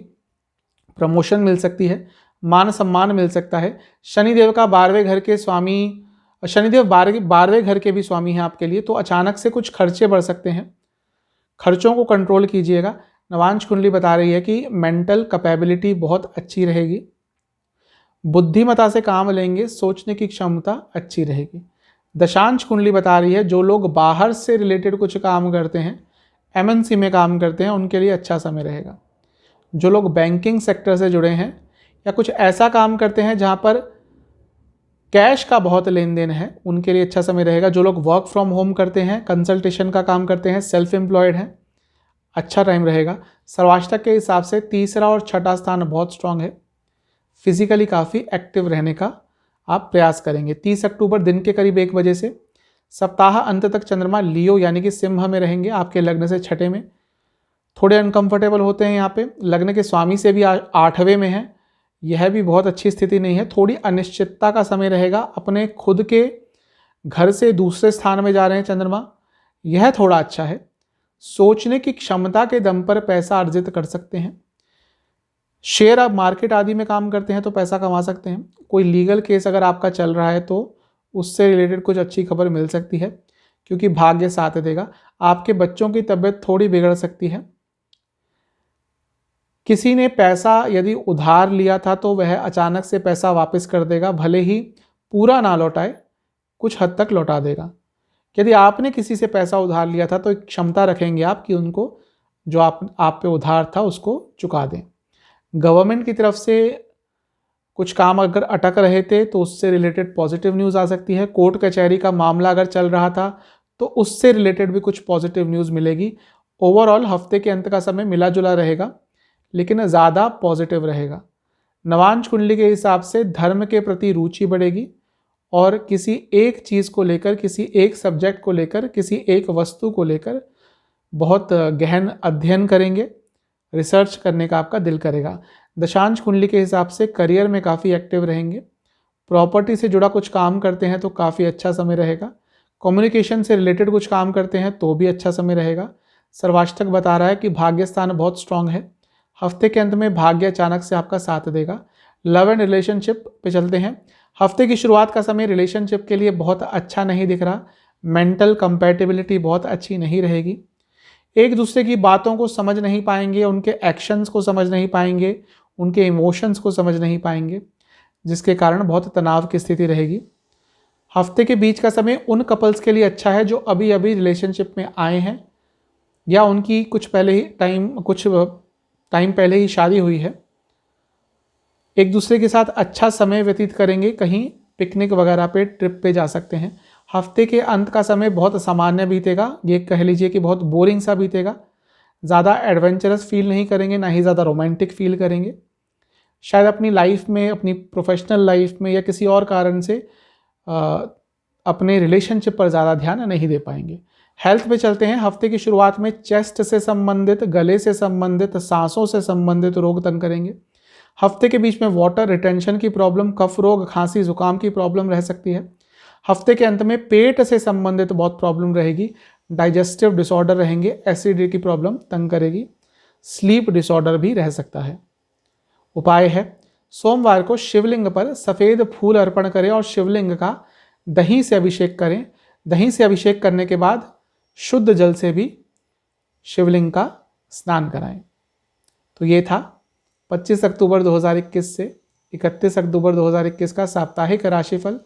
प्रमोशन मिल सकती है, मान सम्मान मिल सकता है। शनिदेव का 12वें घर के स्वामी, शनिदेव 12वें घर के भी स्वामी हैं आपके लिए, तो अचानक से कुछ खर्चे बढ़ सकते हैं, खर्चों को कंट्रोल कीजिएगा। नवांश कुंडली बता रही है कि मेंटल कैपेबिलिटी बहुत अच्छी रहेगी। बुद्धिमता से काम लेंगे, सोचने की क्षमता अच्छी रहेगी। दशांश कुंडली बता रही है जो लोग बाहर से रिलेटेड कुछ काम करते हैं, एमएनसी में काम करते हैं, उनके लिए अच्छा समय रहेगा। जो लोग बैंकिंग सेक्टर से जुड़े हैं या कुछ ऐसा काम करते हैं जहां पर कैश का बहुत लेन देन है, उनके लिए अच्छा समय रहेगा। जो लोग वर्क फ्रॉम होम करते हैं, कंसल्टेशन का काम करते हैं, सेल्फ एम्प्लॉयड हैं, अच्छा टाइम रहेगा। सर्वाष्टक के हिसाब से तीसरा और छठा स्थान बहुत स्ट्रांग है। फिजिकली काफ़ी एक्टिव रहने का आप प्रयास करेंगे। 30 अक्टूबर दिन के करीब 1 बजे से सप्ताह अंत तक चंद्रमा लियो यानी कि सिंह में रहेंगे, आपके लग्न से छठे में। थोड़े अनकंफर्टेबल होते हैं यहाँ पे, लग्न के स्वामी से भी 8वें में है, यह भी बहुत अच्छी स्थिति नहीं है। थोड़ी अनिश्चितता का समय रहेगा। अपने खुद के घर से दूसरे स्थान में जा रहे हैं चंद्रमा, यह थोड़ा अच्छा है। सोचने की क्षमता के दम पर पैसा अर्जित कर सकते हैं। शेयर आप मार्केट आदि में काम करते हैं तो पैसा कमा सकते हैं। कोई लीगल केस अगर आपका चल रहा है तो उससे रिलेटेड कुछ अच्छी खबर मिल सकती है, क्योंकि भाग्य साथ देगा। आपके बच्चों की तबीयत थोड़ी बिगड़ सकती है। किसी ने पैसा यदि उधार लिया था तो वह अचानक से पैसा वापस कर देगा, भले ही पूरा ना लौटाए, कुछ हद तक लौटा देगा। यदि आपने किसी से पैसा उधार लिया था तो एक क्षमता रखेंगे आप कि उनको जो आप पे उधार था उसको चुका दें। गवर्नमेंट की तरफ से कुछ काम अगर अटक रहे थे तो उससे रिलेटेड पॉजिटिव न्यूज़ आ सकती है। कोर्ट कचहरी का मामला अगर चल रहा था तो उससे रिलेटेड भी कुछ पॉजिटिव न्यूज़ मिलेगी। ओवरऑल हफ्ते के अंत का समय मिला जुला रहेगा, लेकिन ज़्यादा पॉजिटिव रहेगा। नवांश कुंडली के हिसाब से धर्म के प्रति रुचि बढ़ेगी और किसी एक चीज़ को लेकर, किसी एक सब्जेक्ट को लेकर, किसी एक वस्तु को लेकर बहुत गहन अध्ययन करेंगे, रिसर्च करने का आपका दिल करेगा। दशांश कुंडली के हिसाब से करियर में काफ़ी एक्टिव रहेंगे। प्रॉपर्टी से जुड़ा कुछ काम करते हैं तो काफ़ी अच्छा समय रहेगा। कम्युनिकेशन से रिलेटेड कुछ काम करते हैं तो भी अच्छा समय रहेगा। सर्वाष्टक बता रहा है कि भाग्य स्थान बहुत स्ट्रांग है। हफ्ते के अंत में भाग्य अचानक से आपका साथ देगा। लव एंड रिलेशनशिप पे चलते हैं। हफ्ते की शुरुआत का समय रिलेशनशिप के लिए बहुत अच्छा नहीं दिख रहा। मेंटल कंपैटिबिलिटी बहुत अच्छी नहीं रहेगी। एक दूसरे की बातों को समझ नहीं पाएंगे, उनके एक्शंस को समझ नहीं पाएंगे, उनके इमोशंस को समझ नहीं पाएंगे, जिसके कारण बहुत तनाव की स्थिति रहेगी। हफ्ते के बीच का समय उन कपल्स के लिए अच्छा है जो अभी अभी रिलेशनशिप में आए हैं या उनकी कुछ टाइम पहले ही शादी हुई है। एक दूसरे के साथ अच्छा समय व्यतीत करेंगे, कहीं पिकनिक वगैरह पे, ट्रिप पे जा सकते हैं। हफ्ते के अंत का समय बहुत सामान्य बीतेगा, ये कह लीजिए कि बहुत बोरिंग सा बीतेगा। ज़्यादा एडवेंचरस फील नहीं करेंगे, ना ही ज़्यादा रोमांटिक फील करेंगे। शायद अपनी लाइफ में, अपनी प्रोफेशनल लाइफ में या किसी और कारण से अपने रिलेशनशिप पर ज़्यादा ध्यान नहीं दे पाएंगे। हेल्थ पे चलते हैं। हफ्ते की शुरुआत में चेस्ट से संबंधित, गले से संबंधित, सांसों से संबंधित रोग तंग करेंगे। हफ्ते के बीच में वाटर रिटेंशन की प्रॉब्लम, कफ रोग, खांसी, जुकाम की प्रॉब्लम रह सकती है। हफ्ते के अंत में पेट से संबंधित बहुत प्रॉब्लम रहेगी। डाइजेस्टिव डिसऑर्डर रहेंगे, एसिडिटी की प्रॉब्लम तंग करेगी। स्लीप डिसऑर्डर भी रह सकता है। उपाय है, सोमवार को शिवलिंग पर सफ़ेद फूल अर्पण करें और शिवलिंग का दही से अभिषेक करें। दही से अभिषेक करने के बाद शुद्ध जल से भी शिवलिंग का स्नान कराएं। तो ये था 25 अक्टूबर 2021 से 31 अक्टूबर 2021 का साप्ताहिक राशिफल।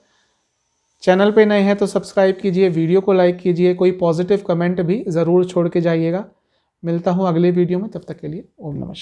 चैनल पे नए हैं तो सब्सक्राइब कीजिए, वीडियो को लाइक कीजिए, कोई पॉजिटिव कमेंट भी ज़रूर छोड़ के जाइएगा। मिलता हूँ अगले वीडियो में, तब तक के लिए ओम नमः।